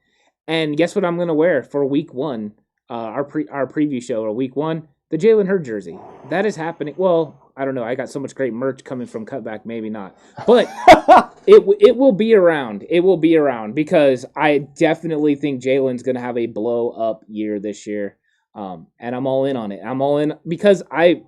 And guess what I'm going to wear for week 1, our preview show, or week 1, the Jalen Hurd jersey. That is happening. Well, I don't know. I got so much great merch coming from Cutback, maybe not. But it will be around. It will be around because I definitely think Jalen's going to have a blow-up year this year. And I'm all in on it. I'm all in because I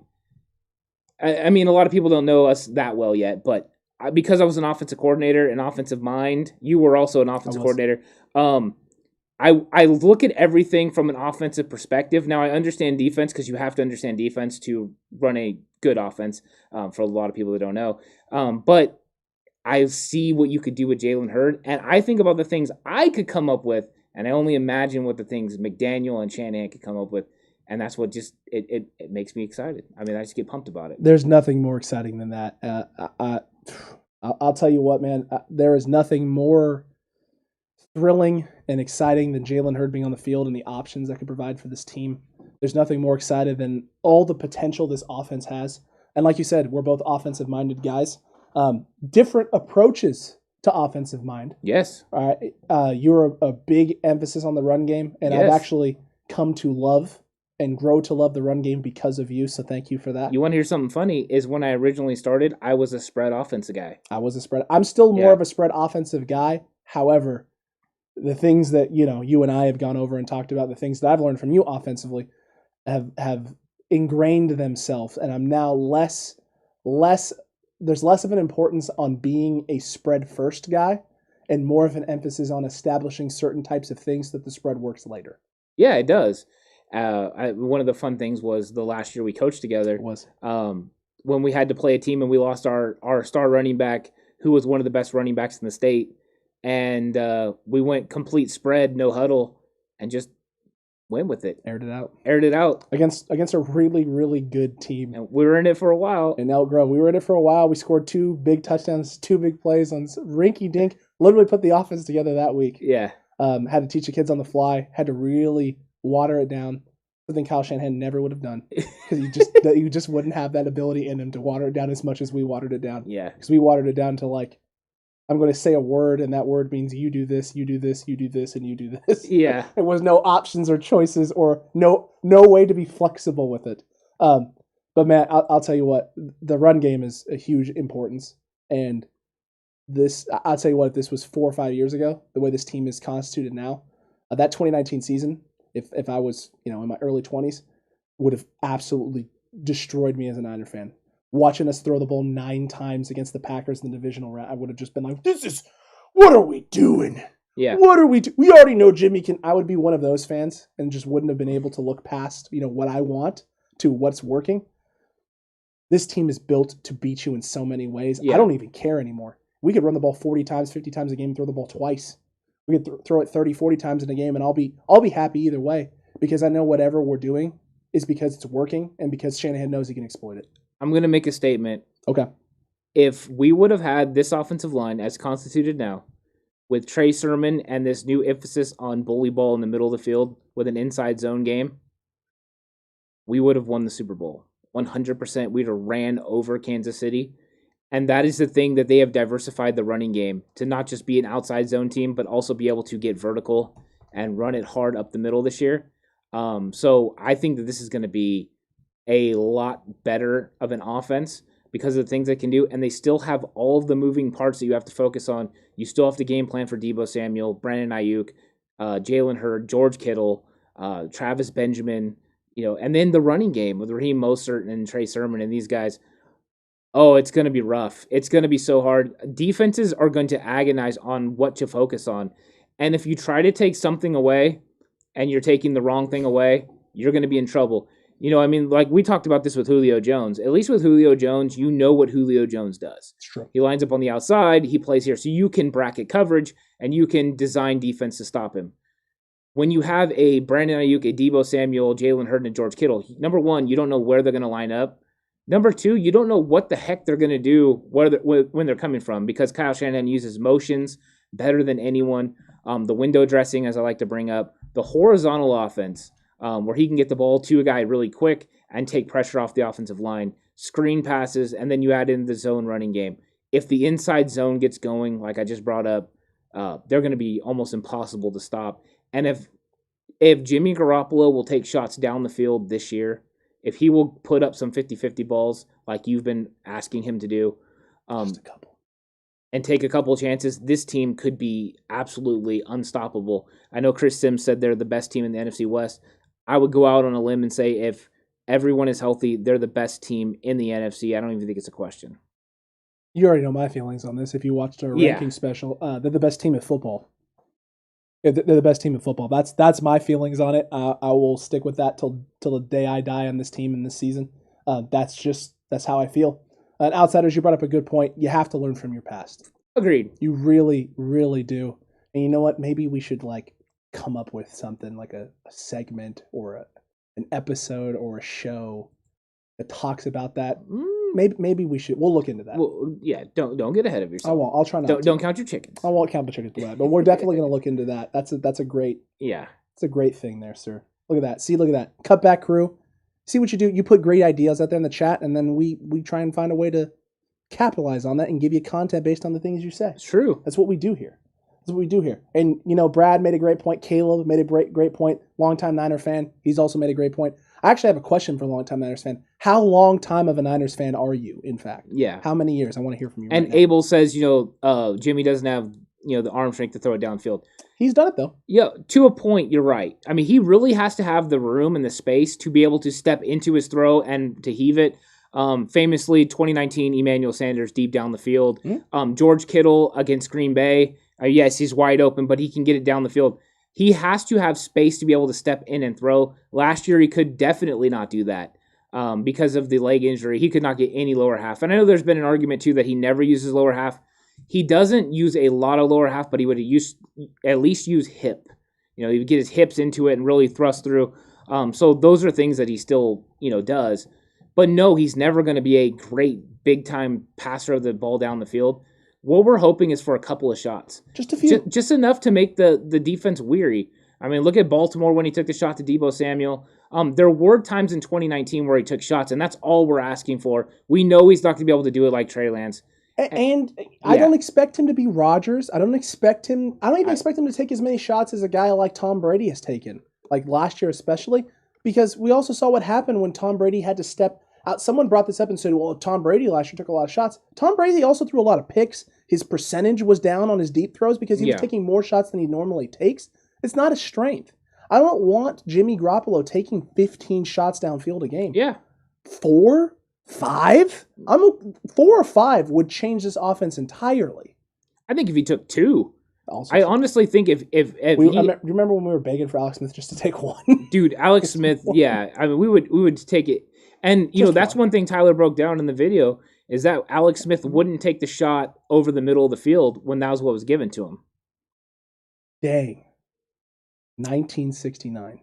mean, a lot of people don't know us that well yet, but because I was an offensive coordinator, an offensive mind, you were also an offensive coordinator. I look at everything from an offensive perspective. Now I understand defense because you have to understand defense to run a good offense. For a lot of people that don't know, but I see what you could do with Jalen Hurd, and I think about the things I could come up with. And I only imagine what the things McDaniel and Shanahan could come up with. And that's what just, it makes me excited. I mean, I just get pumped about it. There's nothing more exciting than that. I'll tell you what, man. There is nothing more thrilling and exciting than Jalen Hurd being on the field and the options that could provide for this team. There's nothing more exciting than all the potential this offense has. And like you said, we're both offensive-minded guys. Different approaches to offensive mind. Yes. All right. You're a big emphasis on the run game, and I've actually come to love and grow to love the run game because of you, so thank you for that. You want to hear something funny? Is when I originally started, I was a spread offensive guy. I'm still more of a spread offensive guy. However, the things that, you and I have gone over and talked about, the things that I've learned from you offensively have ingrained themselves, and I'm now there's less of an importance on being a spread first guy and more of an emphasis on establishing certain types of things that the spread works later. Yeah, it does. One of the fun things was the last year we coached together. When we had to play a team and we lost our star running back, who was one of the best running backs in the state. And we went complete spread, no huddle, and just went with it. Aired it out. Against a really, really good team. And we were in it for a while. In Elk Grove. We were in it for a while. We scored 2 big touchdowns, 2 big plays on rinky dink. Literally put the offense together that week. Yeah. Had to teach the kids on the fly. Had to really water it down. Something Kyle Shanahan never would have done. Because you just wouldn't have that ability in him to water it down as much as we watered it down. Yeah. Because we watered it down to I'm going to say a word, and that word means you do this, you do this, you do this, and you do this. Yeah. There was no options or choices or no way to be flexible with it. But, man, I'll tell you what. The run game is a huge importance. And I'll tell you what, if this was 4 or 5 years ago, the way this team is constituted now, that 2019 season, if I was in my early 20s, would have absolutely destroyed me as a Niner fan. Watching us throw the ball 9 times against the Packers in the divisional round, I would have just been like, what are we doing? Yeah. What are we doing? We already know Jimmy can. I would be one of those fans and just wouldn't have been able to look past, what I want to what's working. This team is built to beat you in so many ways. Yeah. I don't even care anymore. We could run the ball 40 times, 50 times a game, and throw the ball twice. We could throw it 30, 40 times in a game, and I'll be happy either way because I know whatever we're doing is because it's working and because Shanahan knows he can exploit it. I'm going to make a statement. Okay. If we would have had this offensive line as constituted now, with Trey Sermon and this new emphasis on bully ball in the middle of the field with an inside zone game, we would have won the Super Bowl. 100%. We'd have ran over Kansas City. And that is the thing that they have diversified the running game to not just be an outside zone team, but also be able to get vertical and run it hard up the middle this year. So I think that this is going to be a lot better of an offense because of the things they can do, and they still have all of the moving parts that you have to focus on. You still have to game plan for Deebo Samuel, Brandon Ayuk, Jalen Hurd, George Kittle, Travis Benjamin, and then the running game with Raheem Mostert and Trey Sermon and these guys. Oh, it's going to be rough. It's going to be so hard. Defenses are going to agonize on what to focus on, and if you try to take something away and you're taking the wrong thing away, you're going to be in trouble. You know, I mean, like we talked about this with Julio Jones. At least with Julio Jones, you know what Julio Jones does. It's true. He lines up on the outside, he plays here. So you can bracket coverage and you can design defense to stop him. When you have a Brandon Ayuk, a Deebo Samuel, Jalen Hurd, and George Kittle, number one, you don't know where they're going to line up. Number two, you don't know what the heck they're going to do when they're coming from, because Kyle Shanahan uses motions better than anyone. The window dressing, as I like to bring up, the horizontal offense, where he can get the ball to a guy really quick and take pressure off the offensive line, screen passes, and then you add in the zone running game. If the inside zone gets going, like I just brought up, they're going to be almost impossible to stop. And if Jimmy Garoppolo will take shots down the field this year, if he will put up some 50-50 balls like you've been asking him to do, Just a couple. and take a couple of chances, this team could be absolutely unstoppable. I know Chris Sims said they're the best team in the NFC West. I would go out on a limb and say if everyone is healthy, they're the best team in the NFC. I don't even think it's a question. You already know my feelings on this. If you watched our ranking special, they're the best team at football. They're the best team at football. That's my feelings on it. I will stick with that till the day I die on this team in this season. That's how I feel. And outsiders, you brought up a good point. You have to learn from your past. Agreed. You really, really do. And you know what? Maybe we should come up with something like a segment or an episode or a show that talks about that. Maybe we should. We'll look into that. Well, yeah, don't get ahead of yourself. I won't. I'll try not to. Don't count your chickens. I won't count the chickens for that, but we're definitely going to look into that. That's a great. Yeah. It's a great thing there, sir. Look at that. See, look at that. Cutback crew. See what you do. You put great ideas out there in the chat, and then we try and find a way to capitalize on that and give you content based on the things you say. It's true. That's what we do here. That's what we do here. And, Brad made a great point. Caleb made a great point. Longtime Niner fan. He's also made a great point. I actually have a question for a longtime Niners fan. How long time of a Niners fan are you, in fact? Yeah. How many years? I want to hear from you. And right now. Abel says, Jimmy doesn't have, the arm strength to throw it downfield. He's done it, though. Yeah, to a point, you're right. I mean, he really has to have the room and the space to be able to step into his throw and to heave it. Famously, 2019, Emmanuel Sanders deep down the field. Mm-hmm. George Kittle against Green Bay. Yes, he's wide open, but he can get it down the field. He has to have space to be able to step in and throw. Last year, he could definitely not do that because of the leg injury. He could not get any lower half. And I know there's been an argument, too, that he never uses lower half. He doesn't use a lot of lower half, but he would at least use hip. He would get his hips into it and really thrust through. So those are things that he still, does. But no, he's never going to be a great big-time passer of the ball down the field. What we're hoping is for a couple of shots. Just a few. Just enough to make the defense weary. I mean, look at Baltimore when he took the shot to Deebo Samuel. There were times in 2019 where he took shots, and that's all we're asking for. We know he's not going to be able to do it like Trey Lance. And I don't expect him to be Rodgers. I don't even expect him to take as many shots as a guy like Tom Brady has taken, like last year especially, because we also saw what happened when Tom Brady had to step out. Someone brought this up and said, well, Tom Brady last year took a lot of shots. Tom Brady also threw a lot of picks. His percentage was down on his deep throws because he was taking more shots than he normally takes. It's not a strength. I don't want Jimmy Garoppolo taking 15 shots downfield a game. Yeah. 4? 5? 4 or 5 would change this offense entirely. I think if he took 2, Also I honestly think if remember when we were begging for Alex Smith just to take 1? Dude, Alex Smith, yeah. I mean, we would take it. And that's one thing Tyler broke down in the video is that Alex Smith wouldn't take the shot over the middle of the field when that was what was given to him. Dang. 1969.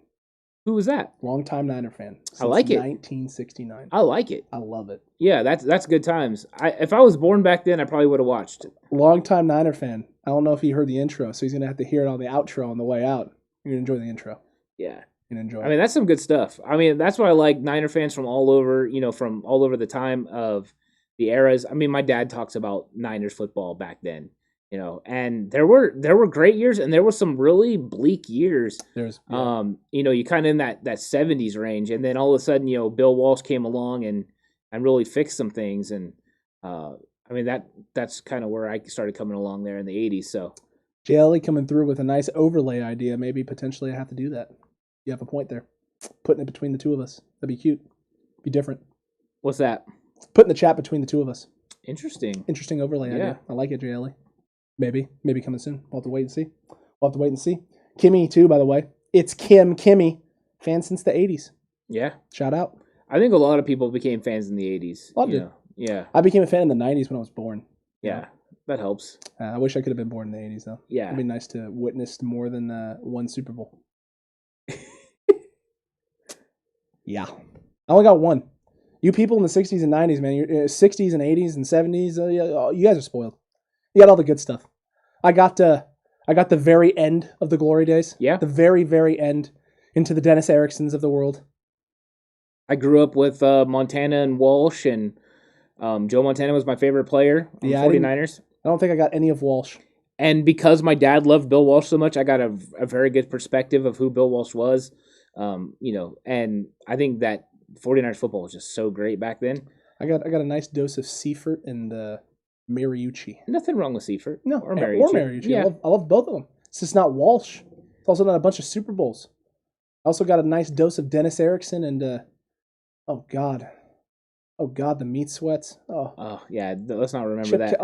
Who was that? Longtime Niner fan. I like it. 1969. I like it. I love it. Yeah, that's good times. If I was born back then, I probably would have watched it. Longtime Niner fan. I don't know if he heard the intro, so he's going to have to hear it on the outro on the way out. You're going to enjoy the intro. Yeah. You're going to enjoy it. I mean, that's some good stuff. I mean, that's why I like Niner fans from all over, from all over the time of the eras. I mean, my dad talks about Niners football back then. And there were great years and there were some really bleak years. You kind of in that 70s range, and then all of a sudden, Bill Walsh came along and really fixed some things, and I mean that's kind of where I started coming along there in the 80s. So JLE coming through with a nice overlay idea. Maybe potentially I have to do that. You have a point there. Putting it between the two of us. That'd be cute. Be different. What's that? Putting the chat between the two of us. Interesting overlay idea. I like it, JLE. Maybe coming soon. We'll have to wait and see. Kimmy, too, by the way. It's Kimmy. Fan since the 80s. Yeah. Shout out. I think a lot of people became fans in the 80s. Loved it. Yeah. I became a fan in the 90s when I was born. Yeah. That helps. I wish I could have been born in the 80s, though. Yeah. It'd be nice to witness more than one Super Bowl. Yeah. I only got one. You people in the 60s and 90s, man, 60s and 80s and 70s, you guys are spoiled. You got all the good stuff. I got the very end of the glory days. Yeah. The very, very end into the Dennis Ericksons of the world. I grew up with Montana and Walsh, and Joe Montana was my favorite player on the 49ers. I don't think I got any of Walsh. And because my dad loved Bill Walsh so much, I got a very good perspective of who Bill Walsh was. And I think that 49ers football was just so great back then. I got a nice dose of Seifert and Mariucci. Nothing wrong with Seifert. No, or Mariucci. Yeah. I love both of them. It's just not Walsh. It's also not a bunch of Super Bowls. I also got a nice dose of Dennis Erickson and oh God, the meat sweats. Oh yeah, let's not remember that.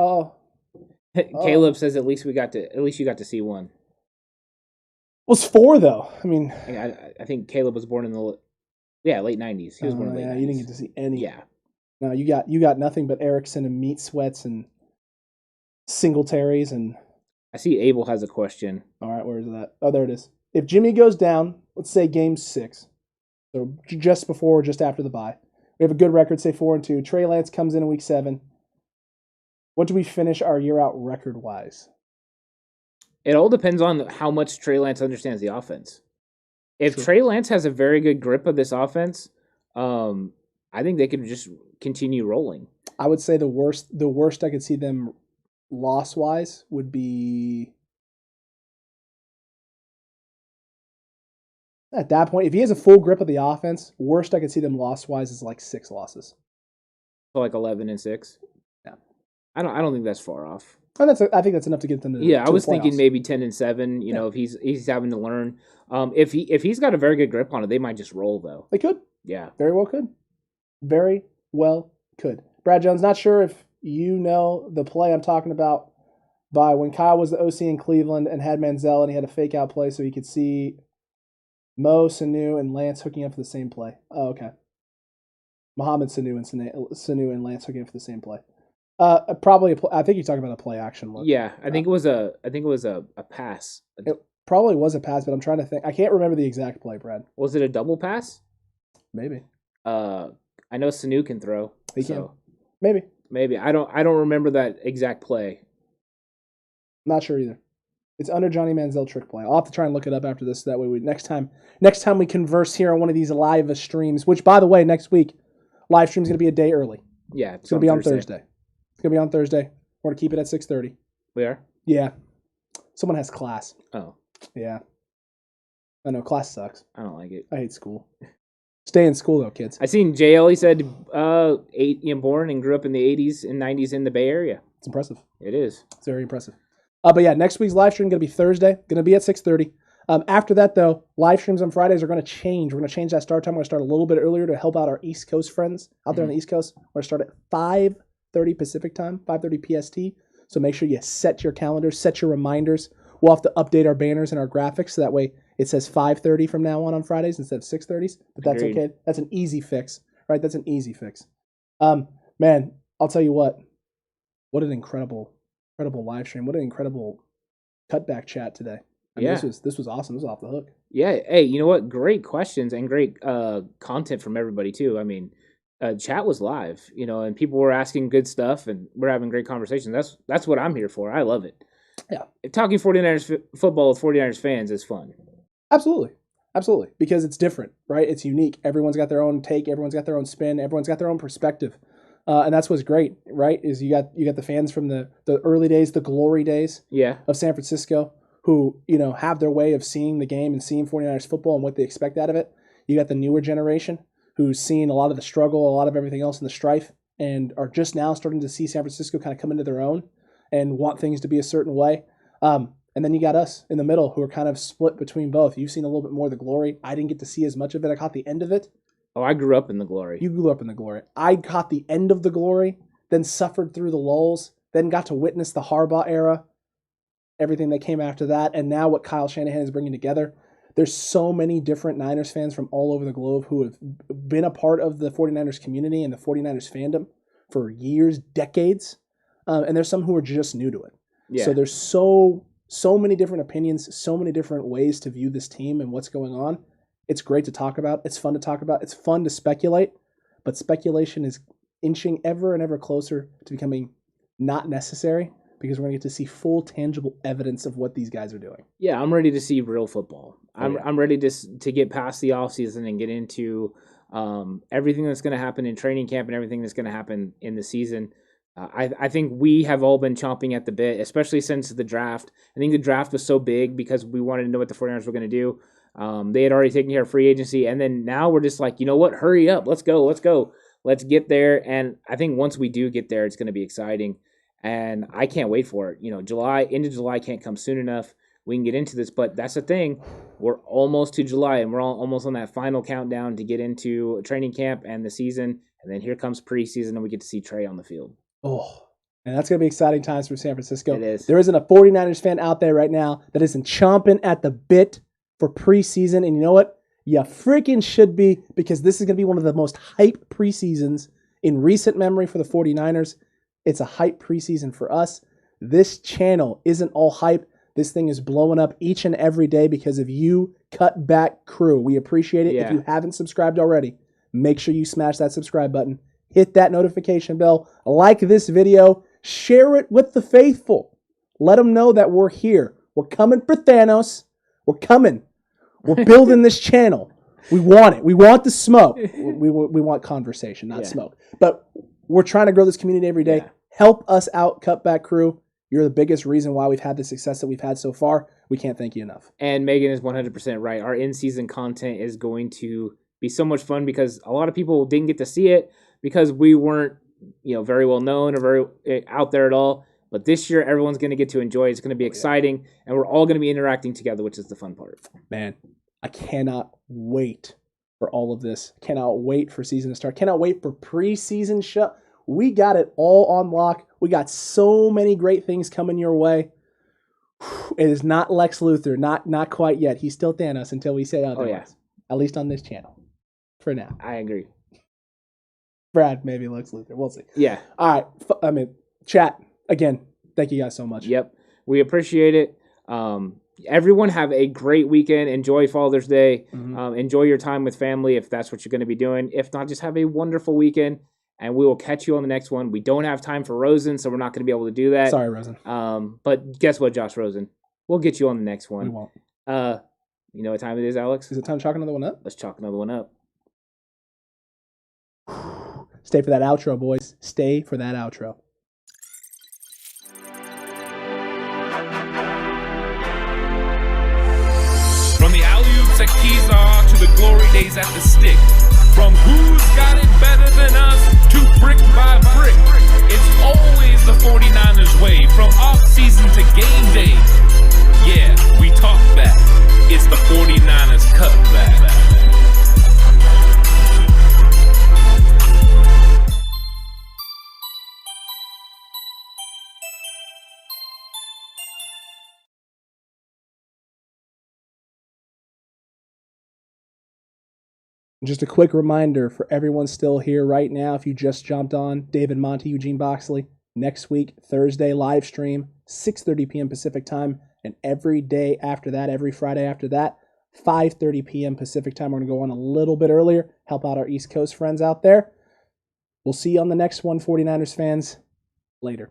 Caleb says at least you got to see one. Well, it's 4 though. I mean, I think Caleb was born in the late 90s. He was born in the late 90s. You didn't get to see any. Yeah. No, you got nothing but Erickson and meat sweats and Singletaries and. I see Abel has a question. All right, where is that? Oh, there it is. If Jimmy goes down, let's say game 6, so just before or just after the bye, we have a good record, say 4-2. Trey Lance comes in week 7. What do we finish our year out record-wise? It all depends on how much Trey Lance understands the offense. If Trey Lance has a very good grip of this offense, I think they could just continue rolling. I would say the worst I could see them loss-wise would be at that point. If he has a full grip of the offense, worst I could see them loss-wise is like 6 losses. So like 11-6. Yeah, I don't think that's far off. And I think that's enough to get them to. Yeah, to I was the playoffs. thinking maybe 10-7. You know, if he's having to learn. If he's got a very good grip on it, they might just roll though. They could. Yeah, very well could. Very well could. Brad Jones, not sure if you know the play I'm talking about by when Kyle was the OC in Cleveland and had Manziel and he had a fake out play so he could see Mo, Sanu, and Lance hooking up for the same play. Oh, okay. Mohamed Sanu and Lance hooking up for the same play. Probably I think you're talking about a play action look. Yeah, I think it was a pass. It probably was a pass, but I'm trying to think. I can't remember the exact play, Brad. Was it a double pass? Maybe. I know Sanu can throw. He can. Maybe. I don't remember that exact play. Not sure either. It's under Johnny Manziel trick play. I'll have to try and look it up after this. That way, next time we converse here on one of these live streams. Which, by the way, next week live stream is going to be a day early. Yeah, it's going to be on Thursday. It's going to be on Thursday. We're going to keep it at 6:30. We are. Yeah. Someone has class. Oh. Yeah. I know class sucks. I don't like it. I hate school. Stay in school though, kids. I seen JL. He said, born and grew up in the 80s and 90s in the Bay Area. It's impressive. It is. It's very impressive. But yeah, next week's live stream going to be Thursday. Going to be at 6:30. After that, though, live streams on Fridays are going to change. We're going to change that start time. We're going to start a little bit earlier to help out our East Coast friends out there on the East Coast. We're going to start at 5:30 Pacific time, 5:30 PST. So make sure you set your calendars, set your reminders. We'll have to update our banners and our graphics so that way it says 5:30 from now on Fridays instead of 6:30s. But that's Agreed. okay. That's an easy fix, right? That's an easy fix. Man, I'll tell you what. What an incredible live stream. What an incredible cutback chat today. I mean, this was awesome. This was off the hook. Yeah. Hey, you know what? Great questions and great content from everybody too. I mean, chat was live, and people were asking good stuff, and we're having great conversations. That's what I'm here for. I love it. Yeah. Talking 49ers football with 49ers fans is fun. Absolutely. Because it's different, right? It's unique. Everyone's got their own take. Everyone's got their own spin. Everyone's got their own perspective. And that's what's great, right? Is you got the fans from the early days, the glory days of San Francisco who, have their way of seeing the game and seeing 49ers football and what they expect out of it. You got the newer generation who's seen a lot of the struggle, a lot of everything else in the strife, and are just now starting to see San Francisco kind of come into their own and want things to be a certain way. And then you got us in the middle who are kind of split between both. You've seen a little bit more of the glory. I didn't get to see as much of it. I caught the end of it. Oh, I grew up in the glory. You grew up in the glory. I caught the end of the glory, then suffered through the lulls, then got to witness the Harbaugh era, everything that came after that, and now what Kyle Shanahan is bringing together. There's so many different Niners fans from all over the globe who have been a part of the 49ers community and the 49ers fandom for years, decades. And there's some who are just new to it. Yeah. So there's so many different opinions, so many different ways to view this team and what's going on. It's great to talk about. It's fun to talk about. It's fun to speculate. But speculation is inching ever and ever closer to becoming not necessary, because we're going to get to see full, tangible evidence of what these guys are doing. Yeah, I'm ready to see real football. I'm ready to get past the offseason and get into everything that's going to happen in training camp and everything that's going to happen in the season. I think we have all been chomping at the bit, especially since the draft. I think the draft was so big because we wanted to know what the 49ers were going to do. They had already taken care of free agency, and then now we're just like, you know what? Hurry up. Let's go. Let's get there. And I think once we do get there, it's going to be exciting. And I can't wait for it. You know, end of July can't come soon enough. We can get into this, but that's the thing. We're almost to July, and we're almost on that final countdown to get into training camp and the season. And then here comes preseason, and we get to see Trey on the field. Oh, and that's going to be exciting times for San Francisco. It is. There isn't a 49ers fan out there right now that isn't chomping at the bit for preseason. And you know what? You freaking should be, because this is going to be one of the most hype preseasons in recent memory for the 49ers. It's a hype preseason for us. This channel isn't all hype. This thing is blowing up each and every day because of you, Cutback crew. We appreciate it. Yeah. If you haven't subscribed already, make sure you smash that subscribe button. Hit that notification bell. Like this video. Share it with the faithful. Let them know that we're here. We're coming for Thanos. We're coming. We're building this channel. We want it. We want the smoke. We want conversation, not smoke. But we're trying to grow this community every day. Yeah. Help us out, Cutback crew. You're the biggest reason why we've had the success that we've had so far. We can't thank you enough. And Megan is 100% right. Our in-season content is going to be so much fun because a lot of people didn't get to see it because we weren't, very well known or very out there at all. But this year, everyone's going to get to enjoy it. It's going to be exciting, and we're all going to be interacting together, which is the fun part. Man, I cannot wait for all of this. Cannot wait for season to start. Cannot wait for preseason show. We got it all on lock. We got so many great things coming your way. It is not Lex Luthor. Not quite yet. He's still Thanos until we say otherwise. Oh, yeah. At least on this channel. For now. I agree. Brad, maybe Lex Luthor. We'll see. Yeah. All right. Chat. Again, thank you guys so much. Yep. We appreciate it. Everyone have a great weekend. Enjoy Father's Day. Mm-hmm. Enjoy your time with family if that's what you're going to be doing. If not, just have a wonderful weekend, and we will catch you on the next one. We don't have time for Rosen, so we're not going to be able to do that. Sorry, Rosen. But guess what, Josh Rosen? We'll get you on the next one. We won't. You know what time it is, Alex? Is it time to chalk another one up? Let's chalk another one up. Stay for that outro, boys. Stay for that outro. From the alley-oops at Kezar to the glory days at the stick. From who's got it better than us to brick by brick. It's always the 49ers way. From off-season to game day. Yeah, we talk back. It's the 49ers cutback. Just a quick reminder for everyone still here right now, if you just jumped on, David Monty, Eugene Boxley, next week, Thursday, live stream, 6:30 p.m. Pacific time, and every day after that, every Friday after that, 5:30 p.m. Pacific time. We're going to go on a little bit earlier, help out our East Coast friends out there. We'll see you on the next one, 49ers fans. Later.